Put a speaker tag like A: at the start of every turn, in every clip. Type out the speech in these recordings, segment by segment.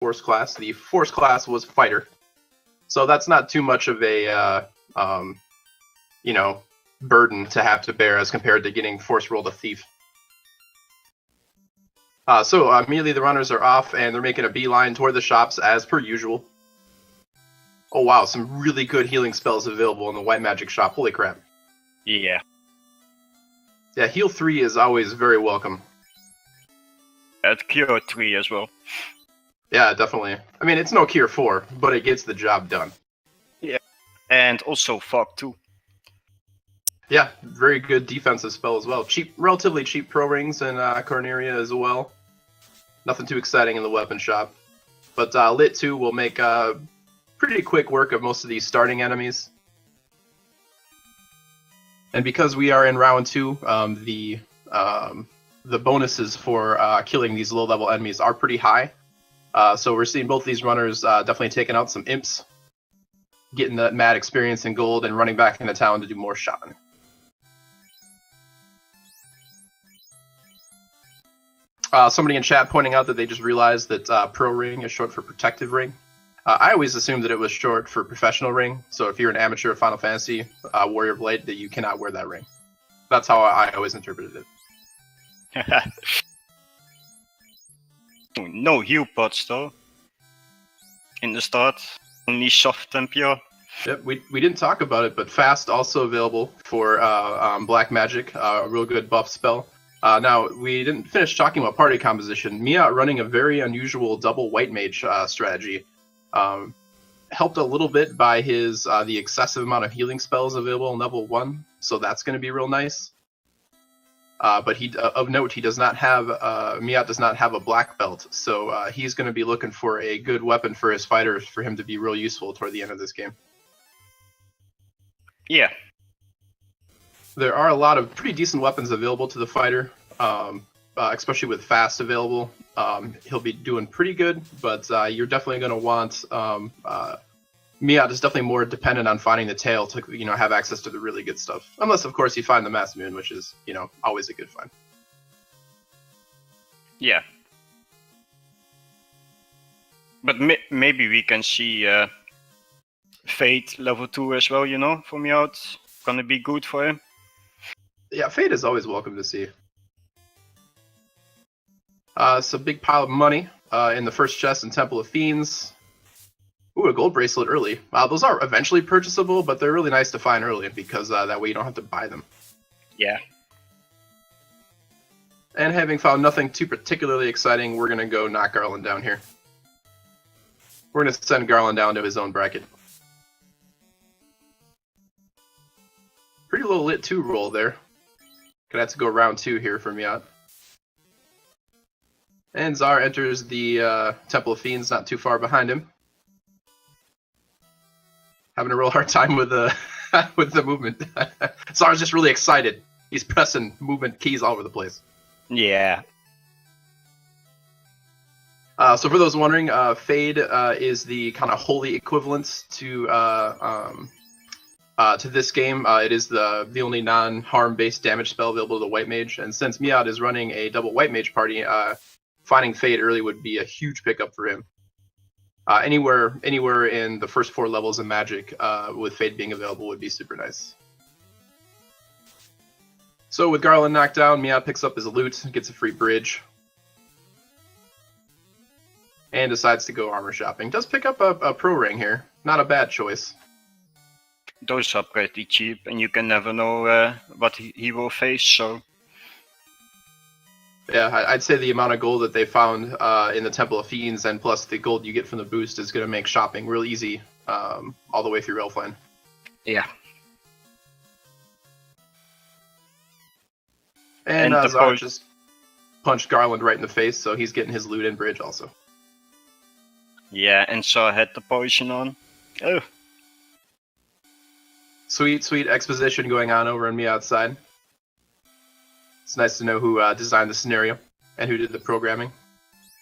A: Force class. The Force class was Fighter. So that's not too much of a, you know, burden to have to bear as compared to getting Force rolled a Thief. So immediately the runners are off, and they're making a beeline toward the shops as per usual. Oh wow, some really good healing spells available in the White Magic shop. Holy crap.
B: Yeah.
A: Yeah, heal 3 is always very welcome.
B: At Cure 3 as well.
A: Yeah, definitely. I mean, it's no Cure 4, but it gets the job done.
B: Yeah. And also Fog 2.
A: Yeah, very good defensive spell as well. Cheap, relatively cheap pro rings in Corneria as well. Nothing too exciting in the weapon shop. But Lit 2 will make pretty quick work of most of these starting enemies. And because we are in round 2, the bonuses for killing these low-level enemies are pretty high. So we're seeing both these runners definitely taking out some imps, getting that mad experience in gold, and running back into town to do more shopping. Somebody in chat pointing out that they just realized that Pro Ring is short for Protective Ring. I always assumed that it was short for Professional Ring, so if you're an amateur of Final Fantasy Warrior Blade, that you cannot wear that ring. That's how I always interpreted it.
B: No heal pots though. In the start, only soft and pure.
A: Yep, we didn't talk about it, but Fast also available for Black Magic, a real good buff spell. Now, we didn't finish talking about party composition. Miaut running a very unusual double White Mage strategy. Helped a little bit by his the excessive amount of healing spells available in level 1, so that's going to be real nice. But of note, he does not have Miaut does not have a black belt, so he's going to be looking for a good weapon for his fighters for him to be real useful toward the end of this game.
B: Yeah.
A: There are a lot of pretty decent weapons available to the fighter, especially with Fast available. He'll be doing pretty good, but you're definitely going to want Miaut is definitely more dependent on finding the tail to have access to the really good stuff. Unless, of course, you find the Mass Moon, which is always a good find.
B: Yeah. But maybe we can see Fate level 2 as well, for Miaut. Gonna be good for him.
A: Yeah, Fate is always welcome to see. It's a big pile of money in the first chest in Temple of Fiends. Ooh, a gold bracelet early. Those are eventually purchasable, but they're really nice to find early because that way you don't have to buy them.
B: Yeah.
A: And having found nothing too particularly exciting, we're going to go knock Garland down here. We're going to send Garland down to his own bracket. Pretty low Lit 2 roll there. Gonna have to go round 2 here for Miaut. And Czar enters the Temple of Fiends not too far behind him. Having a real hard time with the with the movement. Czar's just really excited. He's pressing movement keys all over the place.
B: Yeah.
A: So for those wondering, Fade is the kind of holy equivalent to this game. It is the only non-harm based damage spell available to the White Mage, and since Miaut is running a double White Mage party, finding Fade early would be a huge pickup for him. Anywhere in the first 4 levels of Magic with Fade being available would be super nice. So with Garland knocked down, Miaut picks up his loot, gets a free bridge, and decides to go armor shopping. Does pick up a pro ring here. Not a bad choice.
B: Those are pretty cheap, and you can never know what he will face, so...
A: Yeah, I'd say the amount of gold that they found in the Temple of Fiends, and plus the gold you get from the boost, is going to make shopping real easy all the way through Railflan.
B: Yeah.
A: And Czar just punched Garland right in the face, so he's getting his loot and bridge also.
B: Yeah, and Czar had the poison on. Oh.
A: Sweet exposition going on over on Miaut's side. It's nice to know who designed the scenario and who did the programming.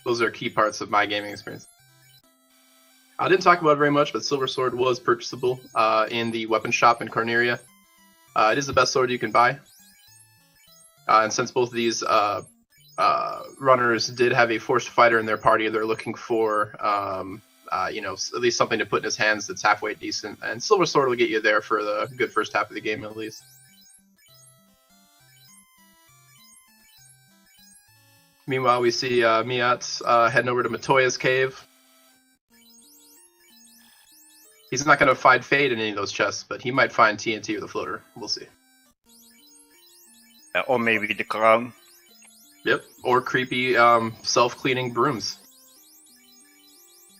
A: Those are key parts of my gaming experience. I didn't talk about it very much, but Silver Sword was purchasable in the weapon shop in Corneria. It is the best sword you can buy. And since both of these runners did have a forced fighter in their party. They're looking for, you know, at least something to put in his hands that's halfway decent. And Silver Sword will get you there for the good first half of the game at least. Meanwhile, we see Miaut heading over to Matoya's cave. He's not going to find Fade in any of those chests, but he might find TNT or the floater. We'll see.
B: Or maybe the crown.
A: Yep, or creepy self-cleaning brooms.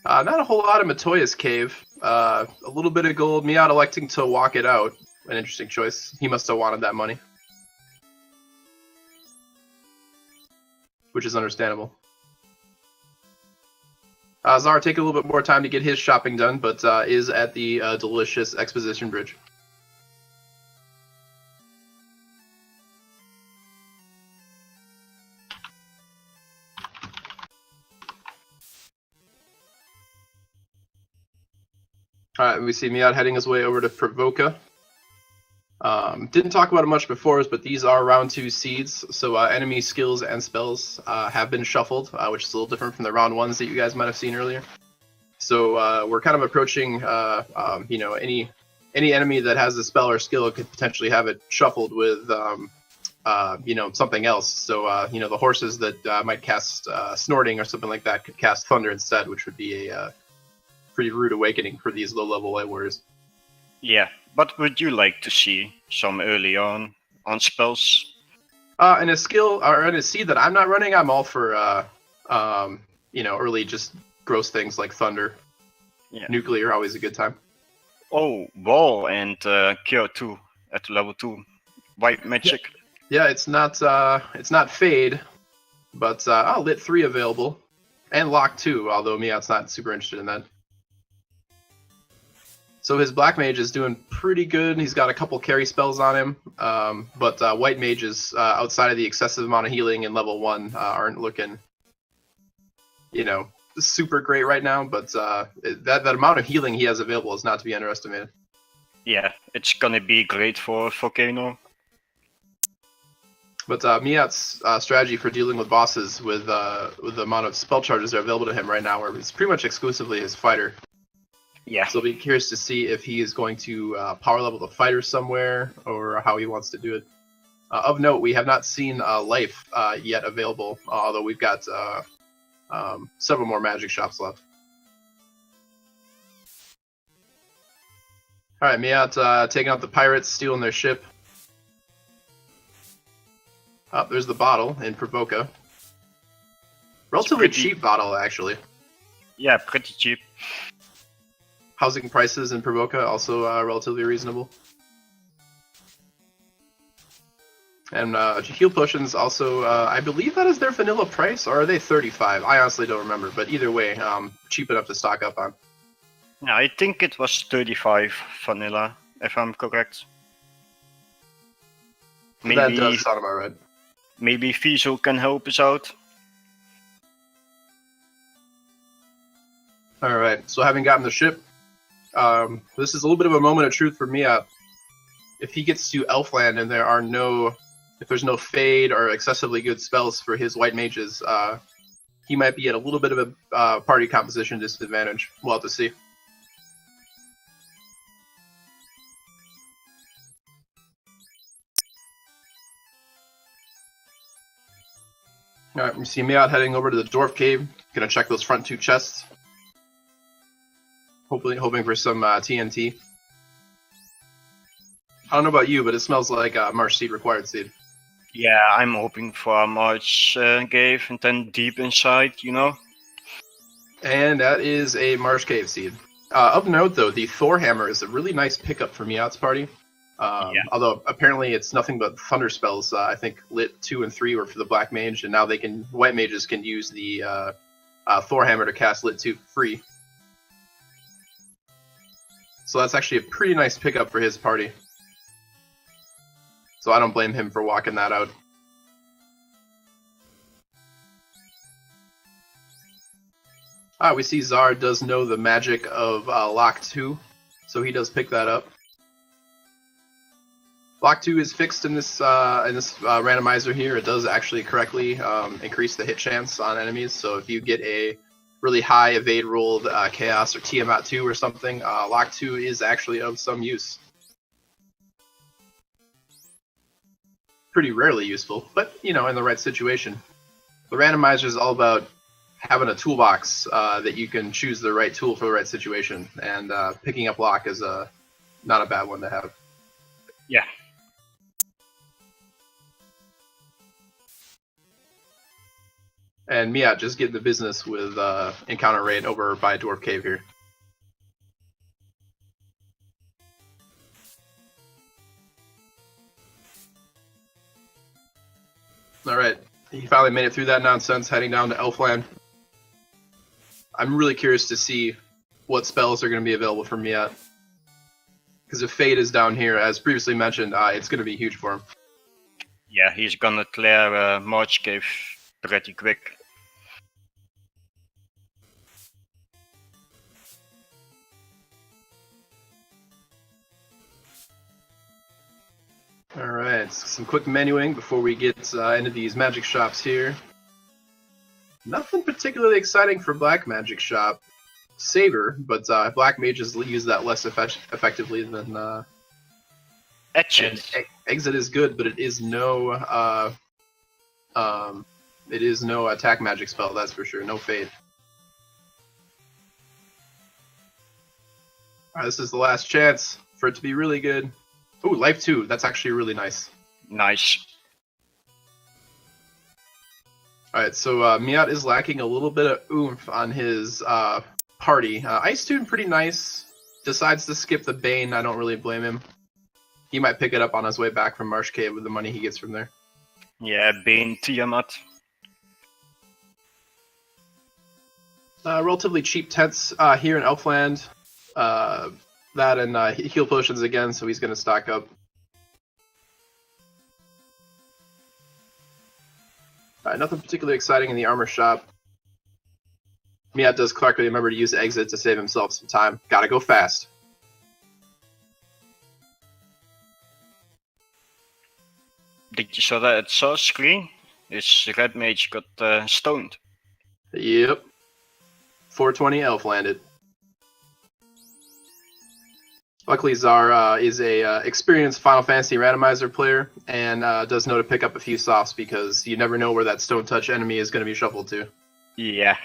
A: Not a whole lot of Matoya's cave. A little bit of gold. Miaut electing to walk it out. An interesting choice. He must have wanted that money. Which is understandable. Czar taking a little bit more time to get his shopping done, but is at the delicious Exposition Bridge. Alright, we see Miaut heading his way over to Provoca. Didn't talk about it much before, but these are round 2 seeds, so enemy skills and spells have been shuffled, which is a little different from the round 1s that you guys might have seen earlier. So we're kind of approaching, you know, any enemy that has a spell or skill could potentially have it shuffled with, you know, something else. So, you know, the horses that might cast Snorting or something like that could cast Thunder instead, which would be a pretty rude awakening for these low-level light warriors.
B: Yeah, but would you like to see some early on spells?
A: In a skill or in a seed that I'm not running, I'm all for you know, early just gross things like Thunder.
B: Yeah.
A: Nuclear, always a good time.
B: Oh, Wall and Cure 2 at level 2. White magic.
A: Yeah, it's not Fade, but Lit 3 available. And Lock 2, although Miaut's not super interested in that. So his Black Mage is doing pretty good. He's got a couple carry spells on him, but White Mages, outside of the excessive amount of healing in level 1, aren't looking, you know, super great right now. But that amount of healing he has available is not to be underestimated.
B: Yeah, it's gonna be great for Kano.
A: But Miaut's strategy for dealing with bosses with the amount of spell charges that are available to him right now, where it's pretty much exclusively his fighter.
B: Yeah.
A: So I'll be curious to see if he is going to power level the fighter somewhere, or how he wants to do it. Of note, we have not seen Life yet available, although we've got several more magic shops left. Alright, Miaut taking out the pirates, stealing their ship. There's the bottle in Provoca. Relatively cheap bottle, actually.
B: Yeah, pretty cheap.
A: Housing prices in Provoca also relatively reasonable. And heal potions also, I believe that is their vanilla price, or are they 35? I honestly don't remember, but either way, cheap enough to stock up on.
B: Yeah, I think it was 35 vanilla, if I'm correct.
A: Maybe, that does sound about right.
B: Maybe Fiesel can help us out.
A: Alright, so having gotten the ship, this is a little bit of a moment of truth for Miaut. If he gets to Elfland and if there's no Fade or excessively good spells for his White Mages, he might be at a little bit of a party composition disadvantage. We'll have to see. Alright, we see Miaut heading over to the Dwarf Cave. Gonna check those front 2 chests. Hoping for some TNT. I don't know about you, but it smells like Marsh Seed required seed.
B: Yeah, I'm hoping for a March Cave and then deep inside, you know?
A: And that is a Marsh Cave seed. Of note, though, the Thor Hammer is a really nice pickup for Miaut's party. Although apparently it's nothing but thunder spells. I think Lit 2 and 3 were for the Black Mage, and now White Mages can use the Thor Hammer to cast Lit 2 free. So that's actually a pretty nice pickup for his party. So I don't blame him for walking that out. We see Czar does know the magic of Lock 2, so he does pick that up. Block 2 is fixed in this randomizer here. It does actually correctly increase the hit chance on enemies. So if you get a really high evade rolled Chaos or Tiamat 2 or something, Lock 2 is actually of some use. Pretty rarely useful, but in the right situation. The randomizer is all about having a toolbox that you can choose the right tool for the right situation, and picking up Lock is not a bad one to have.
B: Yeah.
A: And Miaut just getting the business with encounter rate over by Dwarf Cave here. Alright, he finally made it through that nonsense, heading down to Elfland. I'm really curious to see what spells are going to be available for Miaut. Because if Fate is down here, as previously mentioned, it's going to be huge for him.
B: Yeah, he's gonna clear March Cave pretty quick.
A: Alright, some quick menuing before we get into these magic shops here. Nothing particularly exciting for Black Magic Shop. Saber, but Black Mages use that less effectively than...
B: Etchit.
A: Exit is good, but it is no attack magic spell, that's for sure. No Fate. Alright, this is the last chance for it to be really good. Ooh, Life 2. That's actually really nice.
B: Nice.
A: Alright, so Miaut is lacking a little bit of oomph on his party. Ice Tune, pretty nice. Decides to skip the Bane. I don't really blame him. He might pick it up on his way back from Marsh Cave with the money he gets from there.
B: Yeah, Bane, Tiamat.
A: Relatively cheap tents here in Elfland. That and heal potions again, so he's going to stock up. Nothing particularly exciting in the armor shop. Miaut does correctly remember to use exit to save himself some time. Gotta go fast.
B: Did you saw that at Czar's screen? His red mage got stoned.
A: Yep. 420 elf landed. Luckily, Czar is a experienced Final Fantasy randomizer player and does know to pick up a few softs because you never know where that Stone Touch enemy is going to be shuffled to.
B: Yeah.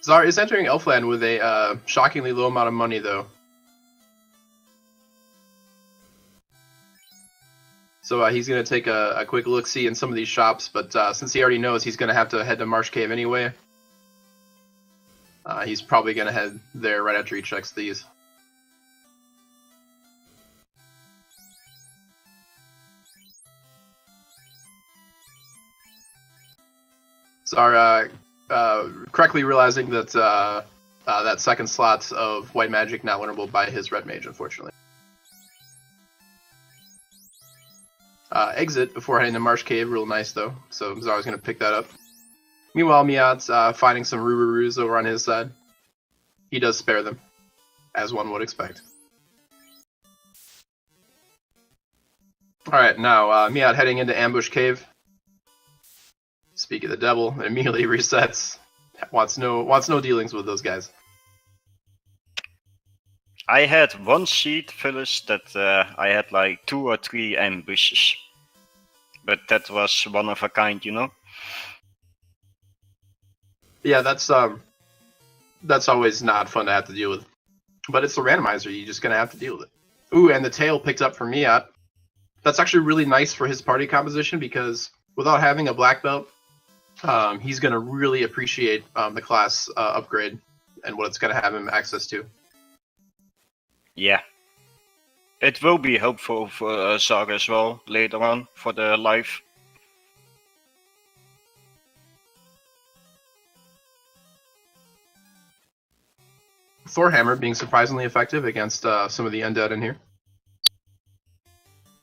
A: Czar is entering Elfland with a shockingly low amount of money, though. So he's going to take a quick look-see in some of these shops, but since he already knows he's going to have to head to Marsh Cave anyway, he's probably going to head there right after he checks these. Czar correctly realizing that that second slot of white magic not winnable by his red mage, unfortunately. Exit before heading to Marsh Cave, real nice though, so Czar's going to pick that up. Meanwhile, Miaut's finding some Rururus over on his side. He does spare them, as one would expect. Alright, now Miaut heading into Ambush Cave. Speak of the devil, it immediately resets. Wants no dealings with those guys.
B: I had one sheet finished that I had like 2 or 3 ambushes. But that was one of a kind, you know?
A: Yeah, that's always not fun to have to deal with. But it's the randomizer, you're just gonna have to deal with it. Ooh, and the tail picked up for Miaut. That's actually really nice for his party composition because without having a black belt, he's gonna really appreciate the class upgrade and what it's gonna have him access to.
B: Yeah. It will be helpful for Czar as well later on for the life.
A: Thorhammer being surprisingly effective against some of the undead in here.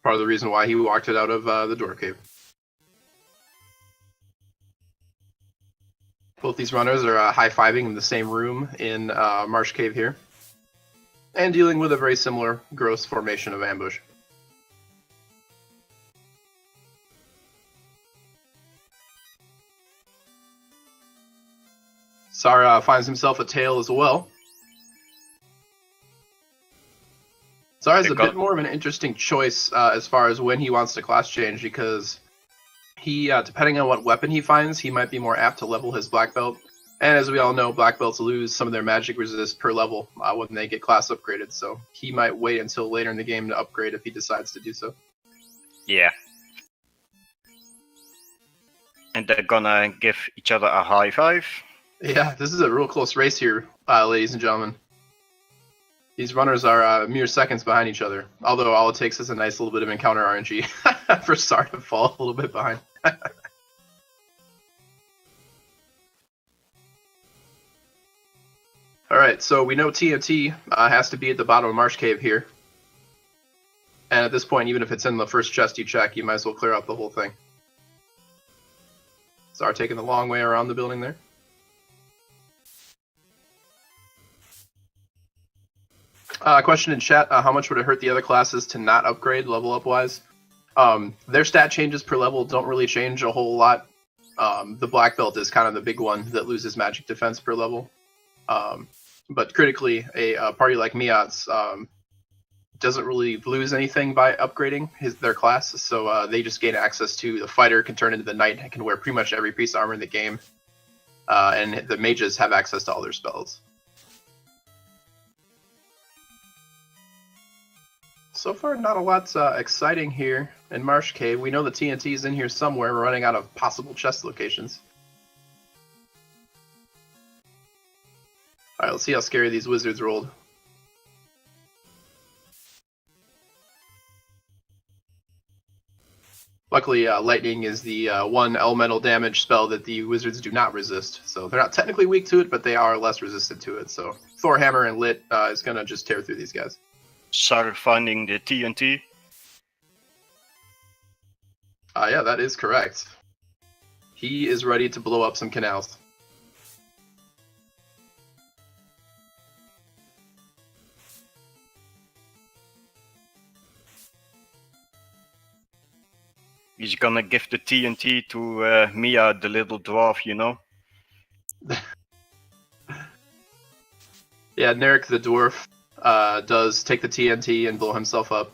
A: Part of the reason why he walked it out of the Dwarf Cave. Both these runners are high-fiving in the same room in Marsh Cave here. and dealing with a very similar gross formation of ambush. Czar finds himself a tail as well. Czar is a bit more of an interesting choice as far as when he wants to class change, because he, depending on what weapon he finds, he might be more apt to level his black belt. And as we all know, black belts lose some of their magic resist per level when they get class upgraded, so he might wait until later in the game to upgrade if he decides to do so.
B: Yeah. And they're gonna give each other a high five.
A: Yeah, this is a real close race here, ladies and gentlemen. These runners are mere seconds behind each other, although all it takes is a nice little bit of encounter RNG for Czar to fall a little bit behind. Alright, so we know TNT has to be at the bottom of Marsh Cave here. And at this point, even if it's in the first chest you check, you might as well clear out the whole thing. Czar taking the long way around the building there. Question in chat, how much would it hurt the other classes to not upgrade level up wise? Their stat changes per level don't really change a whole lot. The black belt is kind of the big one that loses magic defense per level. But critically, a party like Miaut's doesn't really lose anything by upgrading their class, so they just gain access to the fighter, can turn into the knight, and can wear pretty much every piece of armor in the game. And the mages have access to all their spells. So far, not a lot exciting here in Marsh Cave. We know the TNT is in here somewhere. We're running out of possible chest locations. Alright, let's see how scary these wizards rolled. Luckily, lightning is the one elemental damage spell that the wizards do not resist. So they're not technically weak to it, but they are less resistant to it. So Thor Hammer and Lit is going to just tear through these guys.
B: Czar finding the TNT.
A: Yeah, that is correct. He is ready to blow up some canals.
B: He's gonna give the TNT to Mia, the little dwarf, you know?
A: Yeah, Narek the dwarf does take the TNT and blow himself up.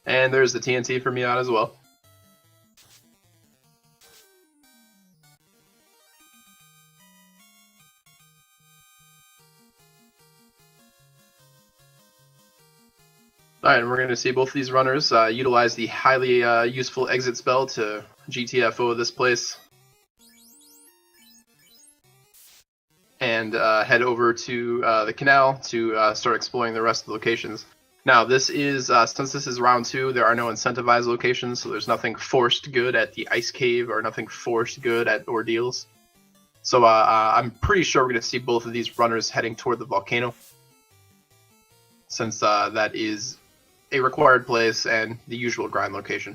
A: And there's the TNT for Miaut as well. Alright, and we're going to see both of these runners utilize the highly useful exit spell to GTFO this place. And head over to the canal to start exploring the rest of the locations. Now, this is, since this is round 2, there are no incentivized locations, so there's nothing forced good at the Ice Cave or nothing forced good at Ordeals. So I'm pretty sure we're going to see both of these runners heading toward the volcano, since that is a required place and the usual grind location.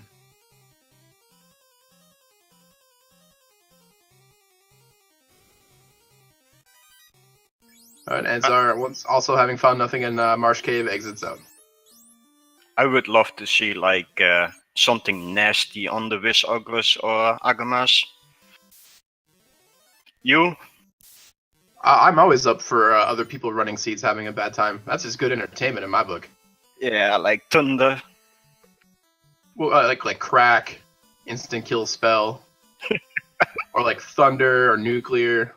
A: Alright, and Czar, once also having found nothing in Marsh Cave, exits out.
B: I would love to see like something nasty on the Wiz Ogres or Agamas. You?
A: I'm always up for other people running seats having a bad time. That's just good entertainment in my book.
B: Yeah, like thunder.
A: Well, like crack, instant kill spell, or like thunder or nuclear.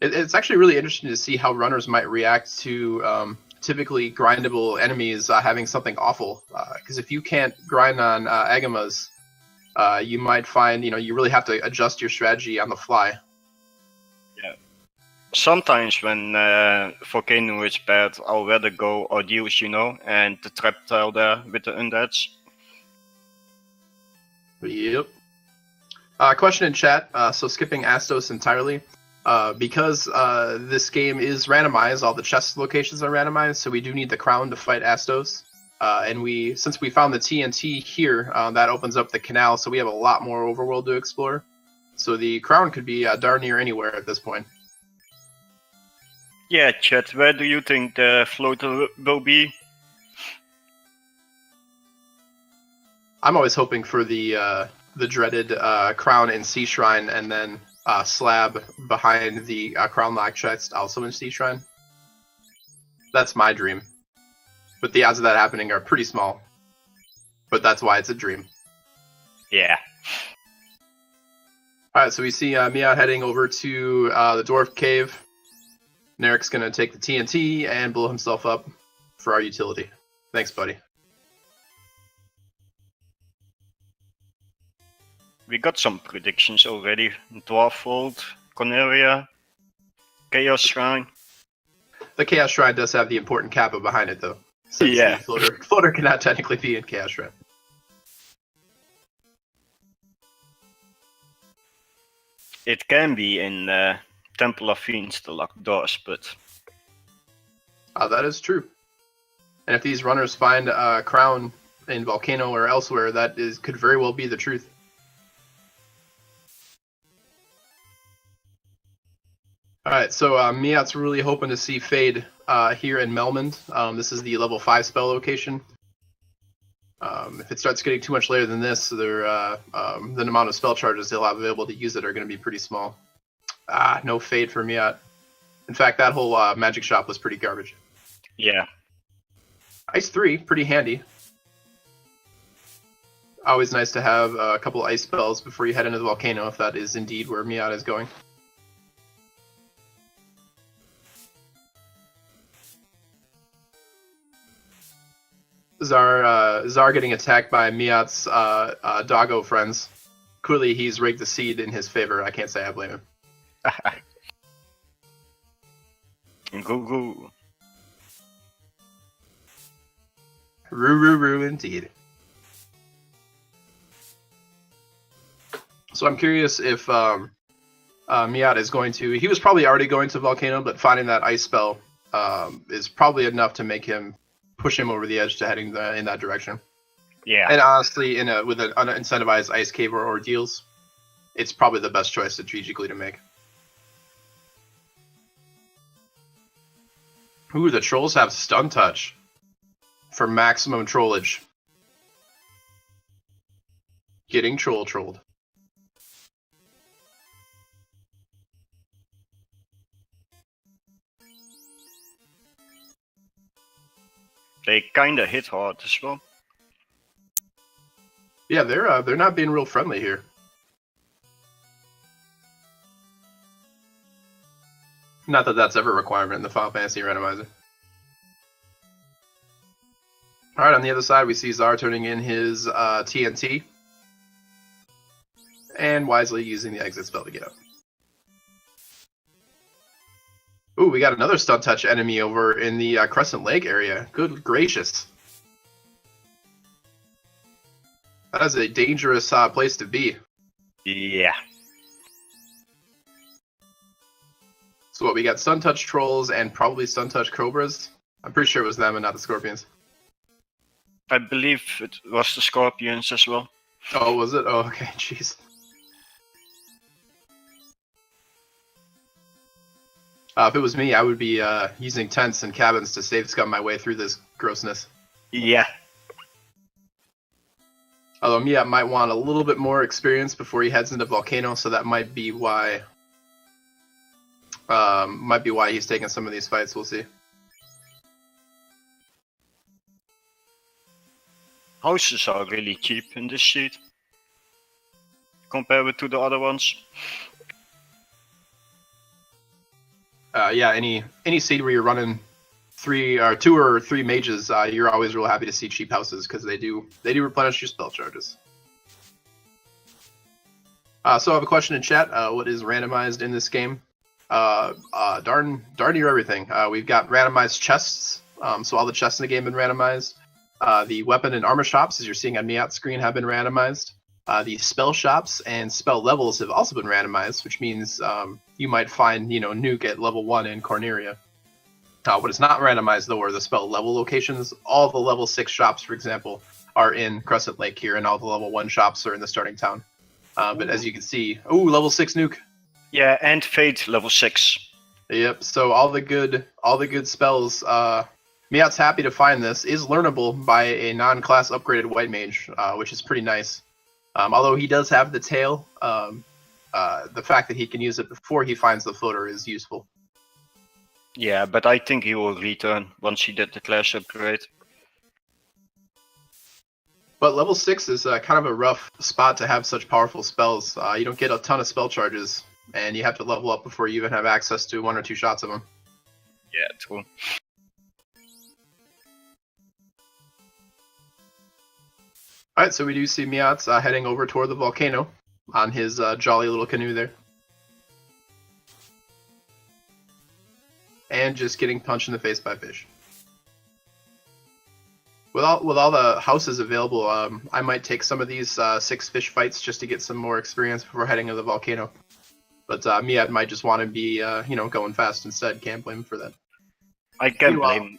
A: It's actually really interesting to see how runners might react to typically grindable enemies having something awful. Because if you can't grind on Agamas, you might find you really have to adjust your strategy on the fly.
B: Yeah. Sometimes when Volcano is bad, I'll rather go Ordeals, and the trap tile there with the undeads.
A: Yep. Question in chat. So skipping Astos entirely. Because this game is randomized, all the chest locations are randomized, so we do need the crown to fight Astos. And since we found the TNT here, that opens up the canal, so we have a lot more overworld to explore. So the crown could be darn near anywhere at this point.
B: Yeah, chat, where do you think the floater will be?
A: I'm always hoping for the dreaded crown and sea shrine, and then slab behind the crown lock chest, also in sea shrine. That's my dream. But the odds of that happening are pretty small. But that's why it's a dream.
B: Yeah.
A: Alright, so we see Miaut heading over to the dwarf cave. Narek's gonna take the TNT and blow himself up for our utility. Thanks, buddy.
B: We got some predictions already. Dwarf Vault, Corneria, Chaos Shrine.
A: The Chaos Shrine does have the important kappa behind it, though. Since
B: Yeah.
A: the floater cannot technically be in Chaos Shrine.
B: It can be in Temple of Fiends, the locked doors, but...
A: That is true. And if these runners find a crown in Volcano or elsewhere, that could very well be the truth. Alright, so Miaut's really hoping to see Fade here in Melmond. This is the level 5 spell location. If it starts getting too much later than this, the amount of spell charges he'll have available to use it are going to be pretty small. No Fade for Miaut. In fact, that whole magic shop was pretty garbage.
B: Yeah.
A: Ice 3, pretty handy. Always nice to have a couple ice spells before you head into the volcano, if that is indeed where Miaut is going. Czar getting attacked by Miaut's doggo friends. Clearly, he's rigged the seed in his favor. I can't say I blame him.
B: Goo.
A: Roo, indeed. So I'm curious if Miaut is going to... He was probably already going to Volcano, but finding that ice spell is probably enough to make him push him over the edge to heading in that direction.
B: Yeah.
A: And honestly, with an unincentivized ice cave or ordeals, it's probably the best choice strategically to make. Ooh, the trolls have stun touch for maximum trollage. Getting trolled.
B: They kinda hit hard as well.
A: Yeah, they're not being real friendly here. Not that that's ever a requirement in the Final Fantasy Randomizer. Alright, on the other side we see Czar turning in his TNT. And wisely using the exit spell to get out. Ooh, we got another stun touch enemy over in the Crescent Lake area. Good gracious. That is a dangerous place to be.
B: Yeah.
A: So what, we got stun touch trolls and probably stun touch cobras? I'm pretty sure it was them and not the scorpions.
B: I believe it was the scorpions as well.
A: Oh, was it? Oh, okay, jeez. If it was me, I would be using tents and cabins to save scum my way through this grossness.
B: Yeah.
A: Although Miaut might want a little bit more experience before he heads into Volcano, so that might be why he's taking some of these fights. We'll see.
B: Houses are really cheap in this sheet compared to the other ones.
A: Yeah, any seed where you're running two or three mages, you're always real happy to see cheap houses because they do replenish your spell charges. So I have a question in chat. What is randomized in this game? Darn near everything. We've got randomized chests. So all the chests in the game have been randomized. The weapon and armor shops, as you're seeing on Miaut's screen, have been randomized. The spell shops and spell levels have also been randomized, which means you might find, Nuke at level 1 in Corneria. What is not randomized, though, are the spell level locations. All the level 6 shops, for example, are in Crescent Lake here, and all the level 1 shops are in the starting town. But as you can see, level 6 Nuke.
B: Yeah, and Fate level 6.
A: Yep. So all the good spells. Miaut's happy to find this is learnable by a non-class upgraded white mage, which is pretty nice. Although he does have the tail, the fact that he can use it before he finds the floater is useful.
B: Yeah, but I think he will return once he did the class upgrade.
A: But level 6 is kind of a rough spot to have such powerful spells. You don't get a ton of spell charges, and you have to level up before you even have access to 1 or 2 shots of them.
B: Yeah, true.
A: Alright, so we do see Miaut heading over toward the volcano on his jolly little canoe there. And just getting punched in the face by fish. With all the houses available, I might take some of these 6 fish fights just to get some more experience before heading to the volcano. But Miaut might just want to be, going fast instead. Can't blame him for that.
B: I can't blame.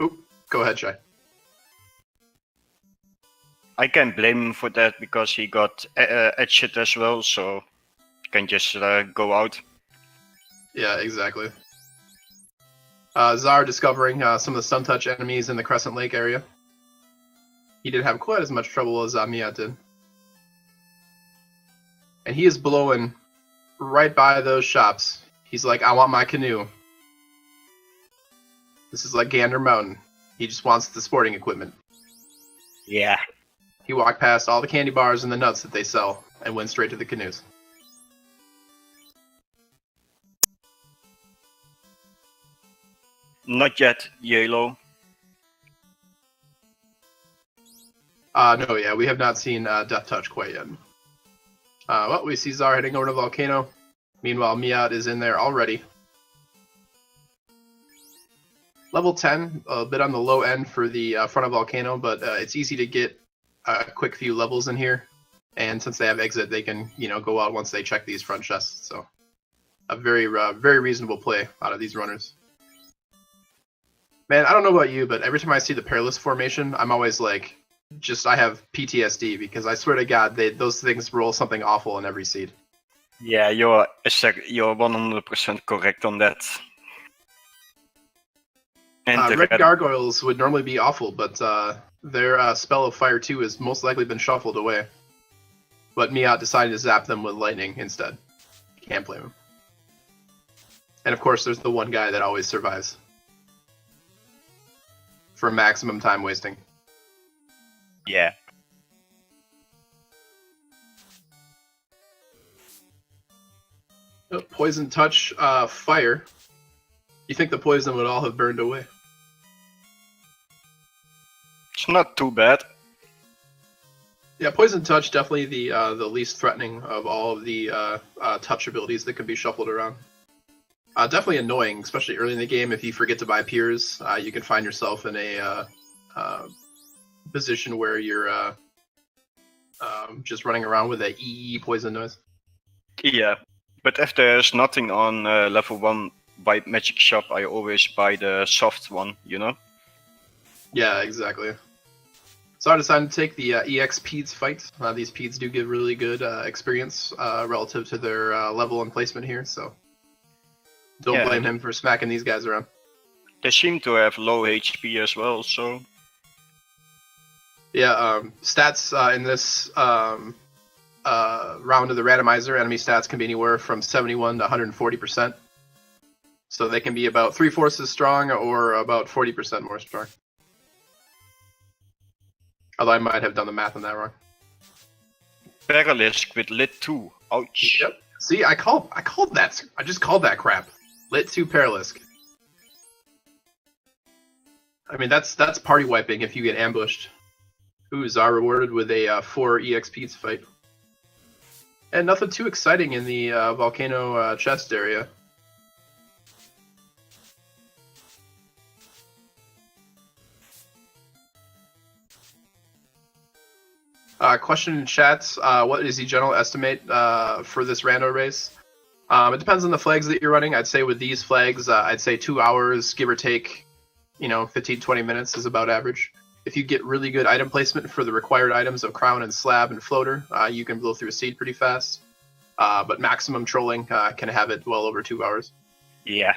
A: Oop, go ahead, Shai.
B: I can't blame him for that because he got edge hit as well, so he can just go out.
A: Yeah, exactly. Czar discovering some of the stun touch enemies in the Crescent Lake area. He didn't have quite as much trouble as Miaut did. And he is blowing right by those shops. He's like, I want my canoe. This is like Gander Mountain. He just wants the sporting equipment.
B: Yeah.
A: He walked past all the candy bars and the nuts that they sell and went straight to the canoes.
B: Not yet, yellow.
A: No, yeah, we have not seen Death Touch quite yet. Well, we see Czar heading over to the volcano. Meanwhile, Miaut is in there already. Level 10, a bit on the low end for the front of volcano, but it's easy to get a quick few levels in here. And since they have exit, they can, go out once they check these front chests. So, a very reasonable play out of these runners. Man, I don't know about you, but every time I see the Perilous formation, I'm always like, I have PTSD because I swear to God, those things roll something awful in every seed.
B: Yeah, you're 100% correct on that. And
A: Red Gargoyles would normally be awful, but their Spell of Fire 2 has most likely been shuffled away. But Miaut decided to zap them with lightning instead. Can't blame him. And of course, there's the one guy that always survives. For maximum time wasting.
B: Yeah.
A: Oh, poison touch, fire. You think the poison would all have burned away?
B: It's not too bad.
A: Yeah, poison touch definitely the least threatening of all of the touch abilities that can be shuffled around. Definitely annoying, especially early in the game. If you forget to buy peers, you can find yourself in a position where you're just running around with a EE poison noise.
B: Yeah, but if there's nothing on level 1 by Magic Shop, I always buy the soft one,
A: Yeah, exactly. So I decided to take the EX Peds fight. These Peds do give really good experience relative to their level and placement here, so don't blame him for smacking these guys around.
B: They seem to have low HP as well, so...
A: Yeah, stats in this round of the randomizer, enemy stats can be anywhere from 71 to 140%. So they can be about 3/4 as strong or about 40% more strong. Although I might have done the math on that wrong.
B: Paralisk with Lit 2. Ouch.
A: Yep. See, I called that. I just called that crap. Lit 2 Paralisk. I mean, that's party wiping if you get ambushed. Ooh, Czar rewarded with a 4 EXPs fight. And nothing too exciting in the volcano chest area. Question in chat, what is the general estimate for this rando race? It depends on the flags that you're running. I'd say with these flags, I'd say 2 hours, give or take, 15-20 minutes is about average. If you get really good item placement for the required items of Crown and Slab and Floater, you can blow through a seed pretty fast. but maximum trolling can have it well over 2 hours.
B: Yeah.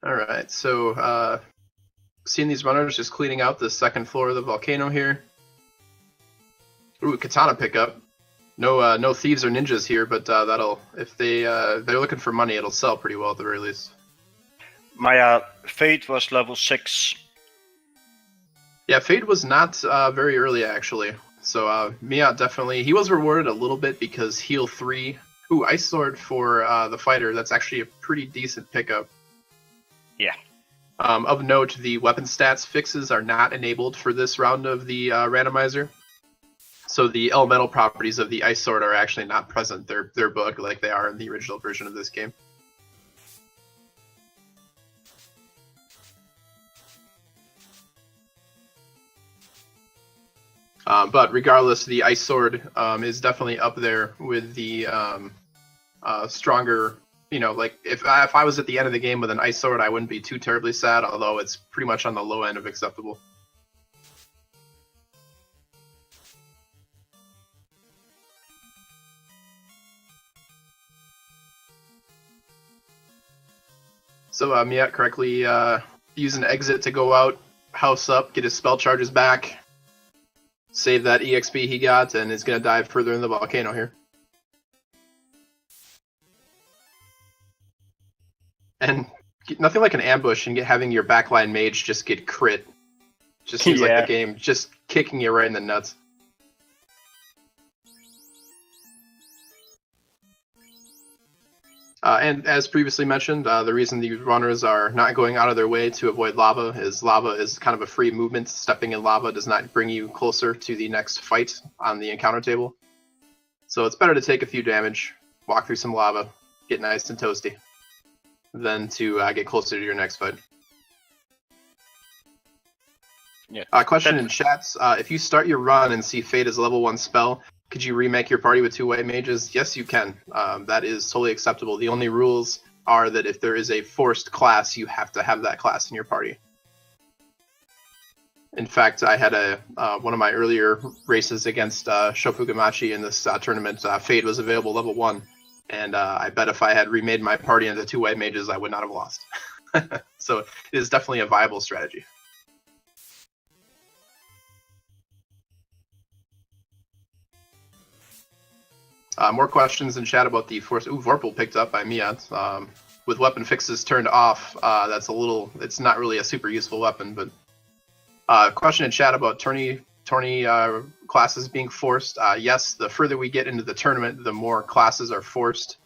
A: All right, so seeing these runners just cleaning out the second floor of the volcano here. Ooh, katana pickup. No thieves or ninjas here, but that'll, if they're looking for money, it'll sell pretty well at the very least.
B: My Fate was level 6.
A: Yeah, Fade was not very early actually. So Miaut definitely, he was rewarded a little bit because heal 3. Ooh, Ice Sword for the fighter. That's actually a pretty decent pickup.
B: Yeah.
A: Of note, the weapon stats fixes are not enabled for this round of the randomizer. So the elemental properties of the Ice Sword are actually not present. They're bugged like they are in the original version of this game. But regardless, the Ice Sword is definitely up there with the stronger. You know, like if I was at the end of the game with an Ice Sword, I wouldn't be too terribly sad, although it's pretty much on the low end of acceptable. So Miaut correctly use an exit to go out, house up, get his spell charges back, save that EXP he got, and is going to dive further in the volcano here. And nothing like an ambush and having your backline mage just get crit. Just seems like the game just kicking you right in the nuts. And as previously mentioned, the reason these runners are not going out of their way to avoid lava is kind of a free movement. Stepping in lava does not bring you closer to the next fight on the encounter table. So it's better to take a few damage, walk through some lava, get nice and toasty, than to get closer to your next fight.
B: Yeah.
A: Question in chats, if you start your run and see Fate as a level 1 spell, could you remake your party with 2 white mages? Yes, you can. That is totally acceptable. The only rules are that if there is a forced class, you have to have that class in your party. In fact, I had one of my earlier races against Shofugamachi in this tournament. Fate was available level 1, and I bet if I had remade my party into 2 white mages, I would not have lost. So it is definitely a viable strategy. More questions in chat about the force. Ooh, Vorpal picked up by Miaut. With weapon fixes turned off, that's a little. It's not really a super useful weapon, but question in chat about tourney classes being forced. Yes, the further we get into the tournament, the more classes are forced.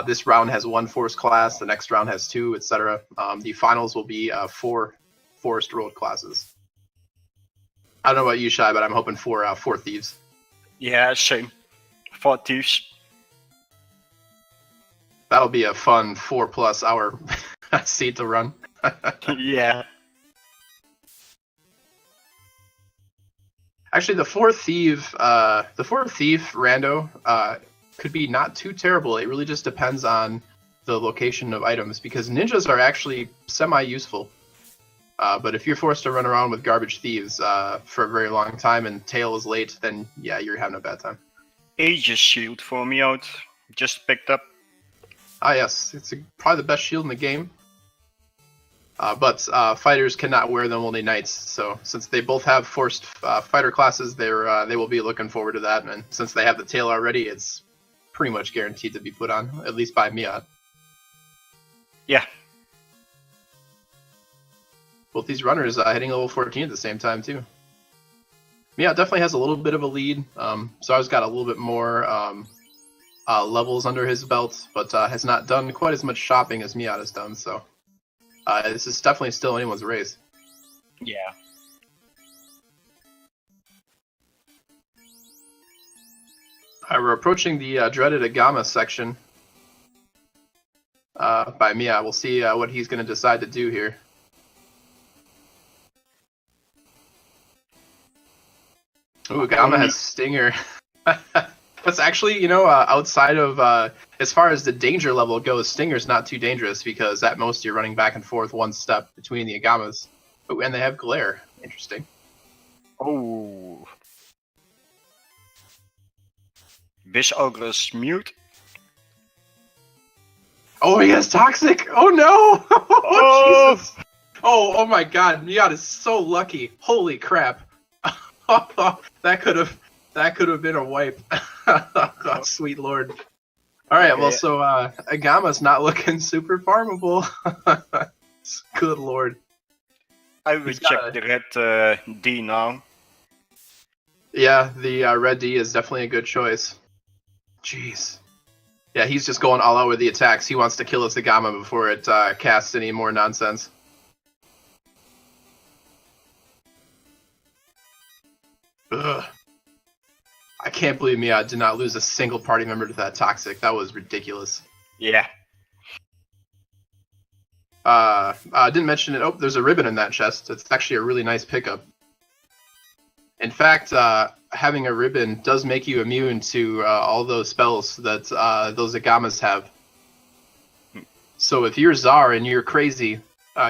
A: This round has 1 forced class. The next round has 2, etc. The finals will be 4 forced rolled classes. I don't know about you, Shai, but I'm hoping for 4 thieves.
B: Yeah, same. 4 thieves.
A: That'll be a fun 4+ hour seed to run.
B: Yeah.
A: Actually, the 4th thief rando could be not too terrible. It really just depends on the location of items, because ninjas are actually semi-useful. But if you're forced to run around with garbage thieves for a very long time and tail is late, then yeah, you're having a bad time.
B: Aegis shield for Miaut. Just picked up.
A: Ah yes, it's probably the best shield in the game. But fighters cannot wear them, only knights. So since they both have forced fighter classes, they will be looking forward to that. And since they have the tail already, it's pretty much guaranteed to be put on, at least by Miaut.
B: Yeah.
A: Both these runners hitting level 14 at the same time too. Miaut definitely has a little bit of a lead. Czar's got a little bit more levels under his belt, but has not done quite as much shopping as Miaut has done. So this is definitely still anyone's race.
B: Yeah.
A: We're approaching the dreaded Agama section by Miaut. We'll see what he's going to decide to do here. Ooh, Agama has Stinger. That's actually, outside of as far as the danger level goes, Stinger's not too dangerous because at most you're running back and forth one step between the Agamas. Oh, and they have Glare. Interesting.
B: Oh. Wish Ogre's Miaut.
A: Oh, he has Toxic! Oh no!
B: Oh!
A: Jesus! Oh my god, Miaut is so lucky. Holy crap. that could have been a wipe. Oh, sweet lord. Alright,
B: Okay.
A: well, so Agama's not looking super farmable. Good lord.
B: I will
A: He's
B: check
A: got
B: the red D now.
A: Yeah, the red D is definitely a good choice. Jeez. Yeah, he's just going all out with the attacks. He wants to kill his Agama before it casts any more nonsense. Ugh. I can't believe Miaut did not lose a single party member to that Toxic. That was ridiculous.
B: Yeah.
A: Didn't mention it. Oh, there's a ribbon in that chest. It's actually a really nice pickup. In fact, having a ribbon does make you immune to all those spells that those Agamas have. So if you're Czar and you're crazy,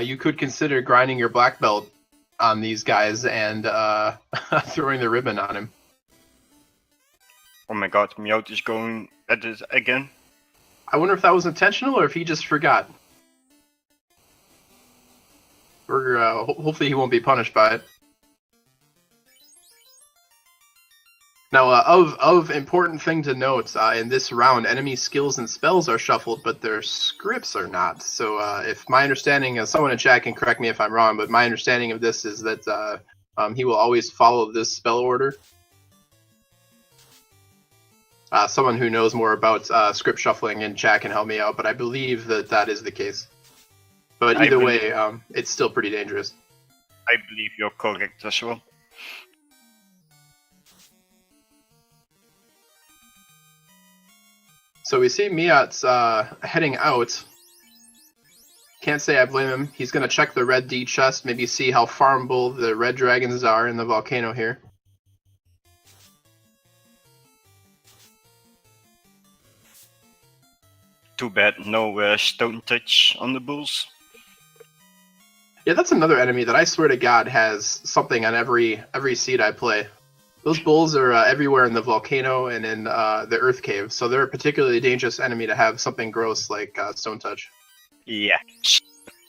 A: you could consider grinding your black belt on these guys and throwing the ribbon on him.
B: Oh my god, Miaut is going at it again.
A: I wonder if that was intentional or if he just forgot. Or hopefully he won't be punished by it. Now, of important thing to note, in this round, enemy skills and spells are shuffled, but their scripts are not. So, if my understanding, someone in chat can correct me if I'm wrong, but my understanding of this is that he will always follow this spell order. Someone who knows more about script shuffling in chat can help me out, but I believe that that is the case. But either way, it's still pretty dangerous.
B: I believe you're correct as well.
A: So we see Miaut's heading out. Can't say I blame him. He's going to check the red D chest, maybe see how farmable the red dragons are in the volcano here.
B: Too bad no stone touch on the bulls.
A: Yeah, that's another enemy that I swear to God has something on every seed I play. Those bulls are everywhere in the volcano and in the earth cave, so they're a particularly dangerous enemy to have something gross like stone touch.
B: Yeah.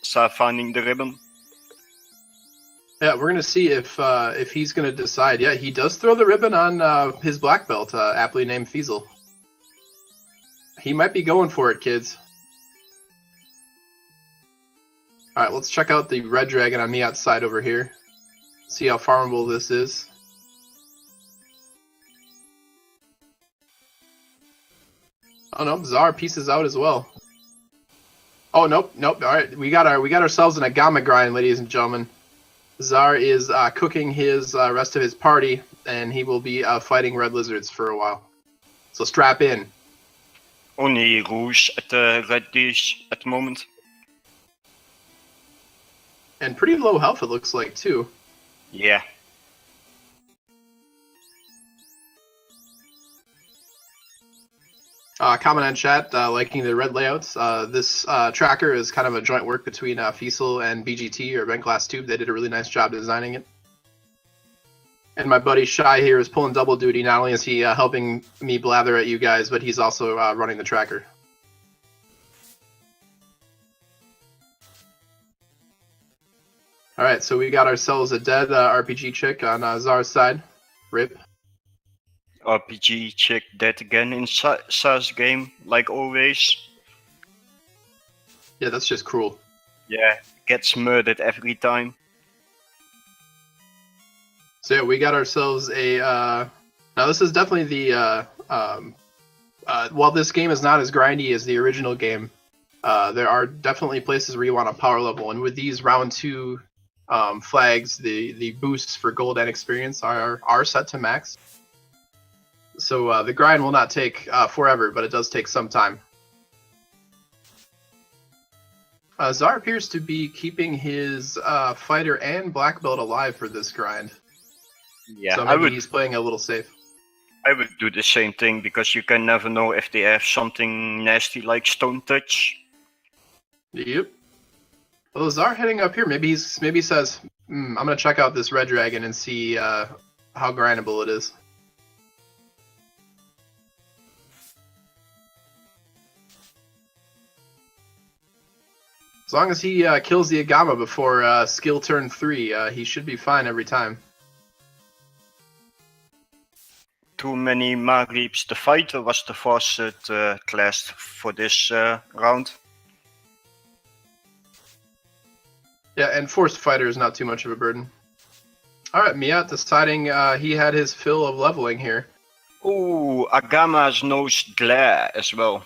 B: Start finding the ribbon.
A: Yeah, we're gonna see if he's gonna decide. Yeah, he does throw the ribbon on his black belt, aptly named Fiesel. He might be going for it, kids. All right, let's check out the red dragon on Miaut's side over here. See how farmable this is. Oh no, Czar pieces out as well. Oh nope. All right, we got ourselves an Agama grind, ladies and gentlemen. Czar is cooking his rest of his party, and he will be fighting red lizards for a while. So strap in.
B: Only Rouge at the red dish at the moment.
A: And pretty low health it looks like too.
B: Yeah.
A: Comment on chat, liking the red layouts. This tracker is kind of a joint work between Fiesel and BGT, or Bent Glass Tube. They did a really nice job designing it. And my buddy Shy here is pulling double duty. Not only is he helping me blather at you guys, but he's also running the tracker. Alright, so we got ourselves a dead RPG chick on Czar's side. Rip.
B: RPG chick dead again in Czar's game, like always.
A: Yeah, that's just cruel.
B: Yeah, gets murdered every time.
A: So yeah, we got ourselves a. Now this is definitely the. While this game is not as grindy as the original game, there are definitely places where you want a power level, and with these round 2 flags, the boosts for gold and experience are set to max. So the grind will not take forever, but it does take some time. Czar appears to be keeping his fighter and black belt alive for this grind.
B: Yeah,
A: So maybe he's playing a little safe.
B: I would do the same thing because you can never know if they have something nasty like Stone Touch.
A: Yep. Well, Czar heading up here. Maybe he says, I'm gonna check out this red dragon and see how grindable it is. As long as he kills the Agama before skill turn 3, he should be fine every time.
B: Too many Magrips. The fighter was the fastest class for this round.
A: Yeah, and forced fighter is not too much of a burden. Alright, Miaut deciding he had his fill of leveling here.
B: Ooh, Agama's knows glare as well.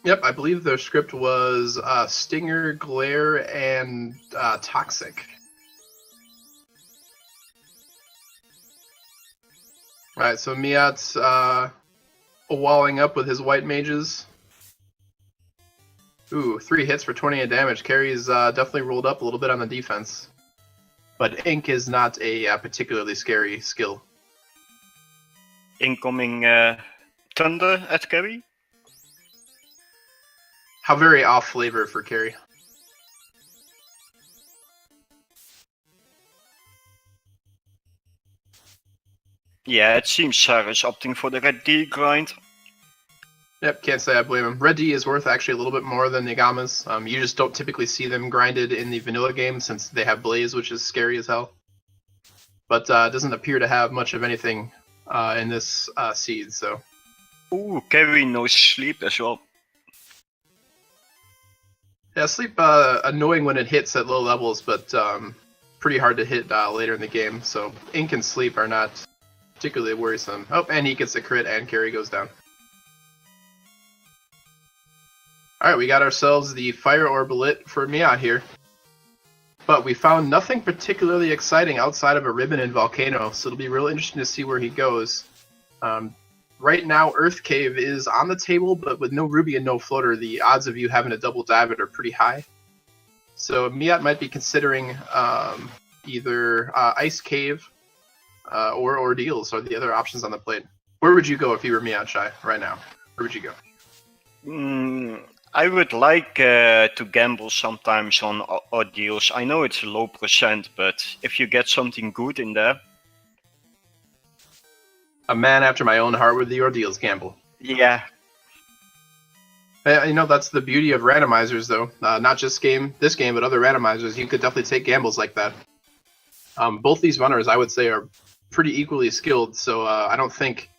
A: Yep, I believe their script was Stinger, Glare, and Toxic. Alright, so Miaut's walling up with his white mages. Ooh, 3 hits for 28 damage. Carrie's definitely rolled up a little bit on the defense. But Ink is not a particularly scary skill.
B: Incoming Thunder at carry.
A: How very off flavor for Carrie.
B: Yeah, it seems Czar is opting for the red D grind.
A: Yep, can't say I blame him. Red D is worth actually a little bit more than the Agamas. You just don't typically see them grinded in the vanilla game since they have Blaze, which is scary as hell. But it doesn't appear to have much of anything in this seed, so.
B: Ooh, carry knows sleep as well.
A: Yeah, sleep annoying when it hits at low levels, but pretty hard to hit later in the game. So Ink and sleep are not particularly worrisome. Oh, and he gets a crit and carry goes down. Alright, we got ourselves the Fire Orbalit for Miaut here. But we found nothing particularly exciting outside of a Ribbon and Volcano, so it'll be real interesting to see where he goes. Right now, Earth Cave is on the table, but with no Ruby and no Floater, the odds of you having a double dive it are pretty high. So Miaut might be considering either Ice Cave or Ordeals are the other options on the plate. Where would you go if you were Miaut Shy right now? Where would you go?
B: I would like to gamble sometimes on Ordeals. I know it's a low percent, but if you get something good in there.
A: A man after my own heart with the Ordeals gamble.
B: Yeah.
A: You know, that's the beauty of randomizers, though. Not just this game, but other randomizers. You could definitely take gambles like that. Both these runners, I would say, are pretty equally skilled, so I don't think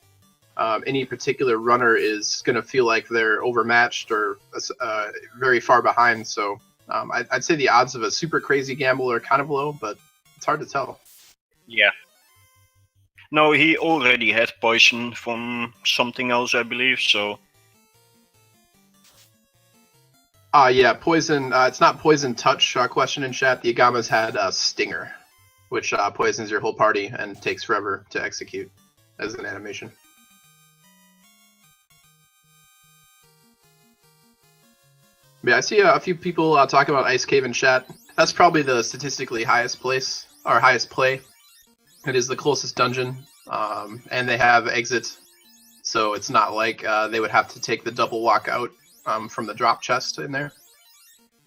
A: any particular runner is going to feel like they're overmatched or very far behind. So I'd say the odds of a super crazy gamble are kind of low, but it's hard to tell.
B: Yeah. No, he already had poison from something else, I believe, so.
A: Yeah, poison. It's not poison touch. Question in chat. The Agamas had Stinger, which poisons your whole party and takes forever to execute as an animation. Yeah, I see a few people talking about Ice Cave in chat. That's probably the statistically highest place, or highest play. It is the closest dungeon, and they have exit, so it's not like they would have to take the double walk out from the drop chest in there.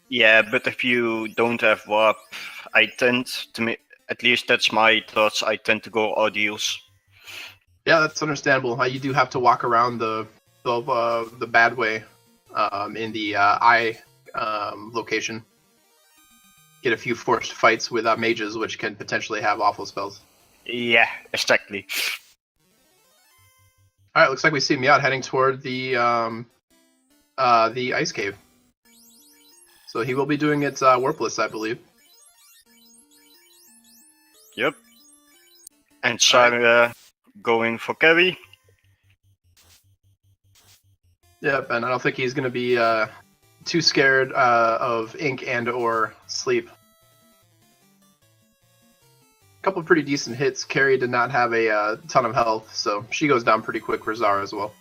B: Yeah, but if you don't have warp, I tend to, at least that's my thoughts, I tend to go Ordeals.
A: Yeah, that's understandable. You do have to walk around the bad way in the eye location. Get a few forced fights with mages, which can potentially have awful spells.
B: Yeah, exactly.
A: All right, looks like we see Miaut heading toward the ice cave. So he will be doing it warpless, I believe.
B: Yep. And Czar going for carry.
A: Yep, and I don't think he's going to be too scared of ink and or sleep. A couple of pretty decent hits. Carrie did not have a ton of health, so she goes down pretty quick for Czar as well.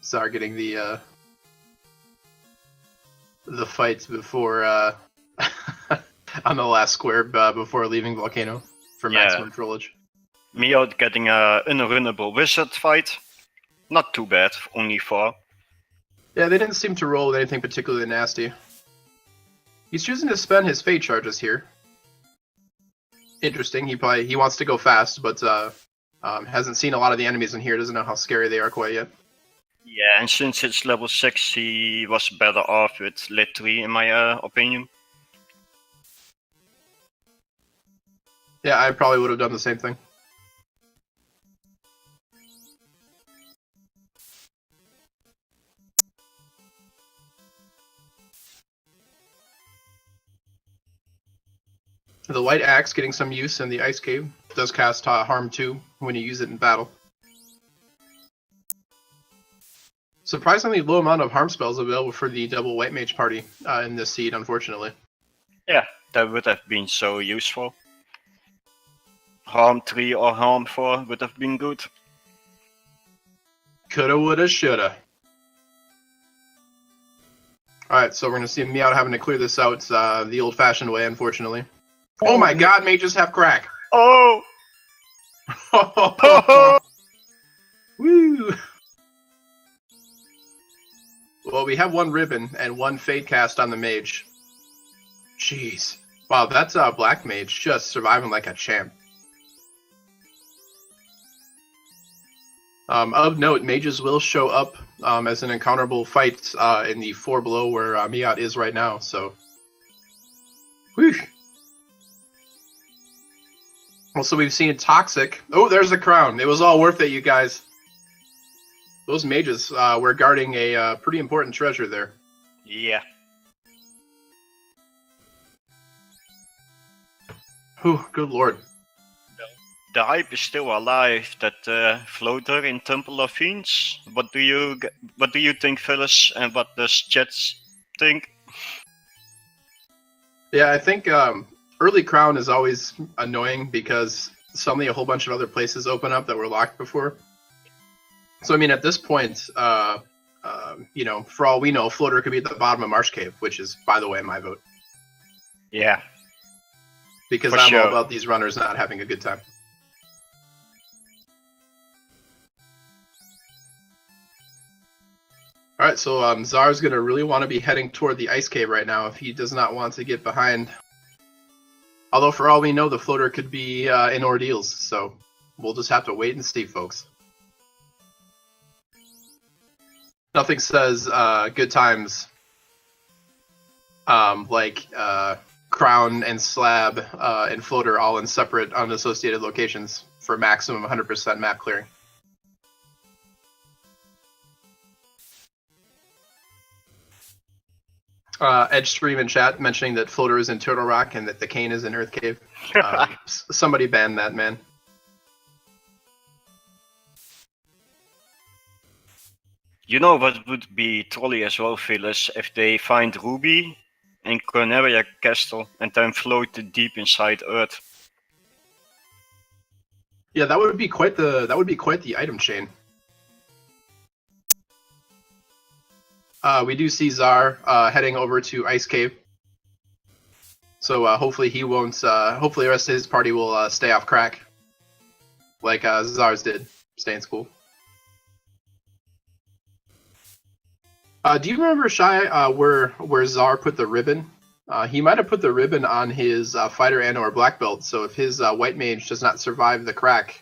A: Czar getting the fight before on the last square before leaving Volcano for maximum trollage.
B: Miaut getting a unrunnable wizard fight. Not too bad, only 4.
A: Yeah, they didn't seem to roll with anything particularly nasty. He's choosing to spend his fate charges here. Interesting. He wants to go fast, but hasn't seen a lot of the enemies in here. Doesn't know how scary they are quite yet.
B: Yeah, and since it's level 6, he was better off with lit 3 in my opinion.
A: Yeah, I probably would have done the same thing. The White Axe getting some use in the Ice Cave. Does cast Harm 2 when you use it in battle. Surprisingly low amount of harm spells available for the double White Mage party in this seed, unfortunately.
B: Yeah, that would have been so useful. Harm 3 or Harm 4 would have been good.
A: Coulda, woulda, shoulda. Alright, so we're going to see Miaut having to clear this out the old-fashioned way, unfortunately. Oh my god, mages have crack!
B: Oh!
A: Woo! Well, we have one ribbon and one fade cast on the mage. Jeez. Wow, that's a black mage just surviving like a champ. Of note, mages will show up as an encounterable fight in the 4 below where Miaut is right now, so... Whew. Also, we've seen Toxic. Oh, there's a crown. It was all worth it, you guys. Those mages were guarding a pretty important treasure there.
B: Yeah.
A: Whew, good lord.
B: The hype is still alive. That floater in Temple of Fiends. What do you think, fellas? And what does chat think?
A: Yeah, I think early crown is always annoying because suddenly a whole bunch of other places open up that were locked before. So I mean, at this point, you know, for all we know, floater could be at the bottom of Marsh Cave, which is, by the way, my vote.
B: Yeah.
A: Because
B: For
A: I'm
B: sure.
A: all about these runners not having a good time. Alright, so Czar's going to really want to be heading toward the Ice Cave right now if he does not want to get behind. Although, for all we know, the floater could be in ordeals, so we'll just have to wait and see, folks. Nothing says good times like Crown and Slab and Floater all in separate, unassociated locations for maximum 100% map clearing. Edge stream in chat mentioning that Floater is in Turtle Rock and that the Cane is in Earth Cave. Somebody ban that, man.
B: You know what would be trolly as well, Phyllis, if they find Ruby in Corneria Castle and then float deep inside Earth.
A: Yeah, that would be quite the item chain. We do see Czar heading over to Ice Cave. So hopefully he won't. Hopefully the rest of his party will stay off crack, like Czar's did, stay in school. Do you remember, Shai, where Czar put the ribbon? He might have put the ribbon on his fighter and/or black belt. So if his white mage does not survive the crack,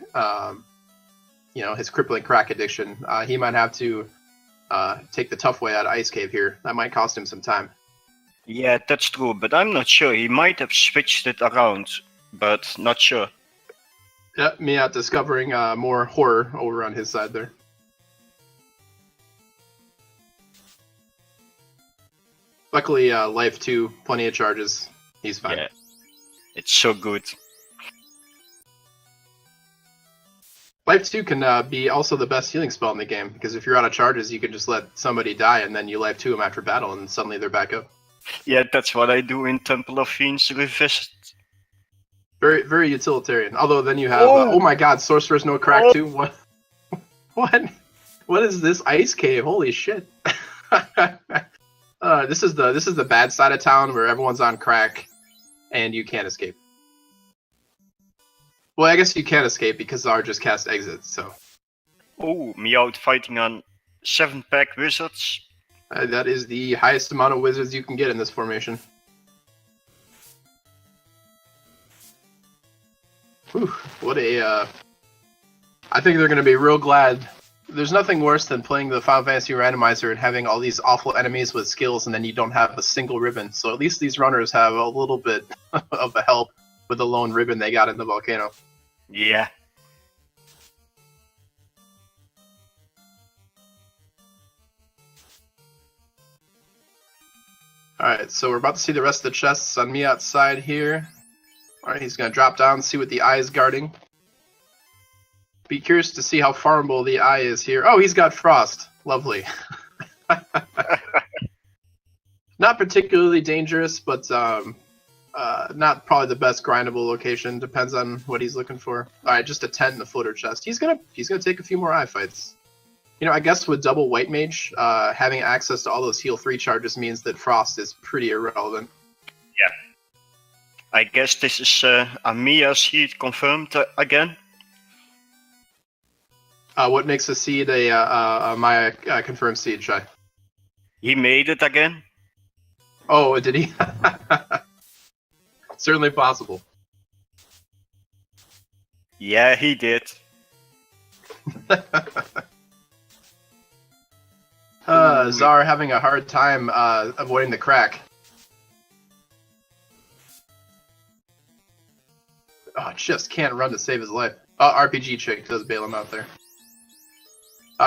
A: you know, his crippling crack addiction, he might have to take the tough way out of Ice Cave here. That might cost him some time.
B: Yeah, that's true, but I'm not sure. He might have switched it around, but not sure.
A: Yep, Miaut discovering more horror over on his side there. Luckily, life 2, plenty of charges. He's fine.
B: Yeah, it's so good.
A: Life 2 can be also the best healing spell in the game, because if you're out of charges, you can just let somebody die, and then you life 2 them after battle, and suddenly they're back up.
B: Yeah, that's what I do in Temple of Fiends Revisit.
A: Very, very utilitarian. Although then you have, oh my god, Sorcerer's No Crack too? What? What? What is this ice cave? Holy shit! This is the bad side of town where everyone's on crack, and you can't escape. Well, I guess you can't escape because Czar just cast exit. So.
B: Oh, Miaut fighting on 7-pack wizards.
A: That is the highest amount of wizards you can get in this formation. Whew, what a... I think they're going to be real glad. There's nothing worse than playing the Final Fantasy Randomizer and having all these awful enemies with skills and then you don't have a single ribbon. So at least these runners have a little bit of a help with the lone ribbon they got in the volcano.
B: Yeah.
A: Alright, so we're about to see the rest of the chests on Miaut's side here. Alright, he's going to drop down and see what the eye is guarding. Be curious to see how farmable the eye is here. Oh, he's got frost. Lovely. Not particularly dangerous, but not probably the best grindable location. Depends on what he's looking for. Alright, just a 10 in the footer chest. He's gonna take a few more eye fights. You know, I guess with double White Mage, having access to all those heal 3 charges means that Frost is pretty irrelevant.
B: Yeah. I guess this is a Mia seed confirmed again.
A: What makes a seed a Maya confirmed seed, Shai?
B: He made it again.
A: Oh, did he? Certainly possible.
B: Yeah, he did.
A: Czar having a hard time avoiding the crack. Oh, just can't run to save his life. RPG chick does bail him out there.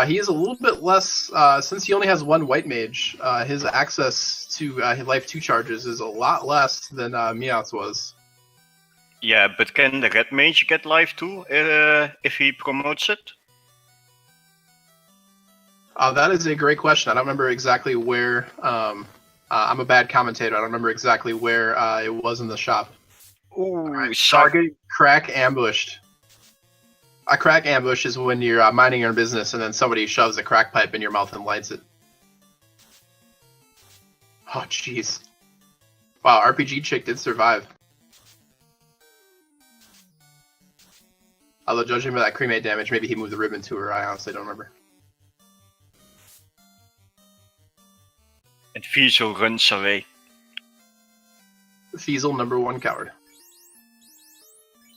A: He is a little bit less, since he only has 1 White Mage, his access to his life 2 charges is a lot less than Miaut's was.
B: Yeah, but can the Red Mage get life too if he promotes it?
A: That is a great question. I don't remember exactly where. I'm a bad commentator. I don't remember exactly where it was in the shop.
B: Ooh,
A: right, target crack ambushed. A crack ambush is when you're minding your business and then somebody shoves a crack pipe in your mouth and lights it. Oh, jeez. Wow, RPG chick did survive. Although judging by that cremate damage, maybe he moved the ribbon to her. I honestly don't remember.
B: And Fiesel runs away.
A: Fiesel, #1 coward.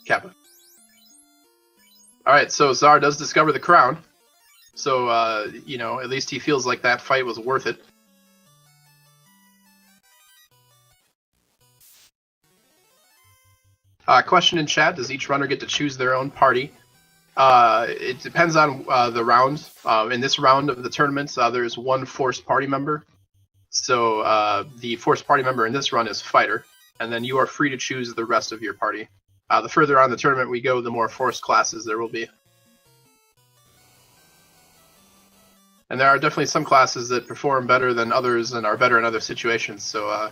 A: Kappa. Alright, so Czar does discover the crown. So, you know, at least he feels like that fight was worth it. Question in chat, does each runner get to choose their own party? It depends on the round. In this round of the tournament, there's 1 forced party member. So the forced party member in this run is Fighter, and then you are free to choose the rest of your party. The further on the tournament we go, the more forced classes there will be. And there are definitely some classes that perform better than others and are better in other situations. So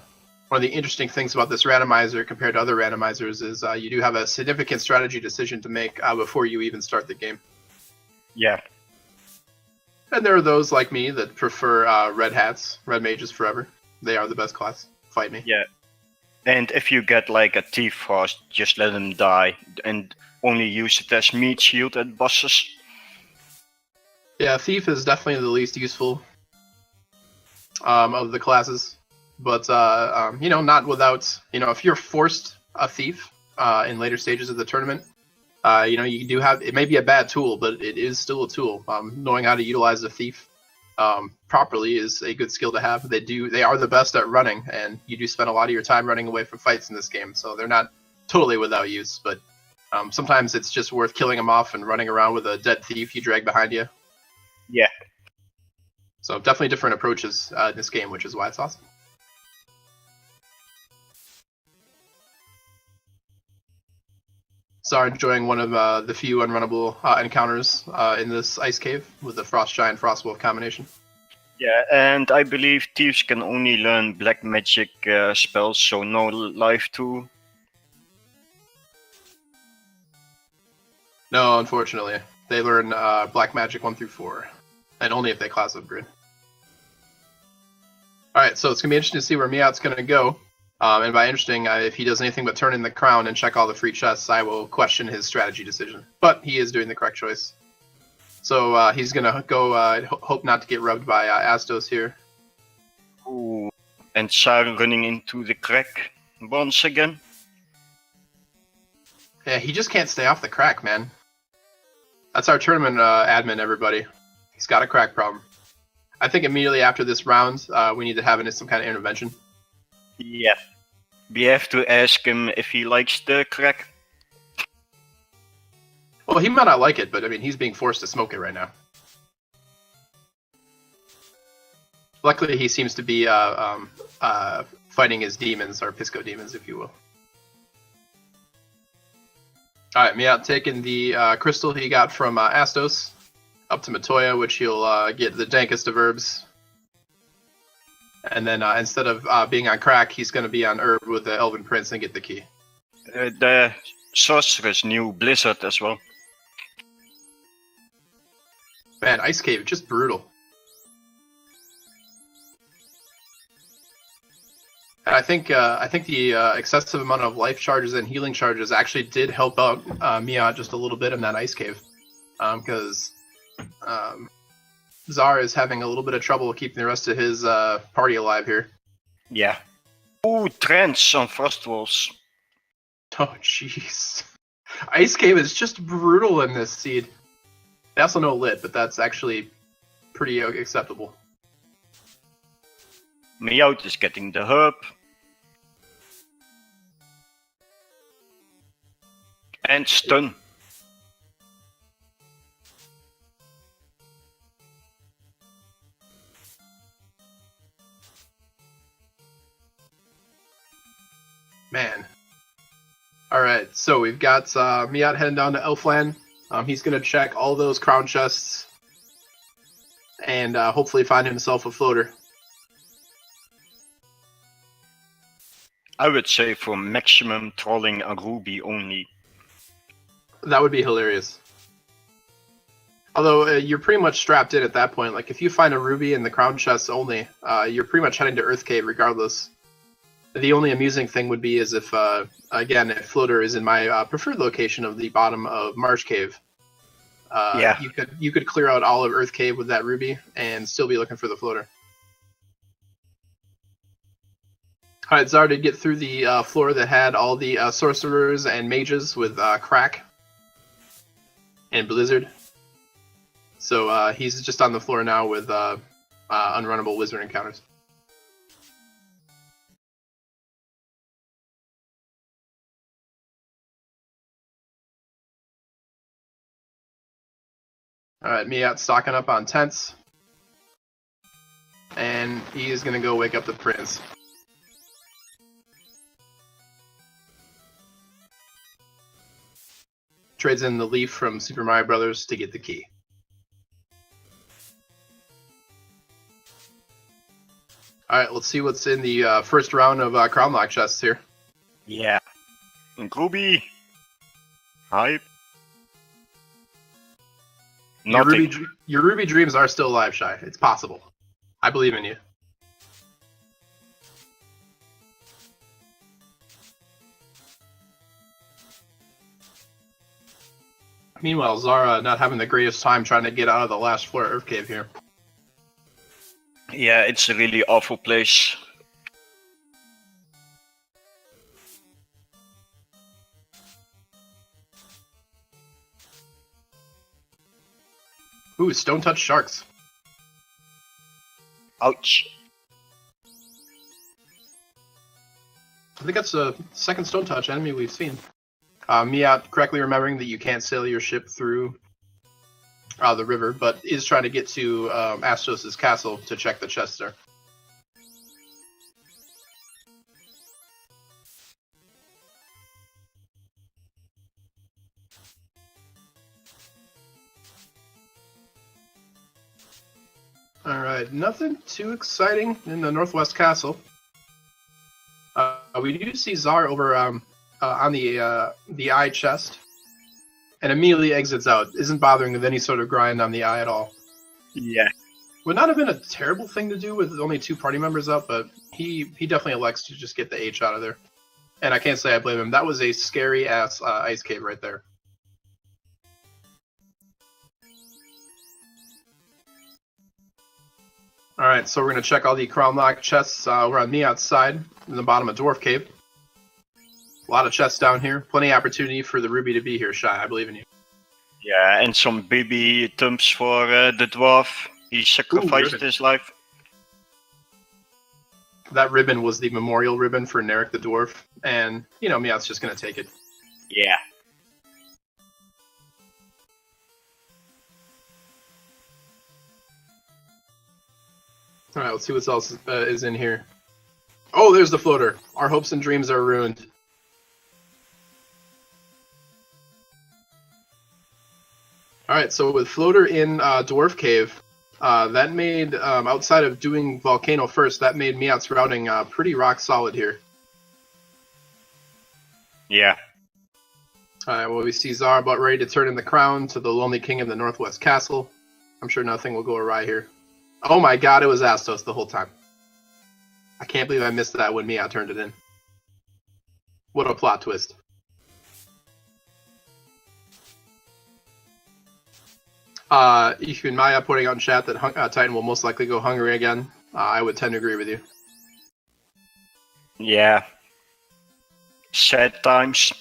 A: one of the interesting things about this randomizer compared to other randomizers is you do have a significant strategy decision to make before you even start the game.
B: Yeah.
A: And there are those like me that prefer red hats, red mages forever. They are the best class. Fight me.
B: Yeah. And if you get like a Thief Frost, just let him die and only use it as meat shield at bosses.
A: Yeah, Thief is definitely the least useful of the classes. But, you know, not without, you know, if you're forced a Thief in later stages of the tournament, you know, you do have, it may be a bad tool, but it is still a tool. Knowing how to utilize a Thief properly is a good skill to have. They are the best at running, and you do spend a lot of your time running away from fights in this game, so they're not totally without use, but sometimes it's just worth killing them off and running around with a dead Thief you drag behind you.
B: Yeah.
A: So definitely different approaches in this game, which is why it's awesome. Czar enjoying one of the few unrunnable encounters in this ice cave with the Frost Giant Frost Wolf combination.
B: Yeah, and I believe thieves can only learn black magic spells, so no life too.
A: No, unfortunately. They learn black magic 1 through 4. and only if they class upgrade. Alright, so it's going to be interesting to see where Miaut's going to go. And by interesting, if he does anything but turn in the crown and check all the free chests, I will question his strategy decision. But he is doing the correct choice. So he's going to go, hope not to get rubbed by Astos here.
B: Ooh. And Czar running into the crack once again.
A: Yeah, he just can't stay off the crack, man. That's our tournament admin, everybody. He's got a crack problem. I think immediately after this round, we need to have some kind of intervention.
B: Yeah. We have to ask him if he likes the crack.
A: Well, he might not like it, but I mean, he's being forced to smoke it right now. Luckily, he seems to be fighting his demons, or Pisco demons, if you will. Alright, Miaut taking the crystal he got from Astos up to Matoya, which he'll get the dankest of herbs. And then instead of being on crack, he's going to be on herb with the Elven Prince and get the key.
B: The sorceress knew Blizzard as well.
A: Man, Ice Cave, just brutal. And I think the excessive amount of life charges and healing charges actually did help out Miaut just a little bit in that Ice Cave. Because Czar is having a little bit of trouble keeping the rest of his party alive here.
B: Yeah. Ooh, trends on Frost Wolves.
A: Oh, jeez. Ice Cave is just brutal in this seed. They also know lit, but that's actually pretty acceptable.
B: Miaut is getting the herb. And stun.
A: Man. Alright, so we've got Miaut heading down to Elfland. He's going to check all those crown chests and hopefully find himself a floater.
B: I would say for maximum trolling a ruby only.
A: That would be hilarious. Although you're pretty much strapped in at that point. Like if you find a ruby in the crown chests only, you're pretty much heading to Earth Cave regardless. The only amusing thing would be is if, again, if floater is in my preferred location of the bottom of Marsh Cave.
B: Yeah.
A: You could clear out all of Earth Cave with that ruby and still be looking for the floater. Alright, Czar did get through the floor that had all the sorcerers and mages with crack and blizzard. So he's just on the floor now with unrunnable wizard encounters. Alright, Miaut stocking up on tents. And he is going to go wake up the prince. Trades in the leaf from Super Mario Brothers to get the key. Alright, let's see what's in the first round of Crown Lock chests here.
B: Yeah. And Ruby. Hype. Nothing.
A: Your Ruby dreams are still alive, Shy. It's possible. I believe in you. Meanwhile, Zara not having the greatest time trying to get out of the last floor Earth Cave here.
B: Yeah, it's a really awful place.
A: Ooh, Stone Touch Sharks.
B: Ouch.
A: I think that's the second Stone Touch enemy we've seen. Miaut correctly remembering that you can't sail your ship through the river, but is trying to get to Astos' castle to check the chest there. Alright, nothing too exciting in the Northwest Castle. We do see Czar over on the eye chest, and immediately exits out. Isn't bothering with any sort of grind on the eye at all.
B: Yeah.
A: Would not have been a terrible thing to do with only 2 party members up, but he definitely elects to just get the H out of there. And I can't say I blame him. That was a scary ass ice cave right there. All right, so we're gonna check all the crown lock chests. We're on Miaut's side in the bottom of Dwarf Cave. A lot of chests down here. Plenty of opportunity for the Ruby to be here, Shy. I believe in you.
B: Yeah, and some baby tubs for the dwarf. He sacrificed his life.
A: That ribbon was the memorial ribbon for Narek the dwarf, and you know Miaut's just gonna take it.
B: Yeah.
A: All right, let's see what else is in here. Oh, there's the floater. Our hopes and dreams are ruined. All right, so with floater in Dwarf Cave, that made, outside of doing Volcano first, that made Miaut's routing pretty rock solid here.
B: Yeah.
A: All right, well, we see Czar about ready to turn in the crown to the Lonely King of the Northwest Castle. I'm sure nothing will go awry here. Oh my god, it was Astos the whole time. I can't believe I missed that when Miaut turned it in. What a plot twist. Ishun Maya putting out in chat that Titan will most likely go hungry again. I would tend to agree with you.
B: Yeah. Sad times.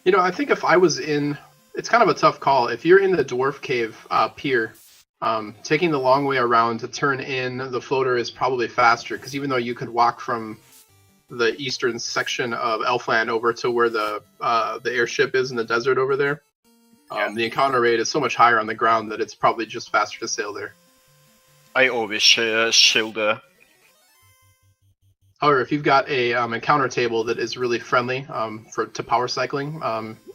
A: You know, I think if I was in... It's kind of a tough call. If you're in the Dwarf Cave pier, taking the long way around to turn in the floater is probably faster, because even though you could walk from the eastern section of Elfland over to where the airship is in the desert over there, the encounter rate is so much higher on the ground that it's probably just faster to sail there.
B: I always sail there.
A: However, if you've got a encounter table that is really friendly to power cycling,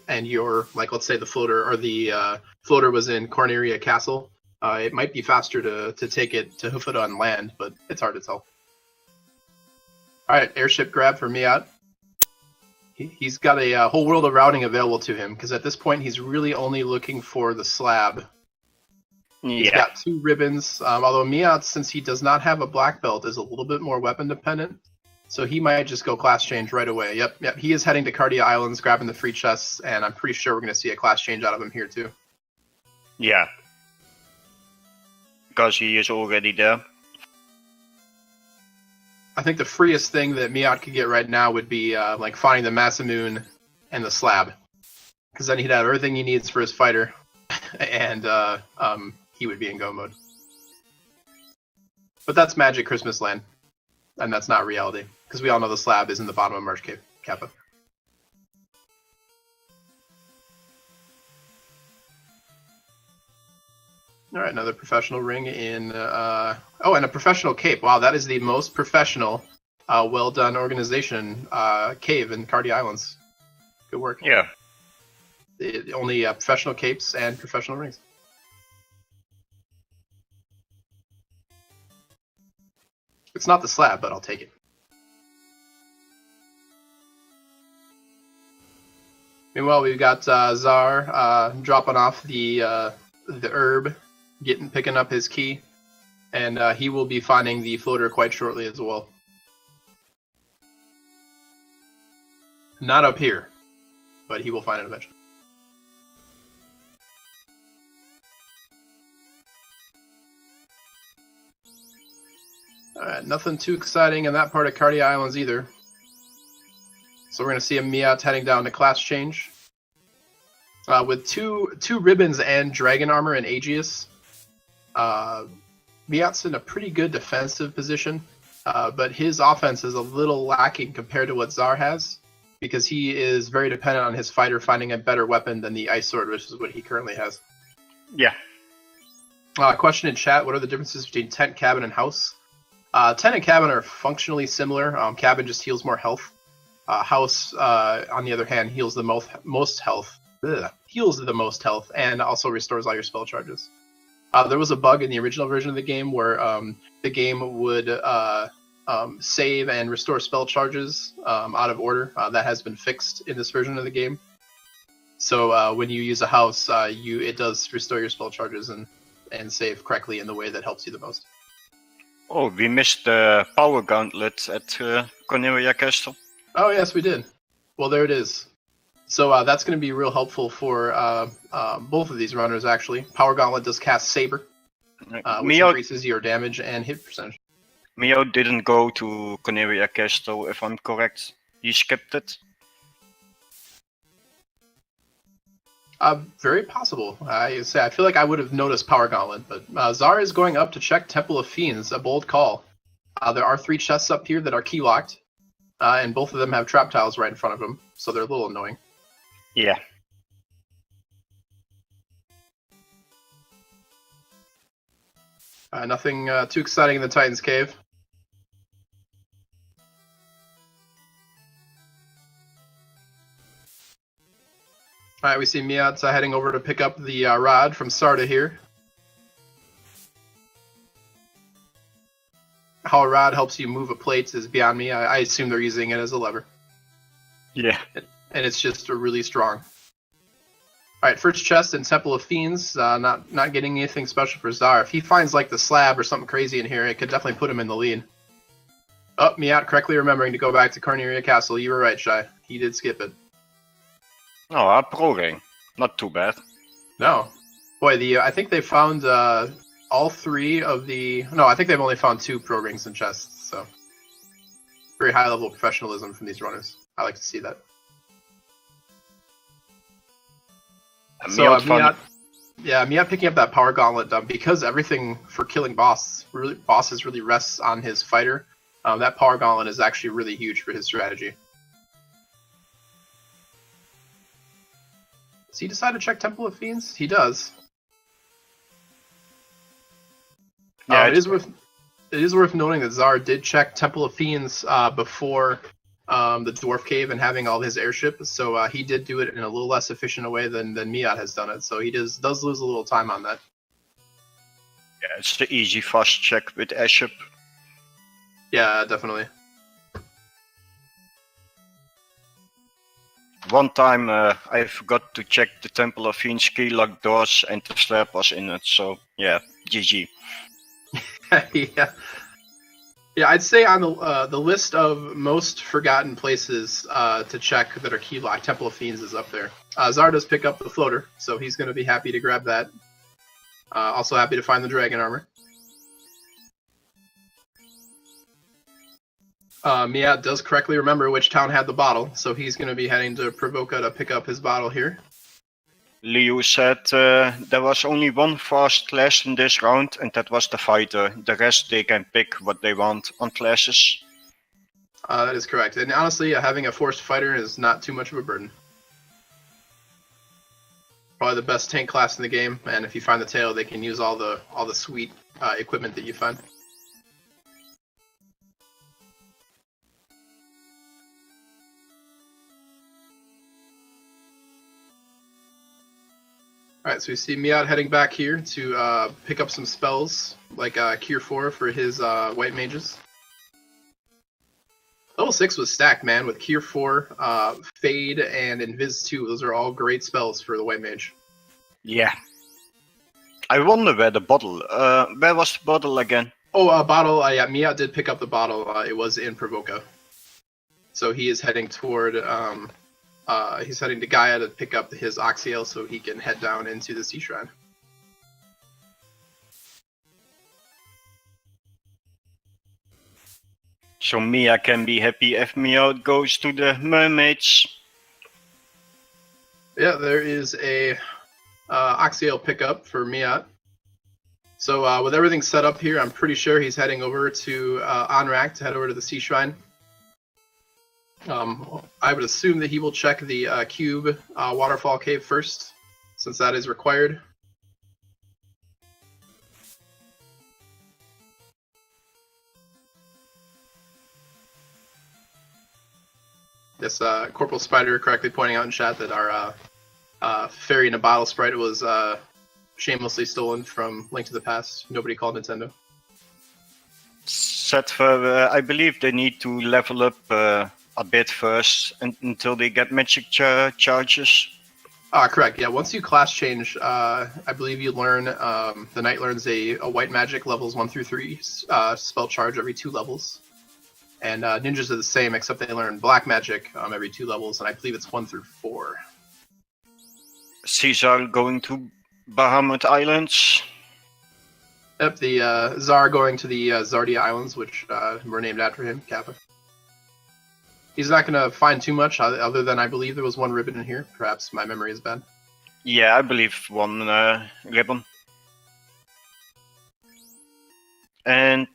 A: and you're, like, let's say the floater or the floater was in Corneria Castle, it might be faster to take it to hoof it on land, but it's hard to tell. All right, airship grab for Miaut. He's got a whole world of routing available to him, because at this point he's really only looking for the slab.
B: Yeah.
A: He's got 2 ribbons, although Miaut, since he does not have a black belt, is a little bit more weapon dependent. So he might just go class change right away. Yep. He is heading to Cardia Islands, grabbing the free chests, and I'm pretty sure we're going to see a class change out of him here too.
B: Yeah. Because he is already there.
A: I think the freest thing that Miaut could get right now would be like finding the Masamune and the slab, because then he'd have everything he needs for his fighter, and he would be in go mode. But that's Magic Christmas Land, and that's not reality, because we all know the slab is in the bottom of Marsh Cave, Kappa. All right, another professional ring in... oh, and a professional cape. Wow, that is the most professional, well-done organization cave in Cardia Islands. Good work.
B: Yeah.
A: Only professional capes and professional rings. It's not the slab, but I'll take it. Meanwhile, we've got Czar dropping off the herb, picking up his key, and he will be finding the floater quite shortly as well. Not up here, but he will find it eventually. Alright, nothing too exciting in that part of Cardia Islands either. So we're going to see a Miaut heading down to class change. With two ribbons and dragon armor and Aegis, Miaut's in a pretty good defensive position, but his offense is a little lacking compared to what Czar has, because he is very dependent on his fighter finding a better weapon than the Ice Sword, which is what he currently has.
B: Yeah.
A: Question in chat, what are the differences between tent, cabin, and house? Tent and cabin are functionally similar. Cabin just heals more health. House, on the other hand, heals the most health. Heals the most health and also restores all your spell charges. There was a bug in the original version of the game where the game would save and restore spell charges out of order. That has been fixed in this version of the game. So when you use a house, it does restore your spell charges and save correctly in the way that helps you the most.
B: Oh, we missed the power gauntlet at Cornelia Castle.
A: Oh yes, we did. Well, there it is. So that's going to be real helpful for both of these runners, actually. Power Gauntlet does cast Saber, which increases your damage and hit percentage.
B: Miaut didn't go to Cornelia Castle, if I'm correct. He skipped it.
A: Very possible. I feel like I would have noticed Power Gauntlet, but Czar is going up to check Temple of Fiends, a bold call. There are 3 chests up here that are key locked, and both of them have trap tiles right in front of them, so they're a little annoying.
B: Yeah.
A: Nothing too exciting in the Titan's Cave. Alright, we see Miaut heading over to pick up the rod from Sarda here. How a rod helps you move a plate is beyond me. I assume they're using it as a lever.
B: Yeah.
A: And it's just really strong. Alright, first chest in Temple of Fiends. Not getting anything special for Czar. If he finds like the slab or something crazy in here, it could definitely put him in the lead. Oh, Miaut correctly remembering to go back to Cornelia Castle. You were right, Shy. He did skip it.
B: Oh, a pro ring. Not too bad.
A: No. Boy, I think they found all 3 of the... No, I think they've only found 2 pro rings and chests, so... Very high level professionalism from these runners. I like to see that. Miaut picking up that power gauntlet because everything for killing bosses really rests on his fighter. That power gauntlet is actually really huge for his strategy. Does he decide to check Temple of Fiends? He does. Yeah, it is worth noting that Czar did check Temple of Fiends before the Dwarf Cave and having all his airship, so he did do it in a little less efficient a way than Miaut has done it, so he does lose a little time on that.
B: Yeah, it's the easy fast check with airship.
A: Yeah, definitely.
B: One time I forgot to check the Temple of Fiends key lock doors and the slab was in it, so yeah, GG.
A: Yeah, I'd say on the list of most forgotten places to check that are key locked, Temple of Fiends is up there. Czar does pick up the floater, so he's going to be happy to grab that. Also happy to find the dragon armor. Miaut does correctly remember which town had the bottle, so he's going to be heading to Provoca to pick up his bottle here.
B: Liu said there was only one fast class in this round, and that was the fighter. The rest they can pick what they want on classes.
A: That is correct, and honestly, having a forced fighter is not too much of a burden. Probably the best tank class in the game, and if you find the tail, they can use all the sweet equipment that you find. Alright, so we see Miaut heading back here to pick up some spells, like Cure 4 for his white mages. Level 6 was stacked, man, with Cure 4, Fade, and Invis 2. Those are all great spells for the white mage.
B: Yeah. I wonder where the bottle... where was the bottle again?
A: Oh, bottle, yeah, Miaut did pick up the bottle. It was in Provoca. So he is heading toward... he's heading to Gaia to pick up his Oxyale so he can head down into the Sea Shrine.
B: So Mia can be happy if Miaut goes to the mermaids.
A: Yeah, there is a Oxyale pickup for Miaut. So with everything set up here, I'm pretty sure he's heading over to Onrak to head over to the Sea Shrine. I would assume that he will check the cube waterfall cave first, since that is required. Yes, Corporal Spider correctly pointing out in chat that our fairy in a bottle sprite was shamelessly stolen from Link to the Past. Nobody called Nintendo.
B: Set for, I believe they need to level up a bit first until they get magic charges.
A: Correct. Yeah. Once you class change, I believe you learn. The knight learns a white magic levels 1 through 3 spell charge every 2 levels, and ninjas are the same except they learn black magic every 2 levels, and I believe it's 1 through 4.
B: Caesar going to Bahamut Islands.
A: Yep. The Czar going to the Zardia Islands, which were named after him, Kappa. He's not going to find too much other than I believe there was 1 ribbon in here. Perhaps my memory is bad.
B: Yeah, I believe 1 ribbon. And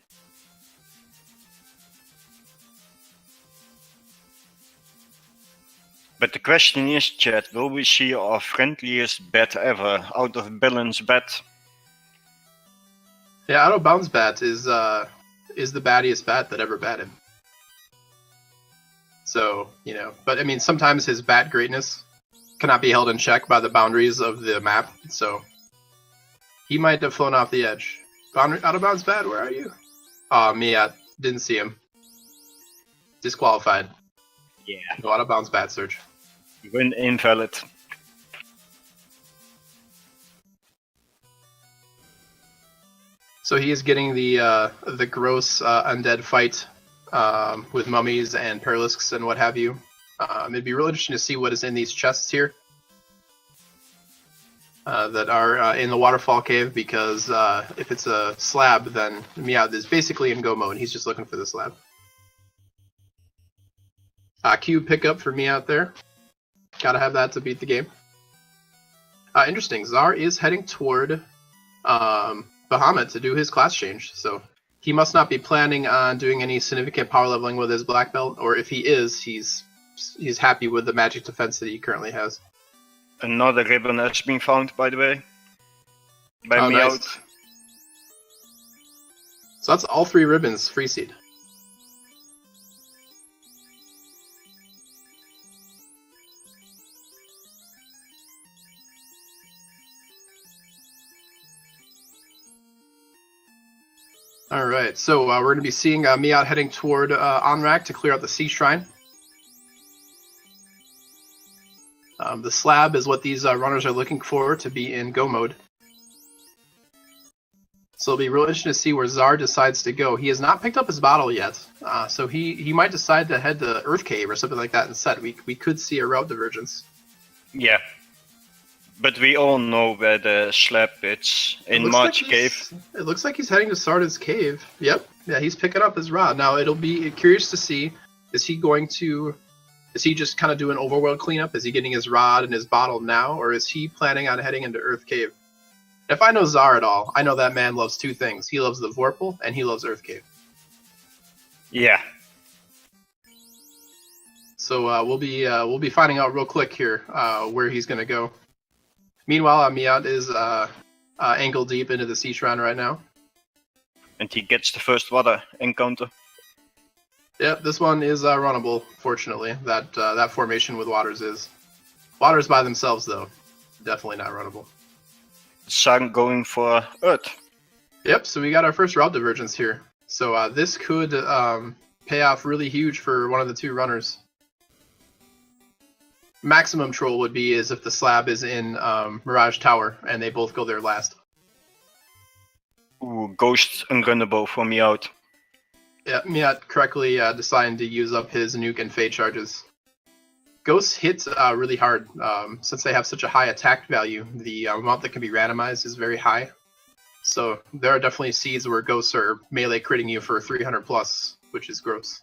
B: but the question is, chat, will we see our friendliest bat ever? Out of balance bat?
A: Yeah, Out of Bounds Bat is the battiest bat that ever batted. So, you know, but I mean, sometimes his bat greatness cannot be held in check by the boundaries of the map, so he might have flown off the edge. Out of Bounds Bat, where are you? Oh, Miaut. Didn't see him. Disqualified.
B: Yeah.
A: No Out of Bounds Bat search.
B: Win invalid.
A: So he is getting the gross undead fight with mummies and perilisks and what have you. It'd be really interesting to see what is in these chests here that are in the waterfall cave, because if it's a slab, then Miaut is basically in go mode. He's just looking for the slab. Q pickup for Miaut there. Gotta have that to beat the game. Interesting. Czar is heading toward Bahamut to do his class change, so he must not be planning on doing any significant power leveling with his black belt, or if he is, he's happy with the magic defense that he currently has.
B: Another ribbon has been found, by the way, by Miaut.
A: Nice. So that's all 3 ribbons free seed. All right, so we're going to be seeing Miaut heading toward Onrak to clear out the Sea Shrine. The slab is what these runners are looking for to be in go mode. So it'll be real interesting to see where Czar decides to go. He has not picked up his bottle yet, so he might decide to head to Earth Cave or something like that instead. We could see a route divergence.
B: Yeah. But we all know where the slab is, in March Cave.
A: It looks like he's heading to Sarda's Cave. Yep. Yeah, he's picking up his rod. Now, it'll be curious to see, is he just kind of doing overworld cleanup? Is he getting his rod and his bottle now, or is he planning on heading into Earth Cave? If I know Czar at all, I know that man loves 2 things. He loves the Vorpal, and he loves Earth Cave.
B: Yeah.
A: So we'll be finding out real quick here where he's going to go. Meanwhile, Miaut is ankle deep into the Sea Shrine right now.
B: And he gets the first water encounter.
A: Yep, this one is runnable, fortunately. That formation with waters is. Waters by themselves, though, definitely not runnable.
B: Sun going for Earth.
A: Yep, so we got our first route divergence here. So this could pay off really huge for one of the 2 runners. Maximum troll would be is if the slab is in Mirage Tower and they both go there last.
B: Ooh, Ghost ungunnable for Miaut.
A: Yeah, Miaut correctly deciding to use up his nuke and fade charges. Ghosts hit really hard. Since they have such a high attack value, the amount that can be randomized is very high. So there are definitely seeds where ghosts are melee critting you for 300 plus, which is gross.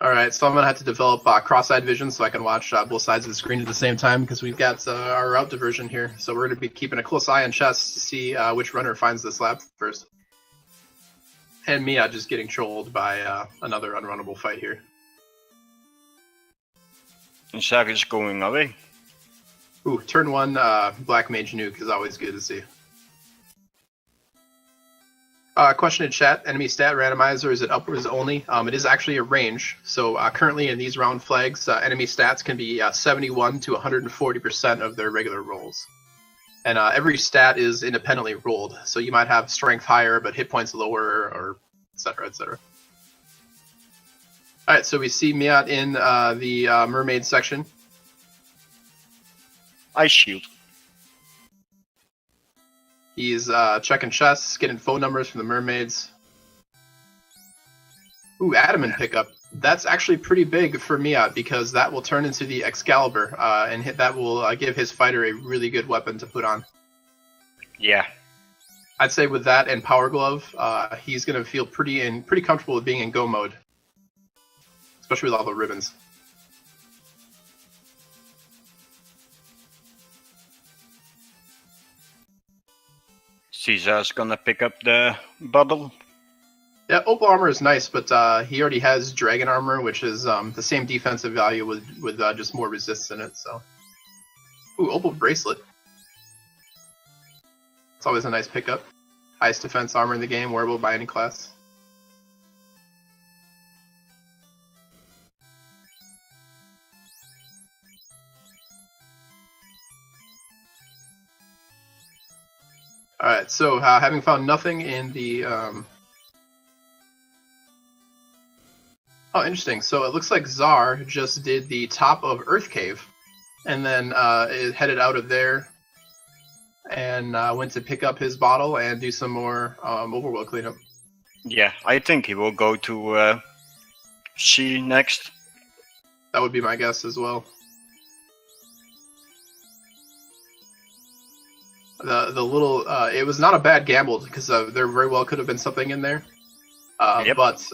A: Alright, so I'm going to have to develop cross-eyed vision so I can watch both sides of the screen at the same time, because we've got our route diversion here. So we're going to be keeping a close eye on chests to see which runner finds the slab first. And Miaut just getting trolled by another unrunnable fight here.
B: And Czar is going away.
A: Ooh, turn 1 Black Mage Nuke is always good to see. Question in chat, enemy stat randomizer, is it upwards only? It is actually a range. So currently in these round flags, enemy stats can be 71 to 140% of their regular rolls. And every stat is independently rolled. So you might have strength higher, but hit points lower, or etc., etc. All right, so we see Miaut in the mermaid section.
B: Ice shield.
A: He's checking chests, getting phone numbers from the mermaids. Ooh, adamant pickup. That's actually pretty big for Miaut because that will turn into the Excalibur, and that will give his fighter a really good weapon to put on.
B: Yeah.
A: I'd say with that and Power Glove, he's going to feel pretty comfortable with being in go mode, especially with all the ribbons.
B: Caesar's gonna pick up the bottle.
A: Yeah, Opal armor is nice, but he already has Dragon armor, which is the same defensive value with just more resist in it. So, ooh, Opal bracelet. It's always a nice pickup. Highest defense armor in the game, wearable by any class. All right, so having found nothing in the oh, interesting. So it looks like Czar just did the top of Earth Cave, and then it headed out of there and went to pick up his bottle and do some more overworld cleanup.
B: Yeah, I think he will go to C next.
A: That would be my guess as well. The little it was not a bad gamble because there very well could have been something in there.
B: Yep.
A: But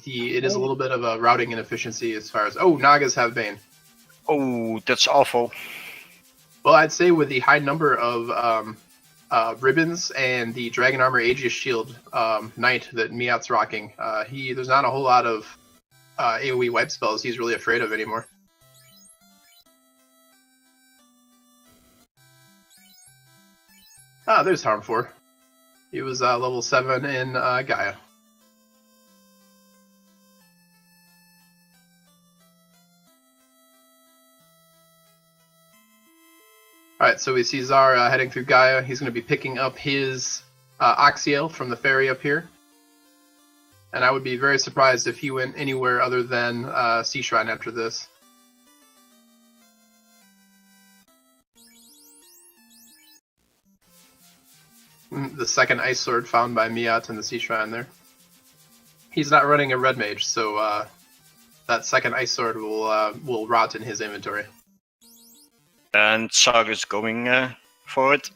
A: it is a little bit of a routing inefficiency as far as Nagas have Bane.
B: Oh, that's awful.
A: Well, I'd say with the high number of ribbons and the Dragon Armor Aegis Shield Knight that Miaut's rocking, there's not a whole lot of AoE wipe spells he's really afraid of anymore. Ah, there's Harm 4. He was level 7 in Gaia. Alright, so we see Czar heading through Gaia. He's going to be picking up his Oxiel from the ferry up here. And I would be very surprised if he went anywhere other than Sea Shrine after this. The second Ice Sword found by Miaut in the Sea Shrine there. He's not running a Red Mage, so that second Ice Sword will rot in his inventory.
B: And Czar is going for it.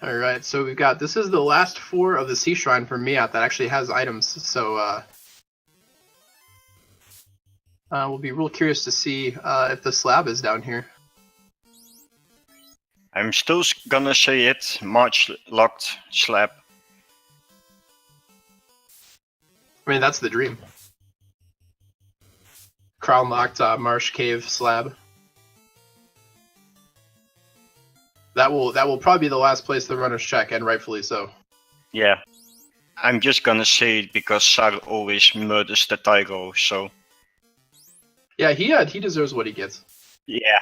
A: Alright, so we've got, this is the last 4 of the Sea Shrine for Miaut that actually has items, so we'll be real curious to see if the slab is down here.
B: I'm still gonna say it, March locked slab.
A: I mean, that's the dream. Crown locked Marsh Cave slab. That will probably be the last place the runners check, and rightfully so.
B: Yeah. I'm just gonna say it because Czar always murders the Tyro, so...
A: Yeah, he deserves what he gets.
B: Yeah.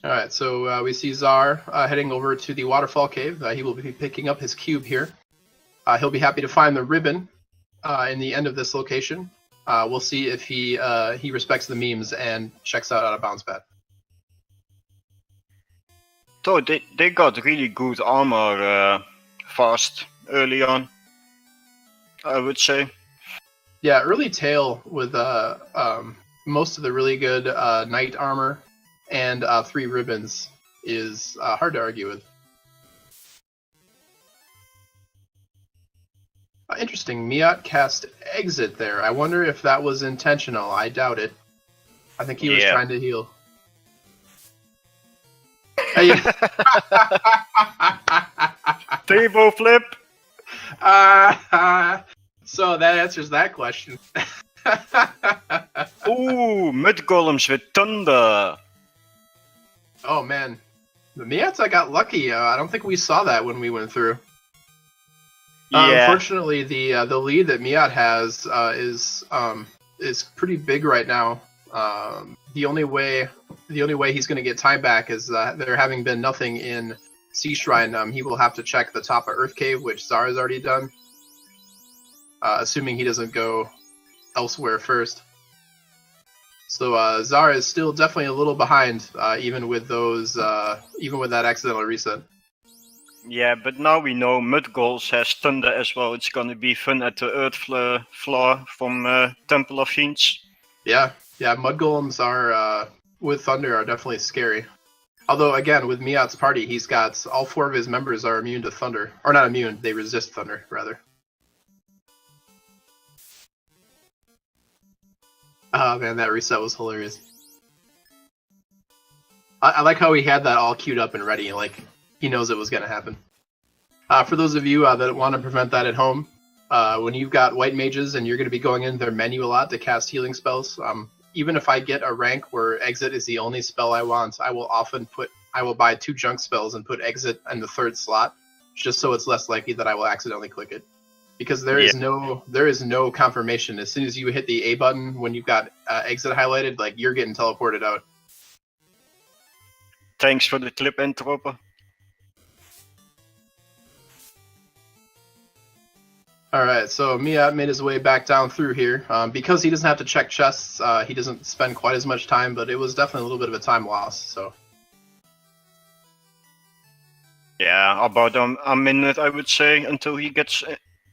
A: Alright, so we see Czar heading over to the Waterfall Cave. He will be picking up his cube here. He'll be happy to find the ribbon in the end of this location. We'll see if he respects the memes and checks out of bounds pad.
B: So they got really good armor fast early on, I would say.
A: Yeah, early tail with most of the really good knight armor and 3 ribbons is hard to argue with. Interesting, Miaut cast Exit there. I wonder if that was intentional. I doubt it. I think he was trying to heal.
B: Table flip!
A: So that answers that question.
B: Ooh, mid golems with thunder!
A: Oh man. The Miauts, I got lucky. I don't think we saw that when we went through.
B: Yeah.
A: Unfortunately, the lead that Miaut has is pretty big right now. The only way he's going to get time back is there having been nothing in Sea Shrine. He will have to check the top of Earth Cave, which Czar has already done, assuming he doesn't go elsewhere first. So Czar is still definitely a little behind, even with that accidental reset.
B: Yeah, but now we know Mudgoals has Thunder as well. It's gonna be fun at the Earth floor from Temple of Fiends.
A: Yeah, Mud Golems are with Thunder are definitely scary. Although again, with Miaut's party, he's got all 4 of his members are immune to Thunder, or not immune, they resist Thunder rather. Oh man, that reset was hilarious. I like how he had that all queued up and ready, like he knows it was going to happen. For those of you that want to prevent that at home, when you've got white mages and you're going to be going in their menu a lot to cast healing spells, even if I get a rank where exit is the only spell I want, I will buy 2 junk spells and put exit in the 3rd slot, just so it's less likely that I will accidentally click it. Because there is no confirmation. As soon as you hit the A button when you've got exit highlighted, like you're getting teleported out.
B: Thanks for the clip, Entroper.
A: Alright, so Miaut made his way back down through here. Because he doesn't have to check chests, he doesn't spend quite as much time, but it was definitely a little bit of a time loss, so.
B: Yeah, about a minute, I would say, until he gets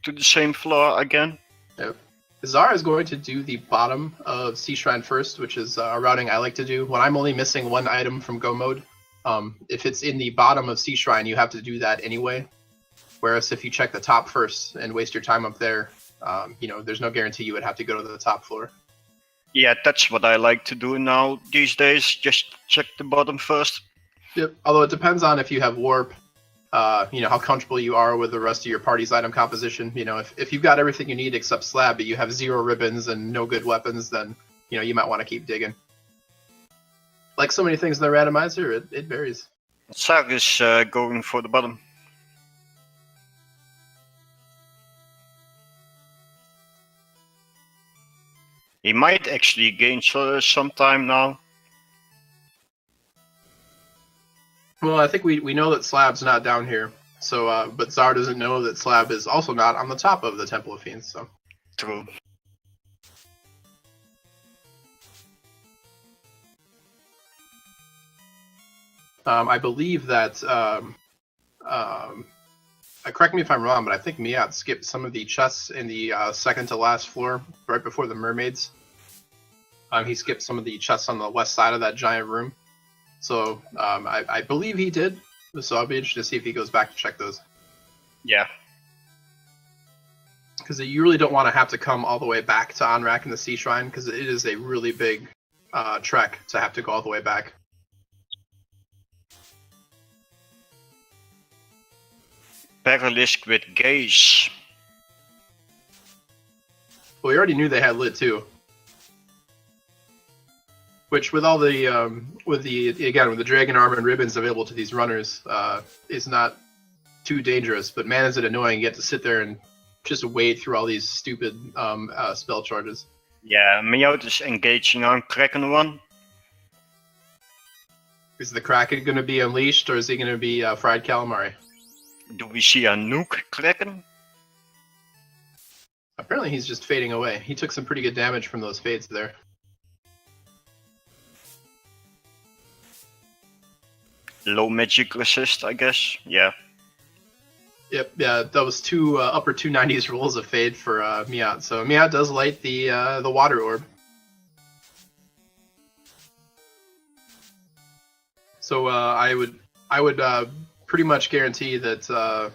B: to the same floor again.
A: Yep. Czar is going to do the bottom of Sea Shrine first, which is a routing I like to do. When I'm only missing 1 item from Go Mode, if it's in the bottom of Sea Shrine, you have to do that anyway. Whereas if you check the top first and waste your time up there, there's no guarantee you would have to go to the top floor.
B: Yeah, that's what I like to do now these days. Just check the bottom first.
A: Yep. Although it depends on if you have warp, how comfortable you are with the rest of your party's item composition. If you've got everything you need except slab, but you have 0 ribbons and no good weapons, then you might want to keep digging. Like so many things in the randomizer, it varies.
B: Czar is going for the bottom. He might actually gain some time now.
A: Well, I think we know that Slab's not down here, so but Czar doesn't know that Slab is also not on the top of the Temple of Fiends. So
B: true.
A: I believe that. Correct me if I'm wrong, but I think Miaut skipped some of the chests in the second to last floor, right before the mermaids. He skipped some of the chests on the west side of that giant room. So I believe he did. So I'll be interested to see if he goes back to check those.
B: Yeah.
A: Because you really don't want to have to come all the way back to Onrak in the Sea Shrine, because it is a really big trek to have to go all the way back.
B: Perilisk with gaze.
A: Well, we already knew they had lit too. Which, with all the with the dragon armor and ribbons available to these runners, is not too dangerous. But man, is it annoying! You have to sit there and just wade through all these stupid spell charges.
B: Yeah, Miaut is engaging on Kraken 1.
A: Is the Kraken going to be unleashed, or is he going to be fried calamari?
B: Do we see a nuke Kraken?
A: Apparently he's just fading away. He took some pretty good damage from those fades there.
B: Low magic resist, I guess. Yeah.
A: Yep, yeah, that was 2 upper 290s rolls of fade for Miaut. So Miaut does light the water orb. So I would pretty much guarantee that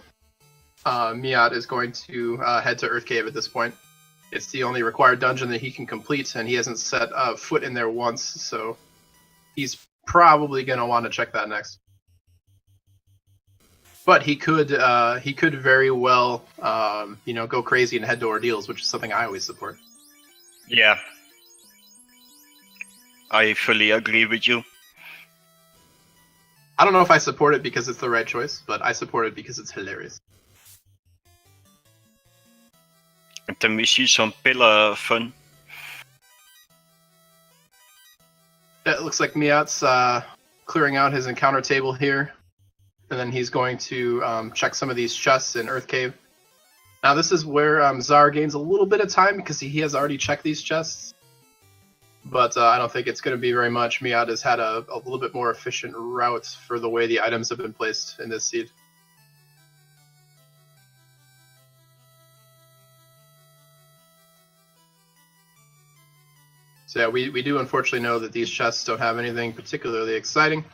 A: Miaut is going to head to Earth Cave at this point. It's the only required dungeon that he can complete, and he hasn't set a foot in there once, so he's probably going to want to check that next. But he could very well, go crazy and head to ordeals, which is something I always support.
B: Yeah. I fully agree with you.
A: I don't know if I support it because it's the right choice, but I support it because it's hilarious.
B: And then we see some pillar fun.
A: It looks like Miaut's clearing out his encounter table here, and then he's going to check some of these chests in Earth Cave. Now this is where Czar gains a little bit of time because he has already checked these chests, but I don't think it's going to be very much. Miaut has had a little bit more efficient route for the way the items have been placed in this seed. So yeah, we do unfortunately know that these chests don't have anything particularly exciting.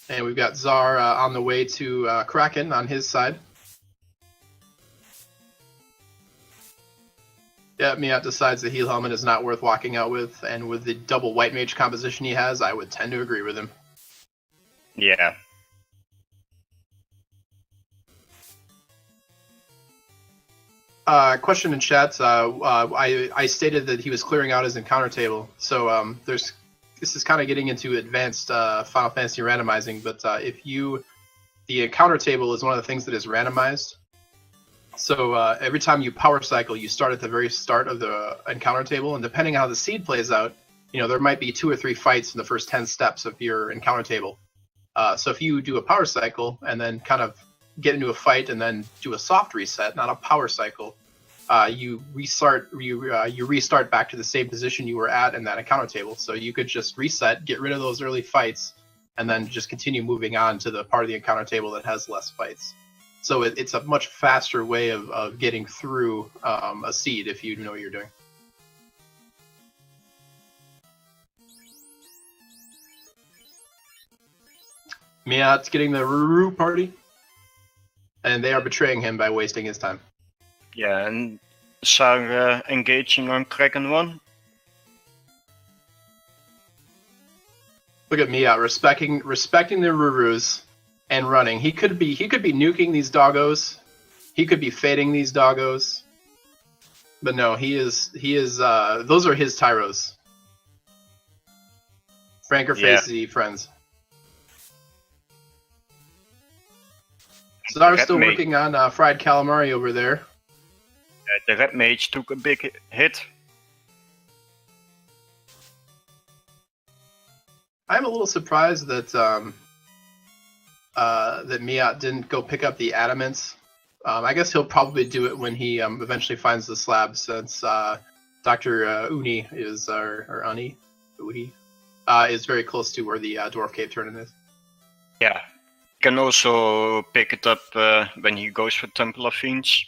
A: And we've got Czar on the way to Kraken on his side. Yeah, Miaut decides the heal helmet is not worth walking out with, and with the double white mage composition he has, I would tend to agree with him.
B: Yeah.
A: Question in chat. I stated that he was clearing out his encounter table, so this is kind of getting into advanced Final Fantasy randomizing. But the encounter table is one of the things that is randomized. So every time you power cycle, you start at the very start of the encounter table, and depending on how the seed plays out, there might be 2 or 3 fights in the first 10 steps of your encounter table. So if you do a power cycle and then kind of get into a fight and then do a soft reset, not a power cycle, you restart back to the same position you were at in that encounter table. So you could just reset, get rid of those early fights, and then just continue moving on to the part of the encounter table that has less fights. So it's a much faster way of getting through a seed if you know what you're doing. Miaut's getting the Ruru party, and they are betraying him by wasting his time.
B: Yeah, and Czar engaging on Kraken 1.
A: Look at Miaut respecting the Rurus and running. He could be nuking these doggos. He could be fading these doggos. But no, he is those are his tyros. Frank or Facey friends. Czar's still working on fried calamari over there.
B: The red mage took a big hit.
A: I'm a little surprised that that Miaut didn't go pick up the adamants. I guess he'll probably do it when he eventually finds the slab, since Dr. Uni is Uni is very close to where the dwarf cave turn is.
B: Yeah. Can also pick it up when he goes for Temple of Fiends.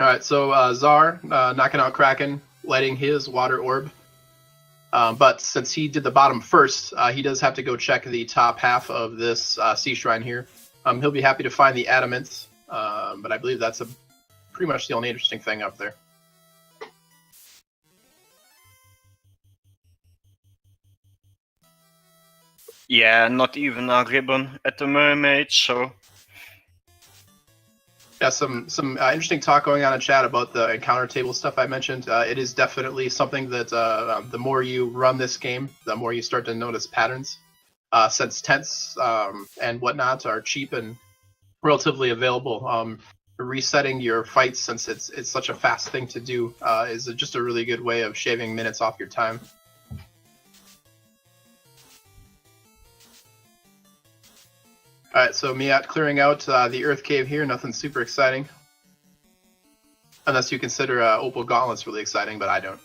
A: Alright, so Czar knocking out Kraken, lighting his water orb. But since he did the bottom first, he does have to go check the top half of this sea shrine here. He'll be happy to find the adamants, but I believe that's pretty much the only interesting thing up there.
B: Yeah, not even a ribbon at the mermaid, so...
A: Yeah, some interesting talk going on in chat about the encounter table stuff I mentioned. It is definitely something that the more you run this game, the more you start to notice patterns. Since tents and whatnot are cheap and relatively available, resetting your fights, since it's such a fast thing to do, is just a really good way of shaving minutes off your time. Alright, so Miaut clearing out the Earth Cave here, nothing super exciting. Unless you consider Opal Gauntlets really exciting, but I don't.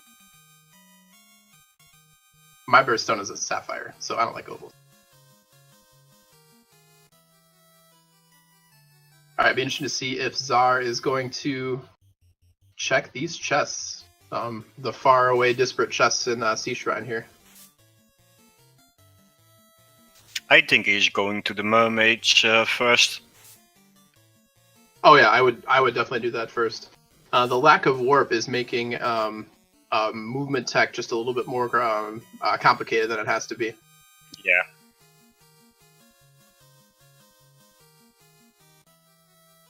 A: My birthstone is a sapphire, so I don't like opals. Alright, be interesting to see if Czar is going to check these chests. The far away disparate chests in Sea Shrine here.
B: I think he's going to the mermaids first.
A: Oh yeah, I would definitely do that first. The lack of warp is making movement tech just a little bit more complicated than it has to be.
B: Yeah.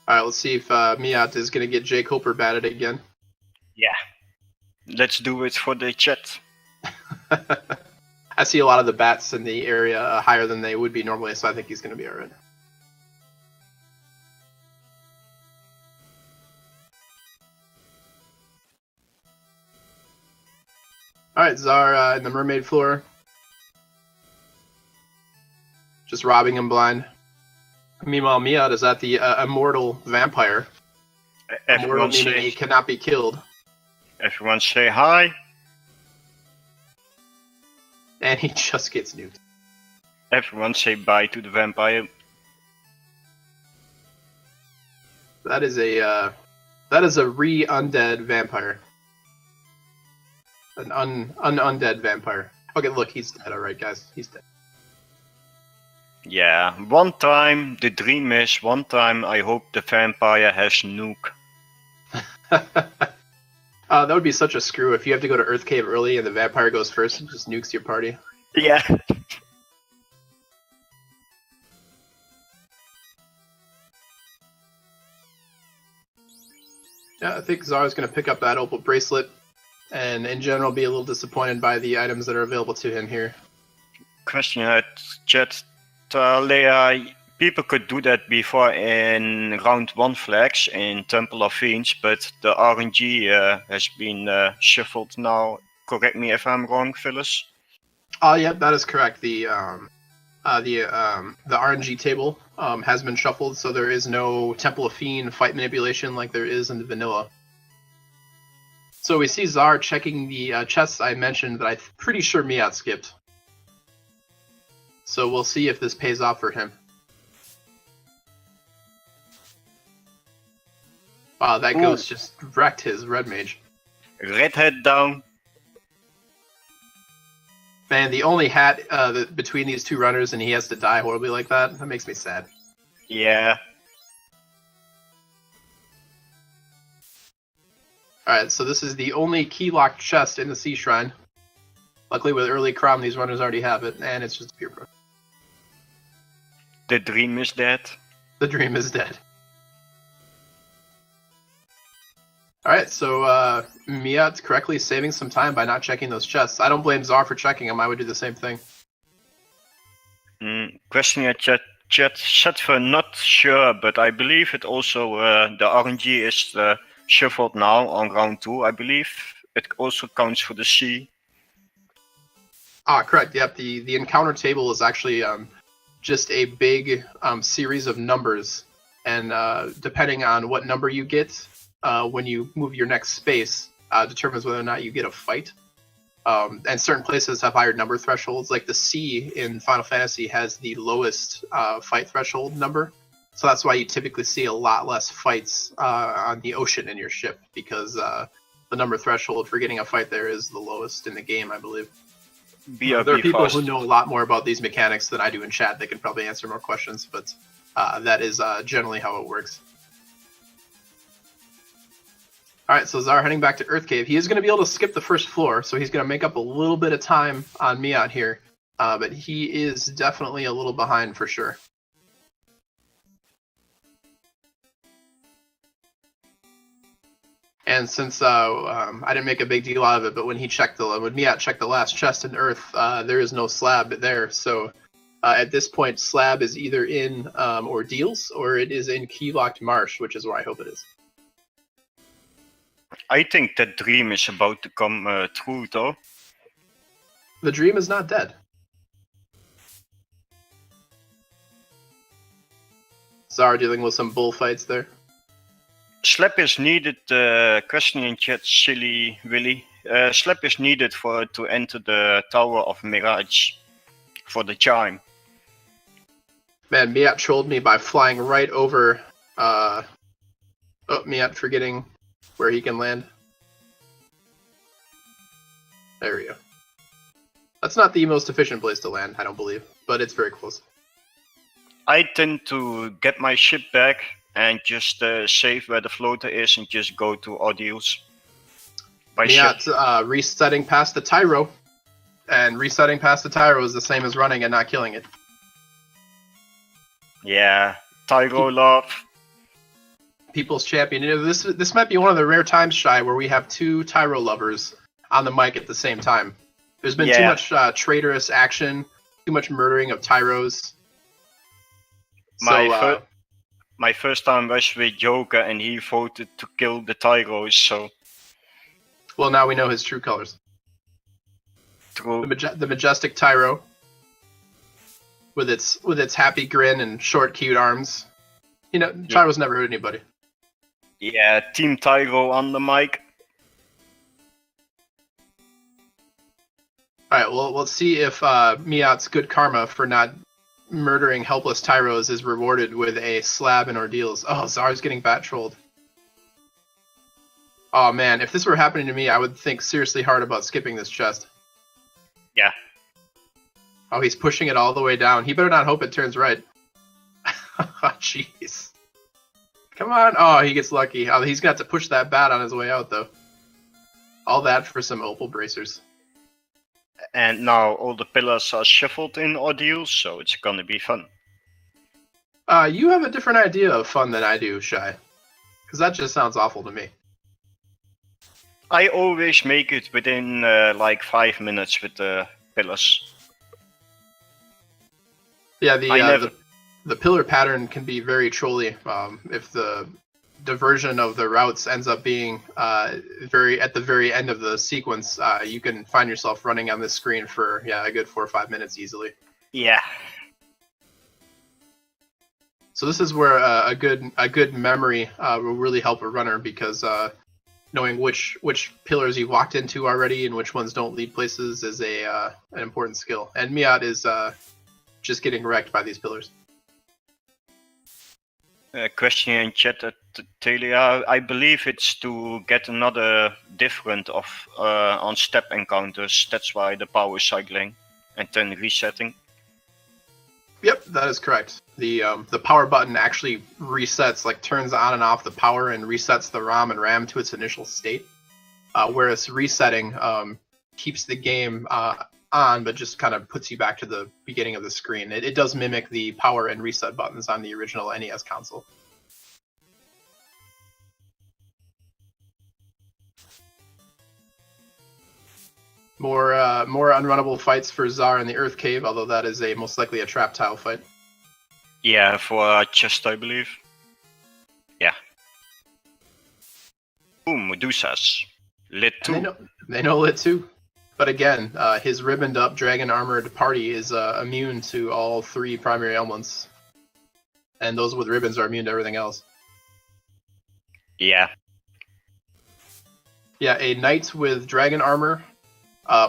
A: Alright, let's see if Miaut is going to get Jake Hooper batted again.
B: Yeah. Let's do it for the chat.
A: I see a lot of the bats in the area higher than they would be normally, so I think he's going to be alright. Alright, Czar in the mermaid floor. Just robbing him blind. Meanwhile, Miaut is at the immortal vampire. Immortal meaning he cannot be killed.
B: Everyone say hi.
A: And he just gets nuked.
B: Everyone say bye to the vampire.
A: That is a re-undead vampire. An undead vampire. Okay, look, he's dead. Alright, guys, he's dead.
B: Yeah, one time the dream is, one time I hope the vampire has nuke.
A: That would be such a screw if you have to go to Earth Cave early and the vampire goes first and just nukes your party.
B: Yeah.
A: Yeah, I think Czar's going to pick up that opal bracelet and in general be a little disappointed by the items that are available to him here.
B: Question at chat. Leia, people could do that before in round 1 flags in Temple of Fiends, but the RNG has been shuffled now. Correct me if I'm wrong, Phyllis.
A: Yeah, that is correct. The RNG table has been shuffled, so there is no Temple of Fiend fight manipulation like there is in the vanilla. So we see Czar checking the chests I mentioned that I'm pretty sure Miaut skipped. So we'll see if this pays off for him. Wow, that ghost just wrecked his red mage.
B: Red head down.
A: Man, the only hat between these two runners and he has to die horribly like that, that makes me sad.
B: Yeah.
A: Alright, so this is the only key-locked chest in the Sea Shrine. Luckily with early Crom, these runners already have it, and it's just a pure bro.
B: The dream is dead.
A: The dream is dead. Alright, so Miaut's correctly saving some time by not checking those chests. I don't blame Czar for checking them, I would do the same thing.
B: Question at chat. Chatfer, not sure, but I believe it also, the RNG is shuffled now on round 2. I believe it also counts for the C.
A: Correct, yep. The encounter table is actually just a big series of numbers, and depending on what number you get when you move your next space determines whether or not you get a fight. And certain places have higher number thresholds, like the C in Final Fantasy has the lowest fight threshold number, so that's why you typically see a lot less fights on the ocean in your ship, because the number threshold for getting a fight there is the lowest in the game, I believe. There are people who know a lot more about these mechanics than I do in chat. They can probably answer more questions, but that is generally how it works. Alright, so Czar heading back to Earth Cave. He is going to be able to skip the first floor, so he's going to make up a little bit of time on Miaut here. But he is definitely a little behind for sure. And since I didn't make a big deal out of it, but when Miaut checked the last chest in Earth, there is no slab there. So at this point, slab is either in Ordeals or it is in Keylocked Marsh, which is where I hope it is.
B: I think that dream is about to come true, though.
A: The dream is not dead. Czar dealing with some bullfights there.
B: Slap is needed, question in chat, Silly Willy. Slap is needed to enter the Tower of Mirage for the chime.
A: Man, Miaut trolled me by flying right over Miaut forgetting where he can land. There we go. That's not the most efficient place to land, I don't believe, but it's very close.
B: I tend to get my ship back and just save where the floater is and just go to Ordeals.
A: Miaut resetting past the Tyro, and resetting past the Tyro is the same as running and not killing it.
B: Yeah, Tyro love.
A: People's champion. You know, this might be one of the rare times, Shy, where we have two Tyro lovers on the mic at the same time. There's been too much traitorous action, too much murdering of Tyros.
B: My first time was with Joker, and he voted to kill the Tyros. So,
A: well, now we know his true colors.
B: True.
A: The majestic Tyro, with its happy grin and short, cute arms. You know, Tyro's never hurt anybody.
B: Yeah, Team Tyro on the mic.
A: Alright, well, let's see if Miaut's good karma for not murdering helpless Tyros is rewarded with a slab and ordeals. Oh, Czar's getting bat trolled. Oh man, if this were happening to me, I would think seriously hard about skipping this chest.
B: Yeah.
A: Oh, he's pushing it all the way down. He better not hope it turns right. Jeez. Come on. Oh, he gets lucky. Oh, he's got to push that bat on his way out, though. All that for some opal bracers.
B: And now all the pillars are shuffled in ordeals, so it's gonna be fun.
A: You have a different idea of fun than I do, Shy. Because that just sounds awful to me.
B: I always make it within like 5 minutes with the pillars.
A: Yeah, the pillar pattern can be very trolly. If the diversion of the routes ends up being at the very end of the sequence, you can find yourself running on this screen for a good 4 or 5 minutes easily.
B: Yeah.
A: So this is where a good memory will really help a runner, because knowing which pillars you've walked into already and which ones don't lead places is an important skill. And Miaut is just getting wrecked by these pillars.
B: Question in chat at Talia. I believe it's to get another different of on step encounters. That's why the power cycling and then resetting.
A: Yep, that is correct. The power button actually resets, like turns on and off the power and resets the ROM and RAM to its initial state. Whereas resetting keeps the game on, but just kind of puts you back to the beginning of the screen. It does mimic the power and reset buttons on the original NES console. More unrunnable fights for Czar in the Earth Cave, although that is most likely a trap tile fight.
B: Yeah, for chest, I believe. Yeah. Ooh, Medusas. Lit 2.
A: They know Lit 2. But again, his ribboned up dragon armored party is immune to all 3 primary elements. And those with ribbons are immune to everything else.
B: Yeah.
A: Yeah, a knight with dragon armor,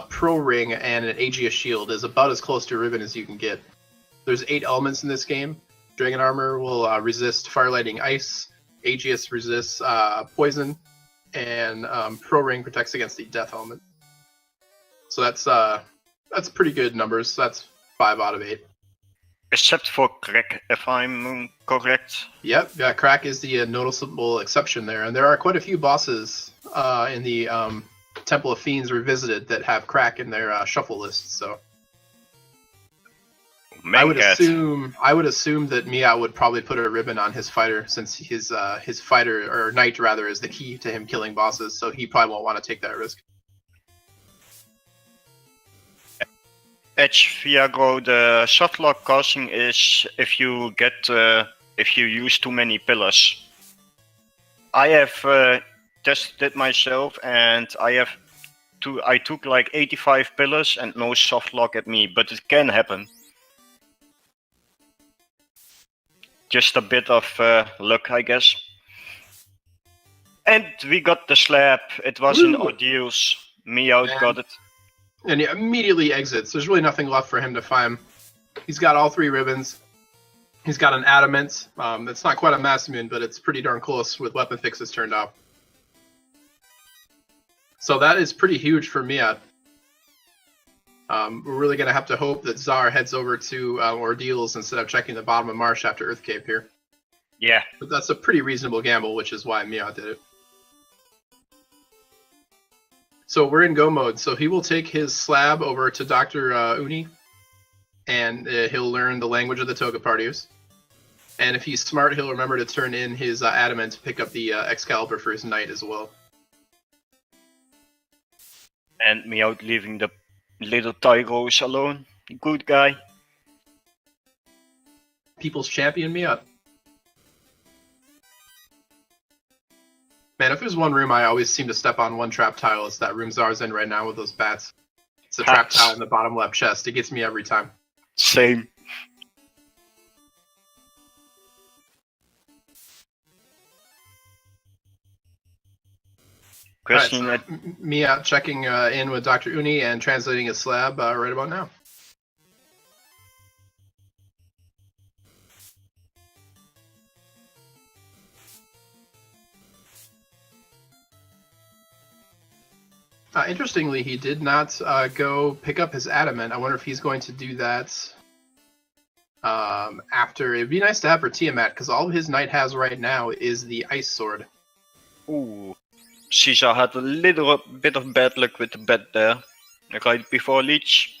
A: pro ring, and an Aegis shield is about as close to ribbon as you can get. There's 8 elements in this game. Dragon armor will resist fire, lightning, ice. Aegis resists poison, and pro ring protects against the death element. So that's pretty good numbers. That's 5 out of 8.
B: Except for Crack, if I'm correct.
A: Yep, yeah, Crack is the noticeable exception there, and there are quite a few bosses in the Temple of Fiends Revisited that have Crack in their shuffle list. So I would assume that Miaut would probably put a ribbon on his fighter, since his fighter, or knight rather, is the key to him killing bosses. So he probably won't want to take that risk.
B: Edge Viago, the softlock causing is if you use too many pillars. I have tested it myself, and I took like 85 pillars and no softlock at me, but it can happen. Just a bit of luck, I guess. And we got the slab. It was in ordeals. Miaut got it.
A: And he immediately exits. There's really nothing left for him to find. He's got all 3 ribbons. He's got an adamant. It's not quite a mass immune, but it's pretty darn close with weapon fixes turned off. So that is pretty huge for Miaut. We're really going to have to hope that Czar heads over to ordeals instead of checking the bottom of Marsh after Earth Cave here.
B: Yeah.
A: But that's a pretty reasonable gamble, which is why Miaut did it. So we're in go mode. So he will take his slab over to Dr. Uni, and he'll learn the language of the Toga partiers. And if he's smart, he'll remember to turn in his adamant to pick up the Excalibur for his knight as well.
B: And Miaut leaving the little Tyros alone. Good guy.
A: People's champion, Miaut. Man, if there's one room I always seem to step on one trap tile, it's that room Czar's in right now with those bats. It's a trap tile in the bottom left chest. It gets me every time.
B: Same. Question
A: right, so Miaut checking in with Dr. Uni and translating his slab right about now. Interestingly, he did not go pick up his adamant. I wonder if he's going to do that after. It'd be nice to have for Tiamat, because all his knight has right now is the ice sword.
B: Ooh. Caesar had a little bit of bad luck with the bet there, right before Leech.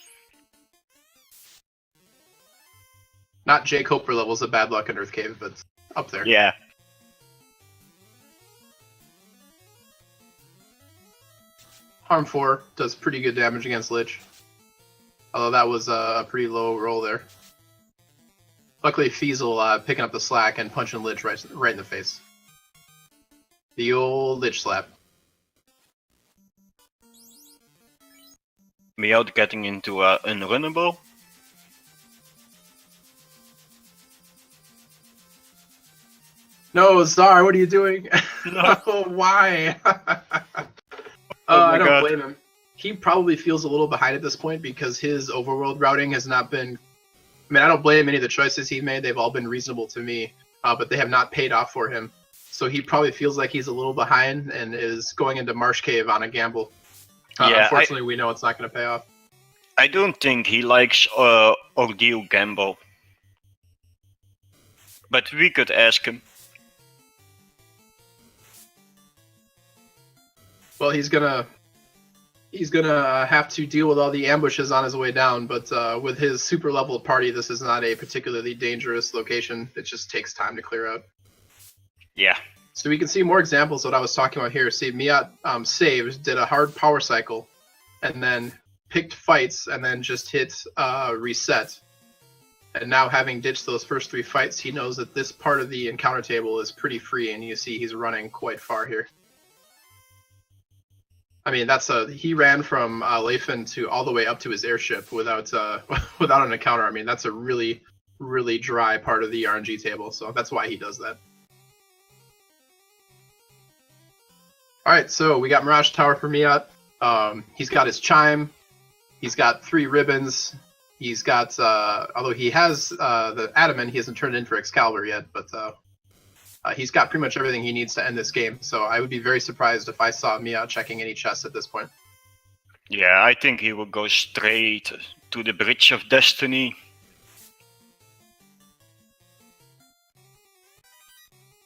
A: Not Jake Hopper levels of bad luck in Earth Cave, but up there.
B: Yeah.
A: Harm 4 does pretty good damage against Lich. Although that was a pretty low roll there. Luckily, Feasel picking up the slack and punching Lich right in the face. The old Lich slap.
B: Miaut getting into unrunnable.
A: No, Czar, what are you doing?
B: No.
A: Why? I don't blame him. He probably feels a little behind at this point because his overworld routing has not been... I mean, I don't blame any of the choices he made. They've all been reasonable to me, but they have not paid off for him. So he probably feels like he's a little behind and is going into Marsh Cave on a gamble. Unfortunately, we know it's not going to pay off.
B: I don't think he likes Ordeal Gamble. But we could ask him.
A: Well, he's gonna have to deal with all the ambushes on his way down, but with his super leveled party, this is not a particularly dangerous location. It just takes time to clear out.
B: Yeah.
A: So we can see more examples of what I was talking about here. See, Miaut saved, did a hard power cycle, and then picked fights, and then just hit reset. And now, having ditched those first 3 fights, he knows that this part of the encounter table is pretty free, and you see he's running quite far here. I mean, he ran from Leifin to all the way up to his airship without without an encounter. I mean, that's a really, really dry part of the RNG table, so that's why he does that. All right, so we got Mirage Tower for Miaut. He's got his chime. He's got 3 ribbons. He's got, although he has the adamant, he hasn't turned it in for Excalibur yet, but he's got pretty much everything he needs to end this game. So I would be very surprised if I saw Miaut checking any chests at this point.
B: Yeah, I think he will go straight to the Bridge of Destiny.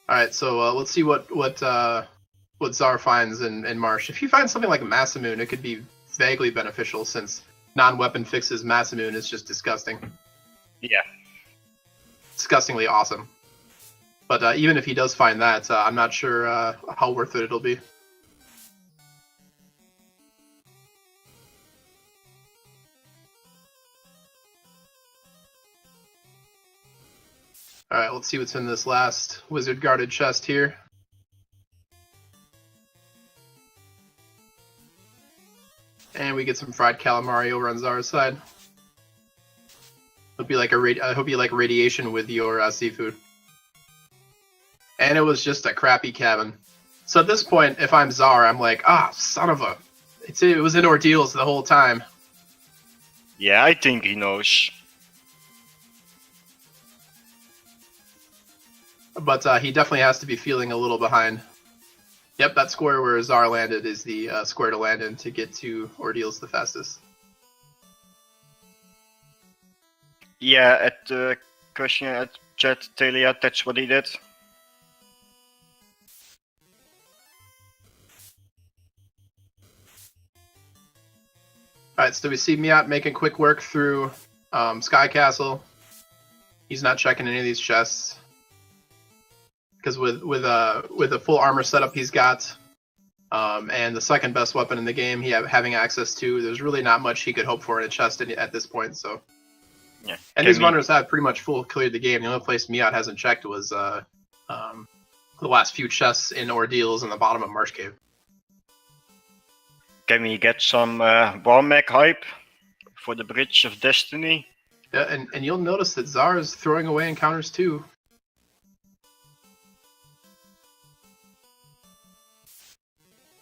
A: All right, so let's see what Czar finds in Marsh. If he finds something like Masamune, it could be vaguely beneficial since non-weapon fixes Masamune is just disgusting.
B: Yeah.
A: Disgustingly awesome. But even if he does find that, I'm not sure how worth it it'll be. Alright, let's see what's in this last wizard-guarded chest here. And we get some fried calamari over on Czar's side. Hope you like I hope you like radiation with your seafood. And it was just a crappy cabin. So at this point, if I'm Czar, I'm like, son of a... It was in ordeals the whole time.
B: Yeah, I think he knows.
A: But he definitely has to be feeling a little behind. Yep, that square where Czar landed is the square to land in to get to ordeals the fastest.
B: Yeah, at the question at chat, Talia, that's what he did.
A: Alright, so we see Miaut making quick work through Sky Castle. He's not checking any of these chests. because with a full armor setup he's got, and the second best weapon in the game having access to, there's really not much he could hope for in a chest at this point. So,
B: yeah.
A: And his runners have pretty much full cleared the game. The only place Miaut hasn't checked was the last few chests in ordeals in the bottom of Marsh Cave.
B: Can we get some Warmech hype for the Bridge of Destiny?
A: Yeah, and you'll notice that Czar is throwing away encounters too.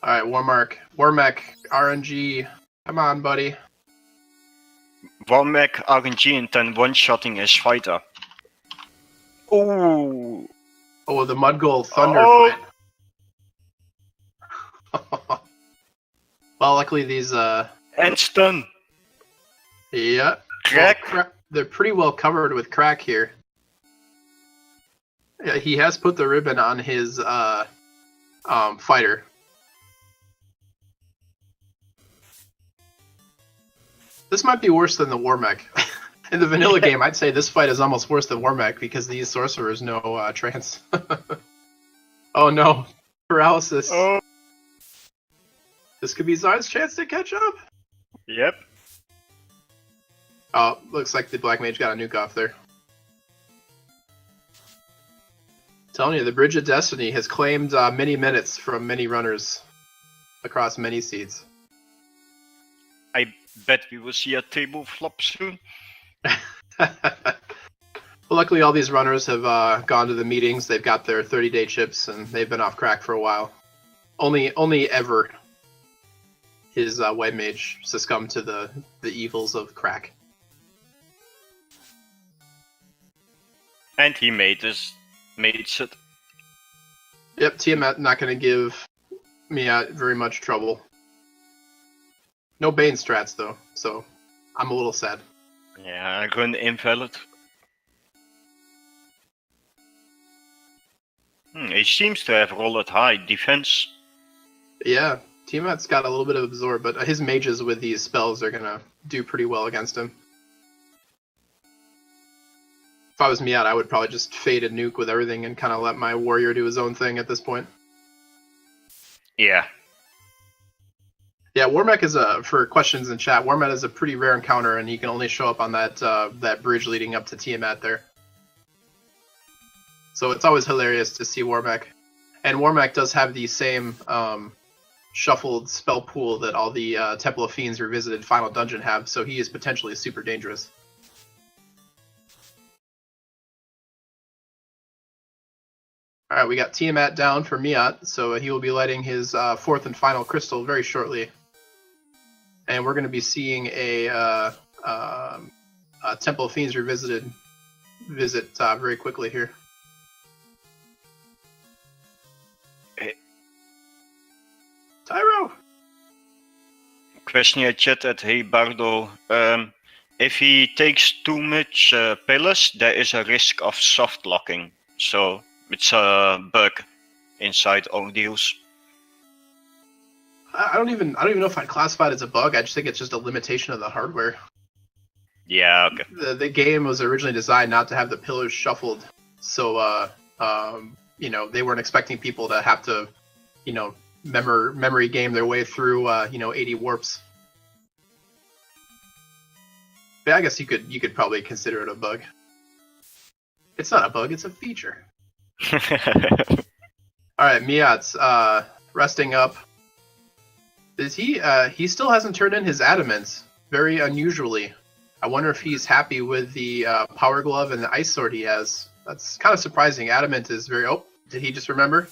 A: Alright, Warmech, RNG, come on, buddy.
B: Warmech, RNG, and then one-shotting his fighter. Ooh!
A: Oh, the Mudgold Thunder fight. Well, luckily these,
B: And stun!
A: Yeah.
B: Crack!
A: Well, they're pretty well covered with crack here. Yeah, he has put the ribbon on his, fighter. This might be worse than the Warmech. In the vanilla game, I'd say this fight is almost worse than Warmech because these sorcerers know trance. Oh no, paralysis.
B: Oh.
A: This could be Czar's chance to catch up.
B: Yep.
A: Oh, looks like the Black Mage got a nuke off there. Telling you, the Bridge of Destiny has claimed many minutes from many runners across many seeds.
B: I bet we will see a table flop soon.
A: Well, luckily all these runners have gone to the meetings. They've got their 30-day chips, and they've been off crack for a while. Only ever his White Mage succumbed to the evils of crack.
B: And he made it.
A: Yep, Tiamat not going to give Miaut very much trouble. No Bane strats though, so I'm a little sad.
B: Yeah, I'm going invalid. He seems to have rolled high defense.
A: Yeah, Tiamat's got a little bit of absorb, but his mages with these spells are gonna do pretty well against him. If I was Miaut, I would probably just fade a nuke with everything and kind of let my warrior do his own thing at this point.
B: Yeah.
A: Yeah, Warmech is for questions in chat, Warmech is a pretty rare encounter, and he can only show up on that bridge leading up to Tiamat there. So it's always hilarious to see Warmech. And Warmech does have the same shuffled spell pool that all the Temple of Fiends Revisited Final Dungeon have, so he is potentially super dangerous. Alright, we got Tiamat down for Miaut, so he will be lighting his fourth and final crystal very shortly. And we're going to be seeing a Temple of Fiends Revisited visit very quickly here. Tyro!
B: Question at chat at Hey Bardo. If he takes too much pillars, there is a risk of soft locking. So it's a bug inside ordeals.
A: I don't even know if I'd classify it as a bug. I just think it's just a limitation of the hardware.
B: Yeah, okay.
A: The game was originally designed not to have the pillars shuffled, so you know, they weren't expecting people to have to, you know, memory game their way through 80 warps. But I guess you could probably consider it a bug. It's not a bug, it's a feature. Alright, Miaut's resting up. Is he still hasn't turned in his adamants, very unusually. I wonder if he's happy with the power glove and the ice sword he has. That's kind of surprising. Adamant is very... Oh, did he just remember?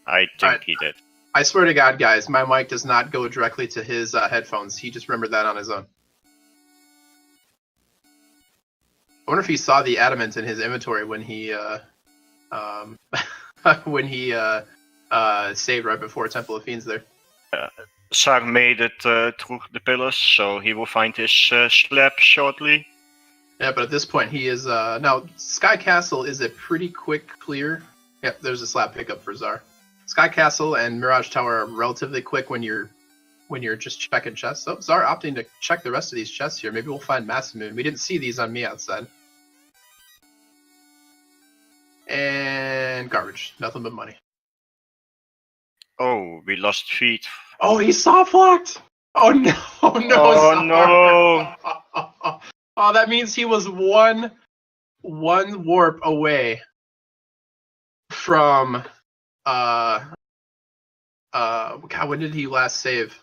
B: I think he did.
A: I swear to God, guys, my mic does not go directly to his headphones. He just remembered that on his own. I wonder if he saw the adamant in his inventory when he saved right before Temple of Fiends there.
B: Czar made it through the pillars, so he will find his slab shortly.
A: Yeah, but at this point he is... now, Sky Castle is a pretty quick clear. Yep, there's a slab pickup for Czar. Sky Castle and Mirage Tower are relatively quick when you're just checking chests. So Czar opting to check the rest of these chests here. Maybe we'll find Massive Moon. We didn't see these on me outside. And Garp. charge. Nothing but money.
B: Oh, we lost feet.
A: Oh, he soft locked. Oh no! Oh no!
B: Oh no!
A: Oh, that means he was one warp away from God, when did he last save?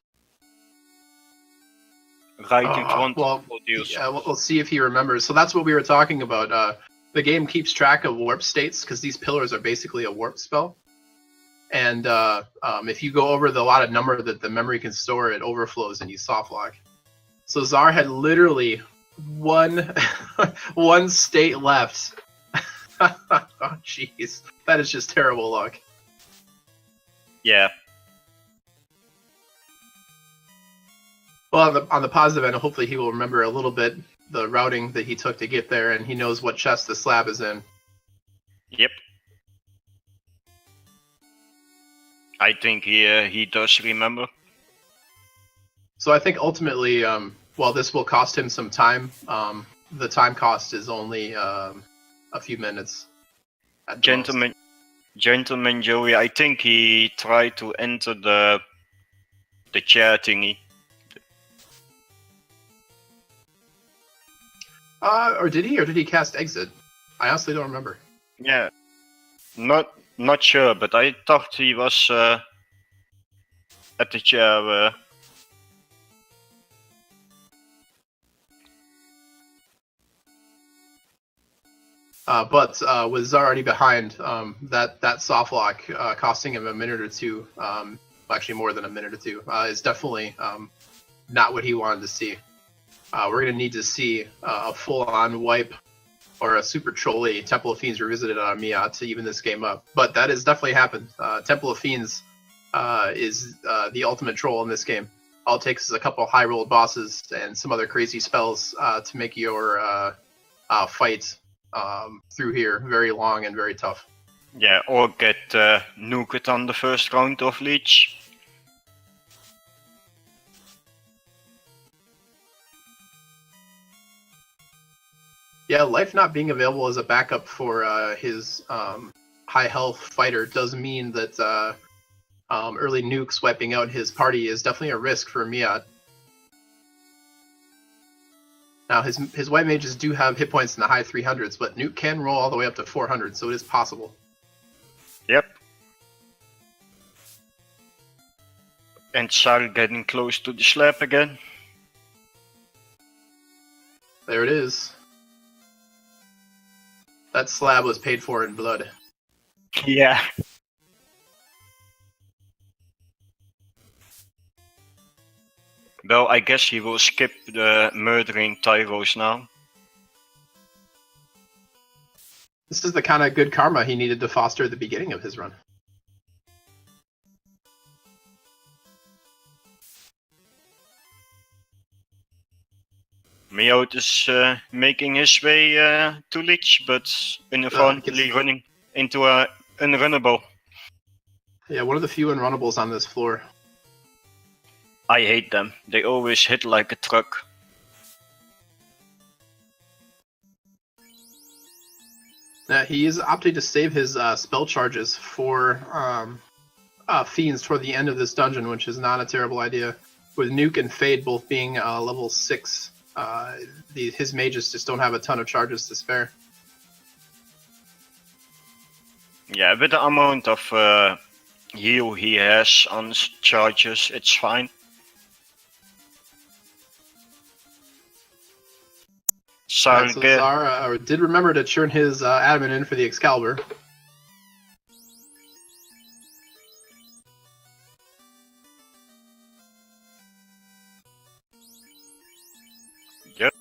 B: Right in front
A: Well,
B: of Deus.
A: yeah, we'll see if he remembers. So that's what we were talking about. The game keeps track of warp states because these pillars are basically a warp spell. And if you go over the allotted number that the memory can store, it overflows and you softlock. So Czar had literally one state left. Oh, jeez. That is just terrible luck.
B: Yeah.
A: Well, on the positive end, hopefully he will remember a little bit the routing that he took to get there, and he knows what chest the slab is in.
B: Yep. I think he does remember.
A: So I think ultimately, while this will cost him some time, the time cost is only a few minutes.
B: Gentleman Joey, I think he tried to enter the chair thingy.
A: Or did he? Or did he cast exit? I honestly don't remember.
B: Yeah. Not sure, but I thought he was at the chair.
A: But with Czar already behind, that soft lock costing him a minute or two, actually more than a minute or two, is definitely not what he wanted to see. We're going to need to see a full-on wipe or a super trolley Temple of Fiends revisited on Miaut to even this game up. But that has definitely happened. Temple of Fiends is the ultimate troll in this game. All it takes is a couple high-rolled bosses and some other crazy spells to make your fight through here very long and very tough.
B: Yeah, or get nuked on the first round of Leech.
A: Yeah, life not being available as a backup for his high health fighter does mean that early nukes wiping out his party is definitely a risk for Miaut. Now his white mages do have hit points in the high 300s, but nuke can roll all the way up to 400, so it is possible.
B: Yep. And Czar getting close to the slab again.
A: There it is. That slab was paid for in blood.
B: Yeah. Well, I guess he will skip the murdering Tyros now.
A: This is the kind of good karma he needed to foster at the beginning of his run.
B: Miaut is making his way to Lich, but unfortunately running into a unrunnable.
A: Yeah, one of the few unrunnables on this floor.
B: I hate them. They always hit like a truck.
A: He is opting to save his spell charges for Fiends toward the end of this dungeon, which is not a terrible idea. With Nuke and Fade both being level 6, his mages just don't have a ton of charges to spare.
B: Yeah, with the amount of heal he has on charges, it's fine.
A: So Czar did remember to churn his admin in for the Excalibur.
B: Yep.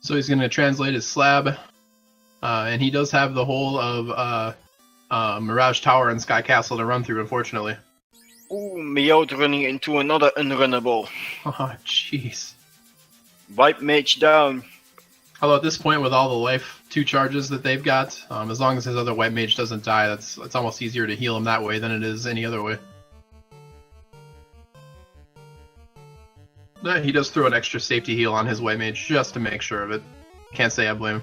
A: So he's going to translate his slab, and he does have the whole of Mirage Tower and Sky Castle to run through, unfortunately.
B: Ooh, Miaut running into another unrunnable.
A: Oh, jeez.
B: Wipe mage down.
A: Although at this point, with all the life 2 charges that they've got, as long as his other white mage doesn't die, it's almost easier to heal him that way than it is any other way. He does throw an extra safety heal on his white mage just to make sure of it. Can't say I blame him.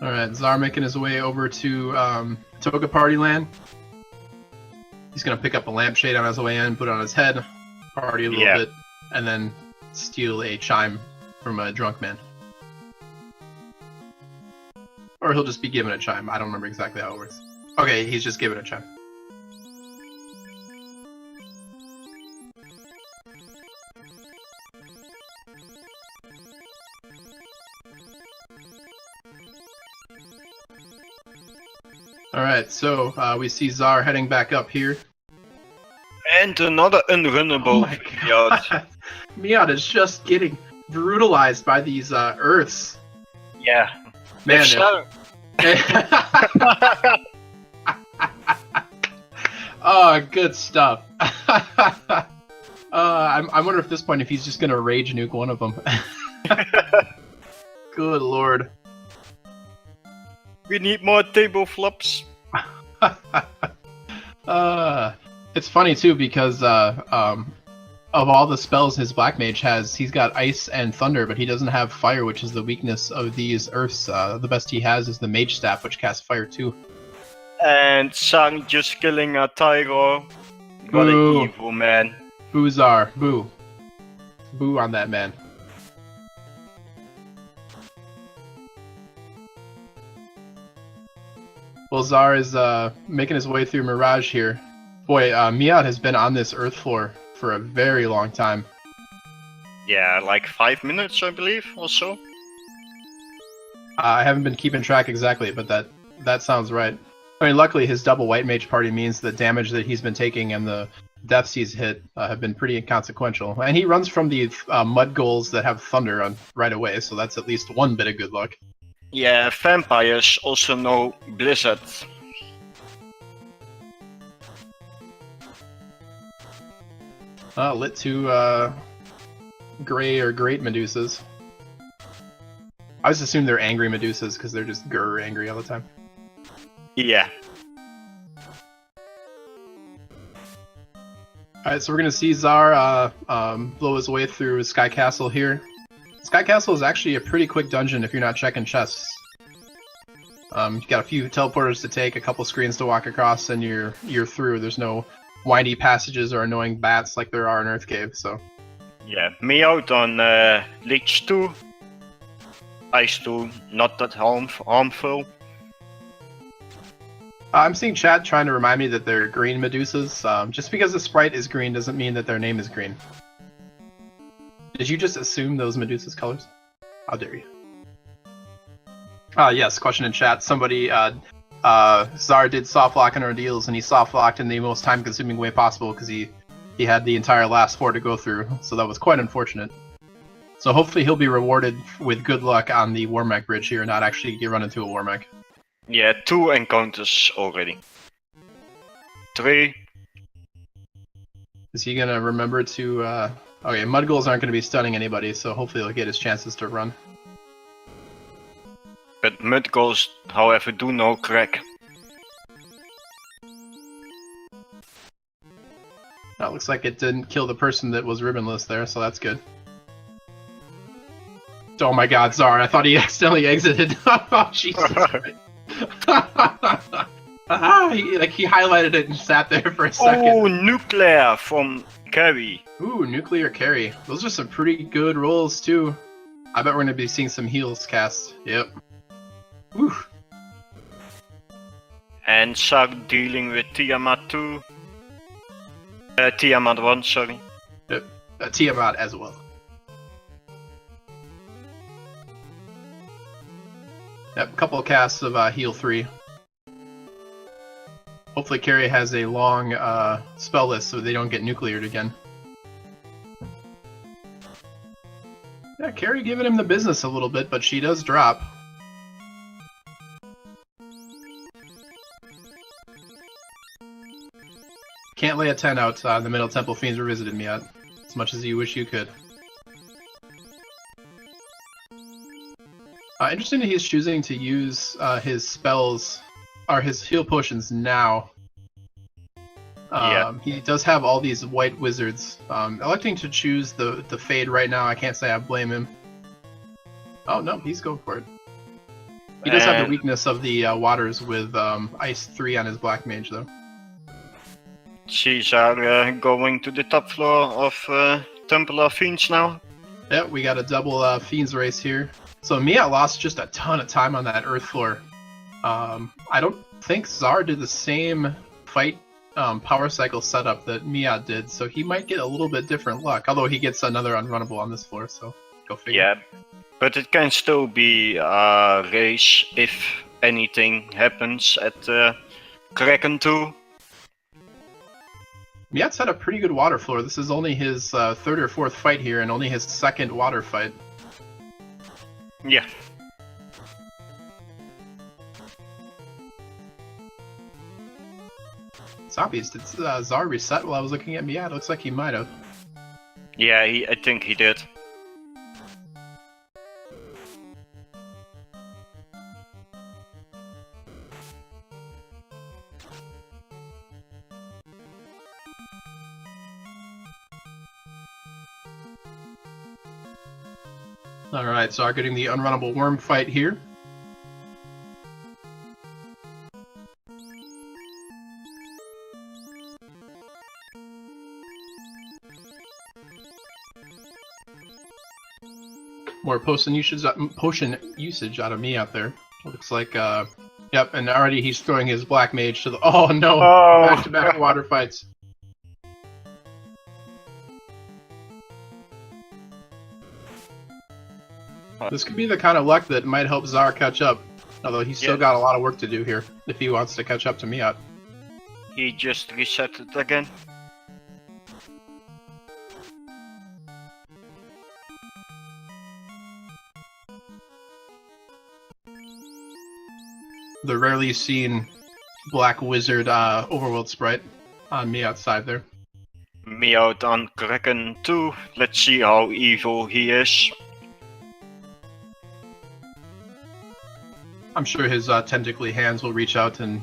A: Alright, Czar making his way over to Toga Party Land. He's gonna pick up a lampshade on his way in, put it on his head, party a little bit, and then steal a chime from a drunk man. Or he'll just be given a chime. I don't remember exactly how it works. Okay, he's just given a chime. Alright, so we see Czar heading back up here.
B: And another unrunnable
A: Miaut. Miaut is just getting brutalized by these Earths.
B: Yeah.
A: Man, oh, good stuff. I wonder at this point if he's just gonna rage nuke one of them. Good lord.
B: We need more table flops.
A: It's funny too because of all the spells his black mage has, he's got ice and thunder, but he doesn't have fire, which is the weakness of these earths. The best he has is the mage staff, which casts fire too.
B: And Sang just killing a tiger. What an evil man.
A: Boo Czar, boo. Boo on that man. Well, Czar is making his way through Mirage here. Boy, Miaut has been on this earth floor for a very long time.
B: Yeah, like 5 minutes, I believe, or so.
A: I haven't been keeping track exactly, but that sounds right. I mean, luckily his double white mage party means the damage that he's been taking and the deaths he's hit have been pretty inconsequential. And he runs from the mud goals that have thunder on right away, so that's at least one bit of good luck.
B: Yeah, vampires also know Blizzard.
A: Lit two gray or great Medusas. I just assume they're angry Medusas because they're just grr angry all the time.
B: Yeah.
A: Alright, so we're gonna see Czar blow his way through Sky Castle here. Sky Castle is actually a pretty quick dungeon if you're not checking chests. You got a few teleporters to take, a couple screens to walk across, and you're through. There's no windy passages or annoying bats like there are in Earth Cave, so...
B: Yeah, Miaut on Lich 2. Ice 2, not that harmful.
A: I'm seeing chat trying to remind me that they're green Medusas. Just because the sprite is green doesn't mean that their name is green. Did you just assume those Medusa's colors? How dare you? Yes, question in chat. Somebody, Czar did soft lock on ordeals, and he soft locked in the most time-consuming way possible because he had the entire last 4 to go through, so that was quite unfortunate. So hopefully he'll be rewarded with good luck on the Warmech bridge here, not actually get run into a Warmech.
B: Yeah, 2 encounters already. 3.
A: Is he gonna remember to, Okay, Mudgulls aren't gonna be stunning anybody, so hopefully he'll get his chances to run.
B: But Mudgulls, however, do no crack.
A: That looks like it didn't kill the person that was ribbonless there, so that's good. Oh my god, Czar, I thought he accidentally exited. Oh, Jesus Christ. He highlighted it and sat there for a second.
B: Oh, nuclear from Carry.
A: Ooh, nuclear carry. Those are some pretty good rolls too. I bet we're gonna be seeing some heals cast. Yep. Whew.
B: And start dealing with Tiamat 2. Tiamat 1, sorry.
A: Yep. Tiamat as well. Yep, a couple of casts of heal 3. Hopefully Carrie has a long spell list so they don't get nucleared again. Yeah, Carrie giving him the business a little bit, but she does drop. Can't lay a 10 out the Middle Temple Fiends Revisited Miaut, as much as you wish you could. Interesting that he's choosing to use his spells, or his heal potions now. He does have all these white wizards. Electing to choose the fade right now, I can't say I blame him. Oh no, he's going for it. He does have the weakness of the waters with Ice 3 on his Black Mage though.
B: Czar going to the top floor of Temple of Fiends now.
A: Yep, we got a double Fiends race here. So Miaut lost just a ton of time on that Earth floor. I don't think Czar did the same fight power cycle setup that Miaut did, so he might get a little bit different luck. Although he gets another unrunnable on this floor, so go figure.
B: Yeah, but it can still be a race if anything happens at Kraken 2.
A: Miaut's had a pretty good water floor. This is only his third or fourth fight here, and only his second water fight.
B: Yeah.
A: Zombies, did Czar reset while I was looking at Miaut? Looks like he might have.
B: Yeah, I think he did.
A: Alright, Czar getting the unrunnable worm fight here. More potion usage out of me out there. Looks like, yep, and already he's throwing his Black Mage to the. Oh no!
B: Oh.
A: Back-to-back water fights. This could be the kind of luck that might help Czar catch up. Although he's still got a lot of work to do here if he wants to catch up to Miaut.
B: He just reset it again.
A: The rarely seen Black Wizard Overworld sprite on Miaut's side there.
B: Miaut on Kraken 2. Let's see how evil he is.
A: I'm sure his tentacly hands will reach out and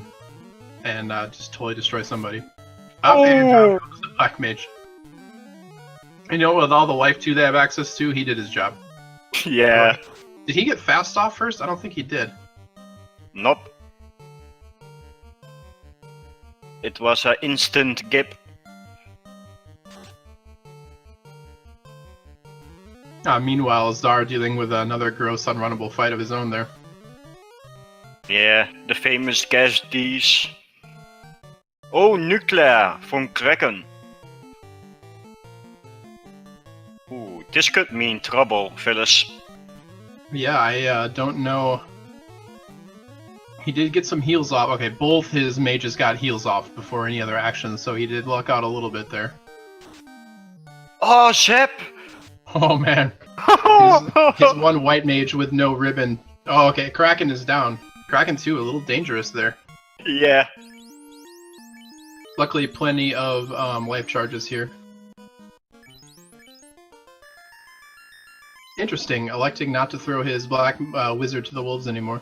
A: just totally destroy somebody. And down goes the Black Mage. You know, with all the life 2 they have access to, he did his job.
B: Yeah.
A: Did he get fast off first? I don't think he did.
B: Nope. It was an instant gip.
A: Meanwhile, Czar dealing with another gross unrunnable fight of his own there.
B: Yeah, the famous gas D's. Oh, nuclear from Kraken. Ooh, this could mean trouble, fellas.
A: Yeah, I don't know. He did get some heals off. Okay, both his mages got heals off before any other actions, so he did luck out a little bit there.
B: Oh, Shep!
A: Oh man. his one white mage with no ribbon. Oh, okay, Kraken is down. Kraken 2, a little dangerous there.
B: Yeah.
A: Luckily, plenty of life charges here. Interesting, electing not to throw his Black Wizard to the wolves anymore.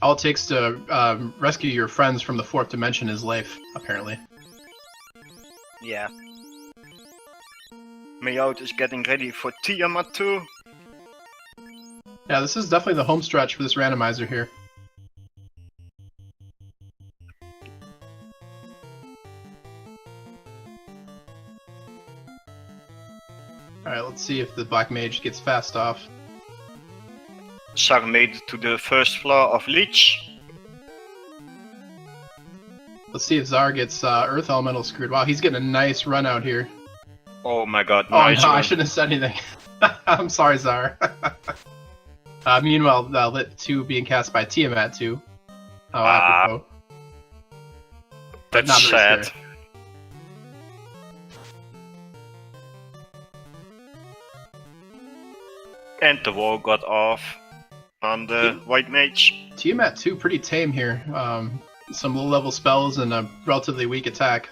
A: All it takes to rescue your friends from the 4th dimension is life, apparently.
B: Yeah. Miaut is getting ready for Tiamat 2.
A: Yeah, this is definitely the home stretch for this randomizer here. Alright, let's see if the Black Mage gets fast off.
B: Czar made it to the first floor of Leech.
A: Let's see if Czar gets Earth Elemental screwed. Wow, he's getting a nice run out here.
B: Oh my god,
A: Oh
B: nice
A: no, I
B: run.
A: shouldn't have said anything. I'm sorry, Czar. Meanwhile, Lit 2 being cast by Tiamat 2. Oh, apropos.
B: That's
A: Not very
B: sad.
A: scary.
B: And the wall got off on the white mage.
A: Tiamat 2 pretty tame here. Some low-level spells and a relatively weak attack.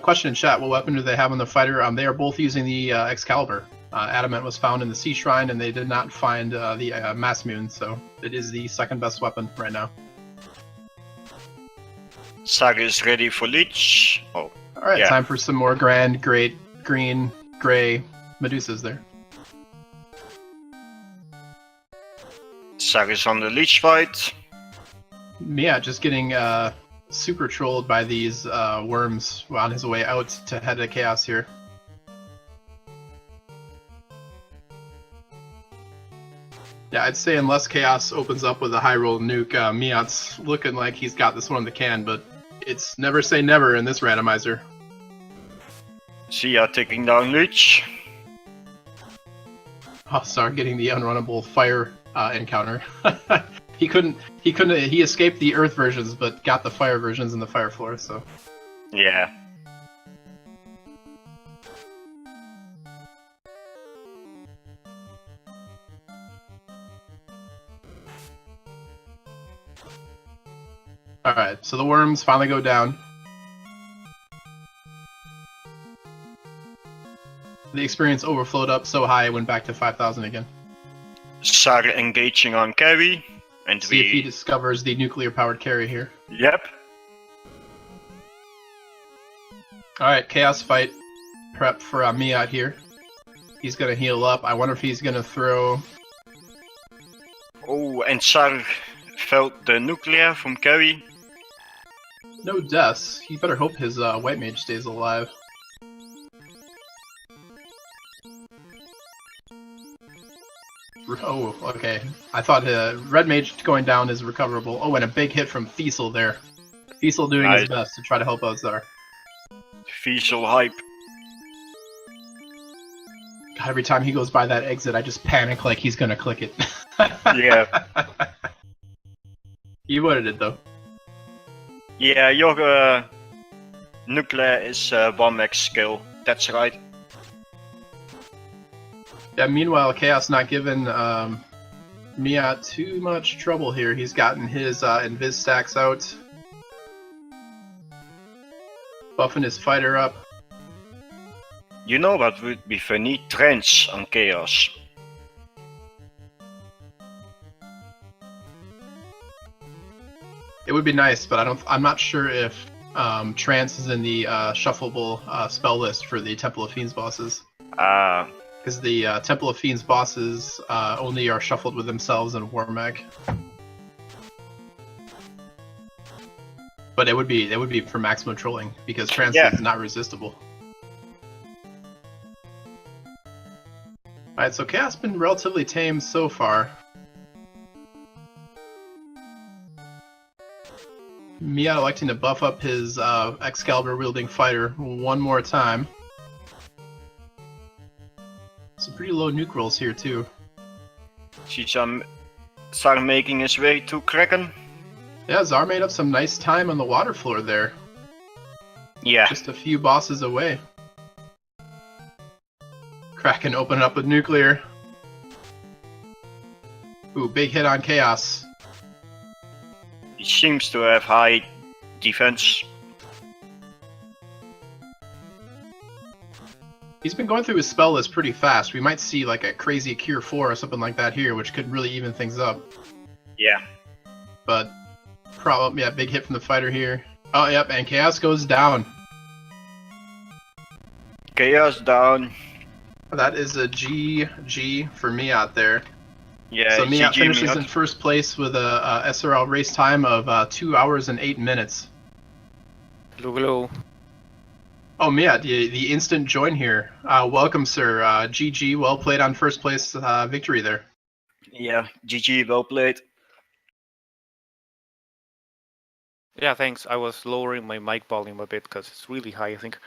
A: Question in chat: what weapon do they have on the fighter? They are both using the Excalibur. Adamant was found in the Sea Shrine, and they did not find the Mass Moon, so it is the second best weapon right now.
B: Czar is ready for Leech. Oh.
A: All right,
B: yeah.
A: Time for some more grand, great, green, gray Medusas there.
B: Czar is on the Leech fight.
A: Miaut just getting super trolled by these worms on his way out to head to Chaos here. Yeah, I'd say unless Chaos opens up with a high roll nuke, Miaut's looking like he's got this one in the can, but it's never say never in this randomizer.
B: Sia taking down Leech.
A: Oh, sorry, getting the unrunnable fire encounter. He escaped the earth versions, but got the fire versions in the fire floor, so.
B: Yeah.
A: Alright, so the worms finally go down. The experience overflowed up so high it went back to 5,000 again.
B: Czar engaging on carry. And
A: see if he discovers the nuclear-powered carry here.
B: Yep.
A: Alright, Chaos fight. Prep for Miaut here. He's gonna heal up. I wonder if he's gonna throw...
B: Oh, and Czar felt the nuclear from carry.
A: No deaths. He better hope his white mage stays alive. Oh, okay. I thought red mage going down is recoverable. Oh, and a big hit from Fiesel there. Fiesel doing his best to try to help out Czar.
B: Fiesel hype.
A: God, every time he goes by that exit, I just panic like he's gonna click it.
B: Yeah.
A: You avoided it though.
B: Yeah, your nuclear is 1 skill. That's right.
A: Yeah, meanwhile, Chaos not giving Miaut too much trouble here. He's gotten his invis stacks out. Buffing his fighter up.
B: You know what would be funny? Trends on Chaos.
A: It would be nice, but I'm not sure if Trance is in the shuffleable spell list for the Temple of Fiends bosses. Because the Temple of Fiends bosses only are shuffled with themselves and Warmag. But it would be for maximum trolling because Trance is not resistible. Alright, so Chaos has been relatively tame so far. Miaut electing to buff up his Excalibur wielding fighter one more time. Some pretty low nuke rolls here too.
B: See Czar making his way to Kraken.
A: Yeah, Czar made up some nice time on the water floor there.
B: Yeah.
A: Just a few bosses away. Kraken opening up with nuclear. Ooh, big hit on Chaos.
B: He seems to have high defense.
A: He's been going through his spell list pretty fast. We might see like a crazy Cure 4 or something like that here, which could really even things up.
B: Yeah.
A: But, probably, yeah, big hit from the fighter here. Oh, yep, and Chaos goes down.
B: Chaos down.
A: That is a GG for Miaut there.
B: Yeah,
A: so Miaut finishes
B: Miaut
A: in first place with a SRL race time of 2 hours and 8 minutes.
C: Hello.
A: Oh, Miaut, the instant join here. Welcome, sir. GG, well played on first place victory there.
B: Yeah, GG, well played.
C: Yeah, thanks. I was lowering my mic volume a bit because it's really high, I think.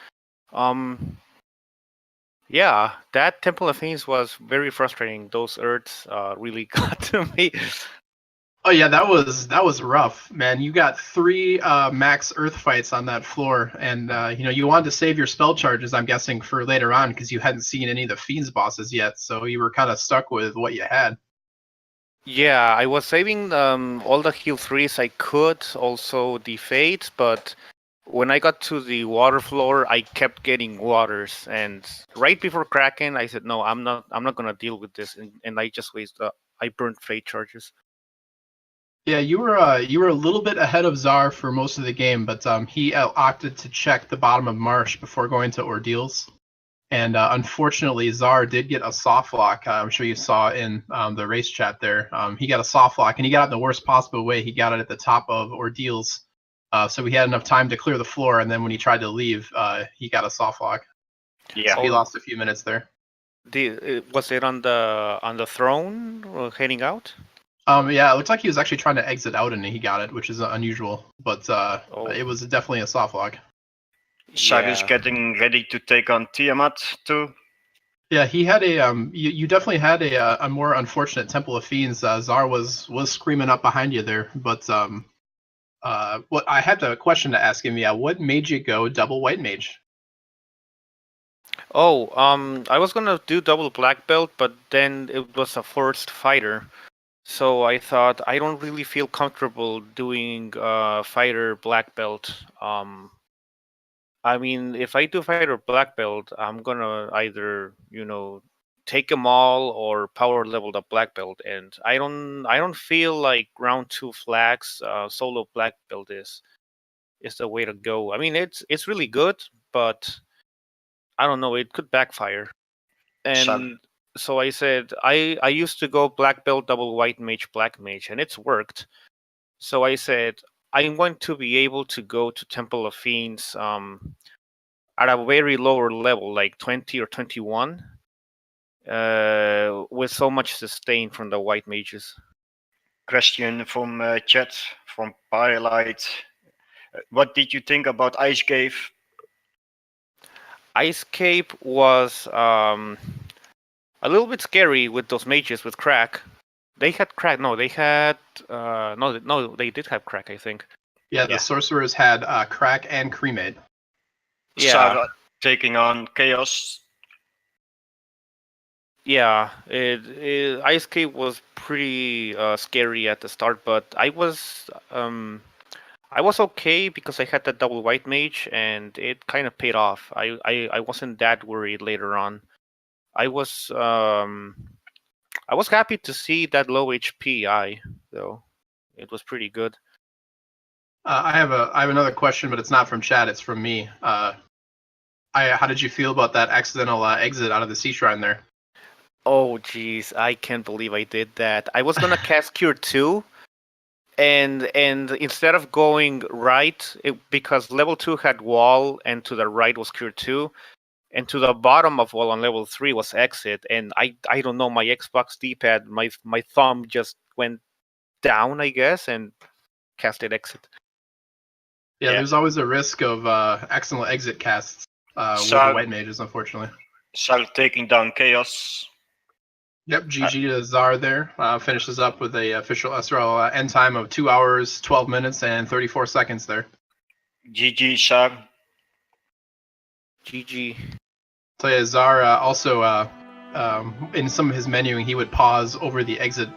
C: Yeah, that Temple of Fiends was very frustrating. Those Earths really got to me.
A: Oh yeah, that was rough, man. You got 3 max Earth fights on that floor, and you wanted to save your spell charges, I'm guessing, for later on because you hadn't seen any of the Fiends bosses yet, so you were kind of stuck with what you had.
C: Yeah, I was saving all the heal 3s I could, also the Fate, but When I got to the water floor, I kept getting waters, and right before Kraken, I said, "No, I'm not gonna deal with this," and I just wasted. I burned fate charges.
A: Yeah, you were a little bit ahead of Czar for most of the game, but he opted to check the bottom of Marsh before going to Ordeals. And unfortunately, Czar did get a soft lock. I'm sure you saw in the race chat there. He got a soft lock, and he got it in the worst possible way. He got it at the top of Ordeals, so he had enough time to clear the floor. And then when he tried to leave, he got a soft lock.
B: Yeah.
A: So he lost a few minutes there.
C: Was it on the throne or heading out?
A: Yeah, it looks like he was actually trying to exit out, and he got it, which is unusual. But it was definitely a soft lock.
B: Czar is getting ready to take on Tiamat too.
A: Yeah, he had a you definitely had a more unfortunate Temple of Fiends. Czar was screaming up behind you there, but what I had a question to ask him. Yeah, what made you go double white mage?
C: Oh, I was gonna do double black belt, but then it was a forced fighter, so I thought I don't really feel comfortable doing fighter black belt. I mean, if I do fighter black belt, I'm gonna either take them all or power level the black belt, and I don't feel like round 2 flags solo black belt is the way to go. I mean, it's really good, but I don't know, it could backfire. And so I said I used to go black belt double white mage black mage, and it's worked. So I said I want to be able to go to Temple of Fiends at a very lower level, like 20 or 21, with so much sustain from the white mages.
B: Question from chat from Firelight. What did you think about Ice Cave?
C: Ice Cape was a little bit scary with those mages with crack. They had crack. No, they had no. They did have crack, I think.
A: Yeah, the sorcerers had crack and cremate.
C: Yeah.
B: Czar taking on Chaos.
C: Yeah, Ice Cape was pretty scary at the start, but I was okay because I had that double white mage, and it kind of paid off. I wasn't that worried later on. I was happy to see that low HP though. It was pretty good.
A: I have another question, but it's not from chat. It's from me. How did you feel about that accidental exit out of the sea shrine there?
C: Oh geez, I can't believe I did that. I was gonna cast Cure 2, and instead of going right, because level 2 had wall, and to the right was Cure 2, and to the bottom of wall on level 3 was exit, and I don't know, my Xbox D-pad, my thumb just went down, I guess, and casted exit.
A: Yeah, there's always a risk of accidental exit casts with the white mages, unfortunately.
B: Czar taking down Chaos.
A: Yep, GG to Czar there. Finishes up with a official SRL end time of 2 hours, 12 minutes, and 34 seconds there.
B: GG, Czar.
C: GG.
A: So yeah, Czar also, in some of his menuing, he would pause over the exit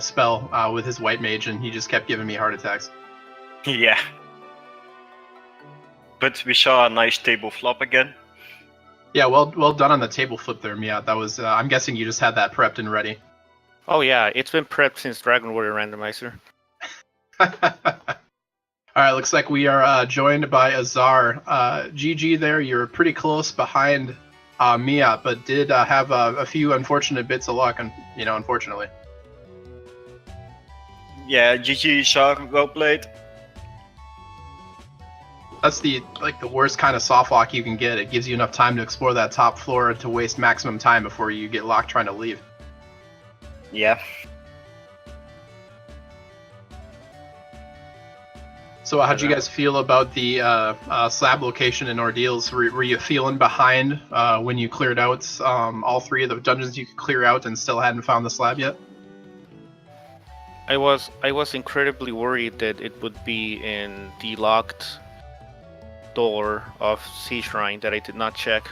A: spell with his white mage, and he just kept giving me heart attacks.
B: Yeah. But we saw a nice table flop again.
A: Yeah, well done on the table flip there, Miaut. That was, I'm guessing you just had that prepped and ready.
C: Oh yeah, it's been prepped since Dragon Warrior Randomizer.
A: Alright, looks like we are joined by Azar. GG there, you're pretty close behind Miaut, but did have a few unfortunate bits of luck, and unfortunately.
B: Yeah, GG, Czar, well played.
A: That's the worst kind of soft lock you can get. It gives you enough time to explore that top floor to waste maximum time before you get locked trying to leave.
B: Yeah.
A: So how'd you guys feel about the slab location in Ordeals? Were you feeling behind when you cleared out all 3 of the dungeons you could clear out and still hadn't found the slab yet?
C: I was incredibly worried that it would be in the locked door of Sea Shrine that I did not check,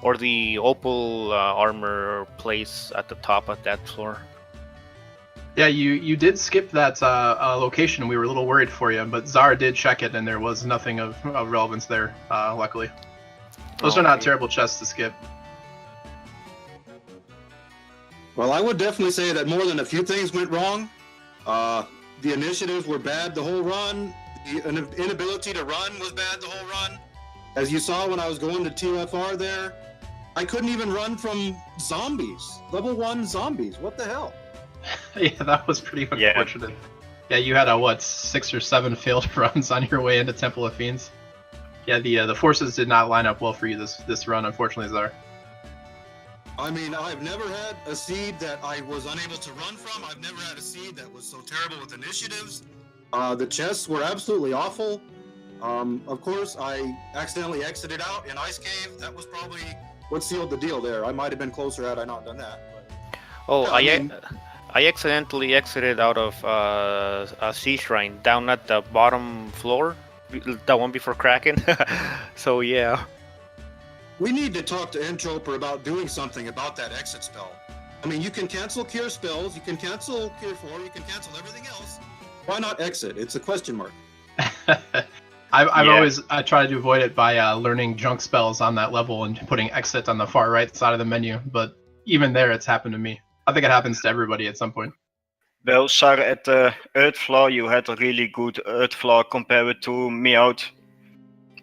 C: or the opal armor place at the top of that floor.
A: Yeah, you did skip that location. We were a little worried for you, but Czar did check it, and there was nothing of relevance there. Luckily, those are not terrible chests to skip.
D: Well, I would definitely say that more than a few things went wrong. The initiatives were bad the whole run. The inability to run was bad the whole run. As you saw when I was going to TFR there, I couldn't even run from zombies. Level 1 zombies. What the hell?
A: Yeah, that was pretty unfortunate. Yeah, you had 6 or 7 failed runs on your way into Temple of Fiends. Yeah, the forces did not line up well for you this run, unfortunately, Czar.
D: I mean, I've never had a seed that I was unable to run from. I've never had a seed that was so terrible with initiatives. The chests were absolutely awful. Of course, I accidentally exited out in Ice Cave. That was probably what sealed the deal there. I might have been closer had I not done that. But,
C: oh, yeah, I accidentally exited out of a sea shrine down at the bottom floor, the one before Kraken. So yeah.
D: We need to talk to Entroper about doing something about that exit spell. I mean, you can cancel cure spells, you can cancel cure 4, you can cancel everything else. Why not exit? It's a question mark.
A: I've always tried to avoid it by learning junk spells on that level and putting exit on the far right side of the menu, but even there it's happened to me. I think it happens to everybody at some point.
B: Well, Czar, at the Earth floor you had a really good Earth floor compared to Miaut.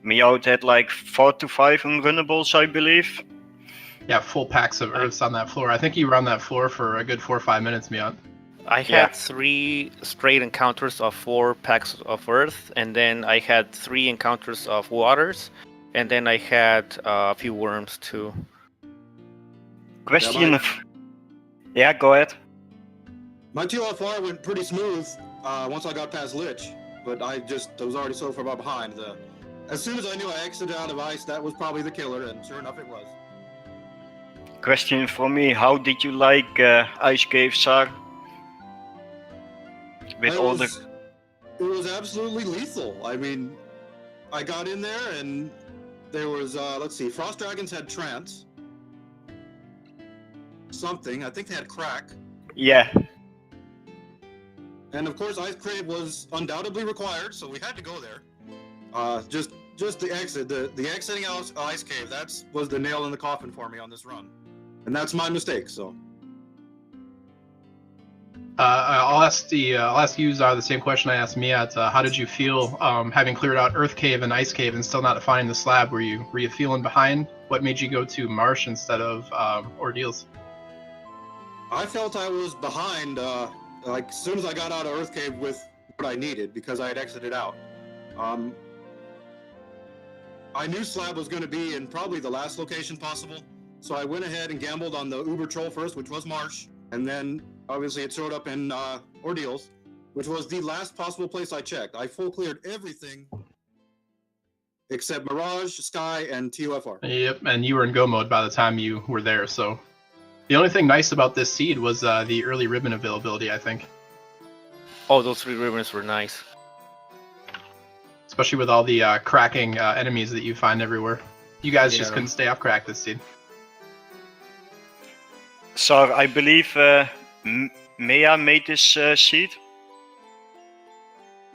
B: Miaut had like 4 to 5 unrunnables, I believe.
A: Yeah, full packs of Earths on that floor. I think you were on that floor for a good 4 or 5 minutes, Miaut.
C: I had 3 straight encounters of 4 packs of Earth, and then I had 3 encounters of Waters, and then I had a few Worms too.
B: Question. Yeah, go ahead.
D: My TLFR went pretty smooth once I got past Lich, but I was already so far behind. As soon as I knew I exited out of ice, that was probably the killer, and sure enough it was.
B: Question for me, how did you like Ice Cave, Czar? It
D: was absolutely lethal. I mean, I got in there and there was, let's see, Frost Dragons had Trance. Something, I think they had Crack.
B: Yeah.
D: And of course, Ice Crave was undoubtedly required, so we had to go there. Just the exit, the exiting out Ice Cave, was the nail in the coffin for me on this run. And that's my mistake, so.
A: I'll ask you, Czar, the same question I asked Miaut. How did you feel having cleared out Earth Cave and Ice Cave and still not finding the slab? Were you feeling behind? What made you go to Marsh instead of Ordeals?
D: I felt I was behind, like as soon as I got out of Earth Cave with what I needed because I had exited out. I knew slab was going to be in probably the last location possible, so I went ahead and gambled on the Uber Troll first, which was Marsh, and then obviously it showed up in Ordeals, which was the last possible place I checked. I full cleared everything except Mirage, Sky, and TUFR.
A: Yep, and you were in go mode by the time you were there, so. The only thing nice about this seed was the early ribbon availability, I think.
C: Oh, those 3 ribbons were nice.
A: Especially with all the cracking enemies that you find everywhere. You guys just couldn't stay off crack this seed.
B: So I believe Maya made this seed.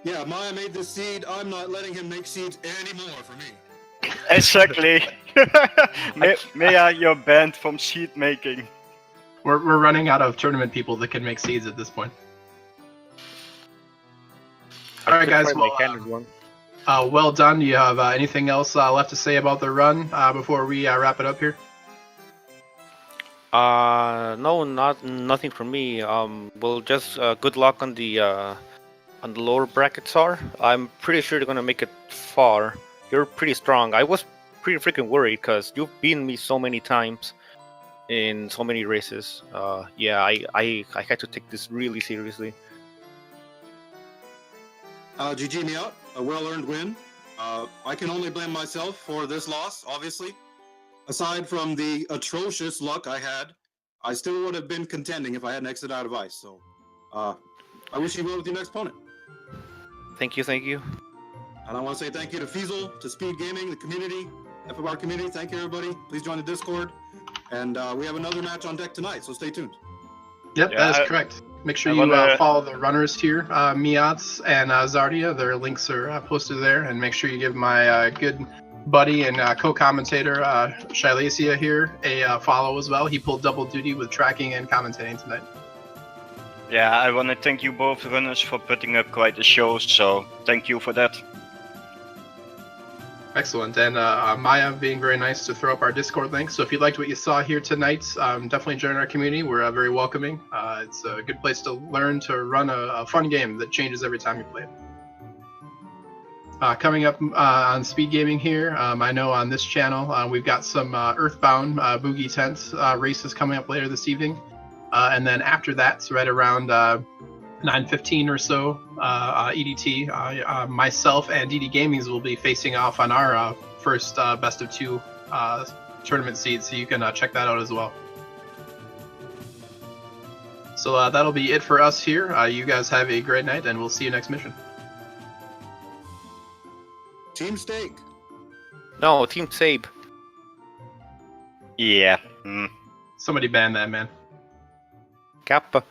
D: Yeah, Maya made this seed. I'm not letting him make seeds anymore for me.
B: Exactly. Maya, you're banned from seed making.
A: We're running out of tournament people that can make seeds at this point. All right, guys. Well done. Do you have anything else left to say about the run before we wrap it up here?
C: No, nothing from me. Well, just good luck on the lower brackets. I'm pretty sure they're gonna make it far. You're pretty strong. I was pretty freaking worried because you've beaten me so many times in so many races. Yeah, I had to take this really seriously.
D: GG Miaut, a well-earned win. I can only blame myself for this loss, obviously. Aside from the atrocious luck I had, I still would have been contending if I hadn't exited out of ice. So, I wish you well with your next opponent.
C: Thank you.
D: And I want to say thank you to Fiesel, to Speed Gaming, the community, FFR community. Thank you, everybody. Please join the Discord. And we have another match on deck tonight, so stay tuned.
A: Yep,
B: Yeah,
A: that is correct. Make sure
B: I
A: you
B: wanna-
A: follow the runners here, Miaut and Zardia. Their links are posted there, and make sure you give my good buddy and co-commentator Shailasia here a follow as well. He pulled double duty with tracking and commentating tonight.
B: Yeah, I want to thank you both runners for putting up quite a show, so thank you for that.
A: Excellent, and Maya being very nice to throw up our Discord link. So if you liked what you saw here tonight, definitely join our community. We're very welcoming. It's a good place to learn to run a fun game that changes every time you play it. Coming up on Speed Gaming here, I know on this channel we've got some Earthbound Boogie Tent races coming up later this evening. And then after that, so right around 9:15 or so EDT, myself and DD Gamings will be facing off on our first best of two tournament seed, so you can check that out as well. So that'll be it for us here. You guys have a great night, and we'll see you next mission.
D: Team Steak.
C: No, Team Sabe.
B: Yeah.
A: Somebody ban that, man.
C: Kappa.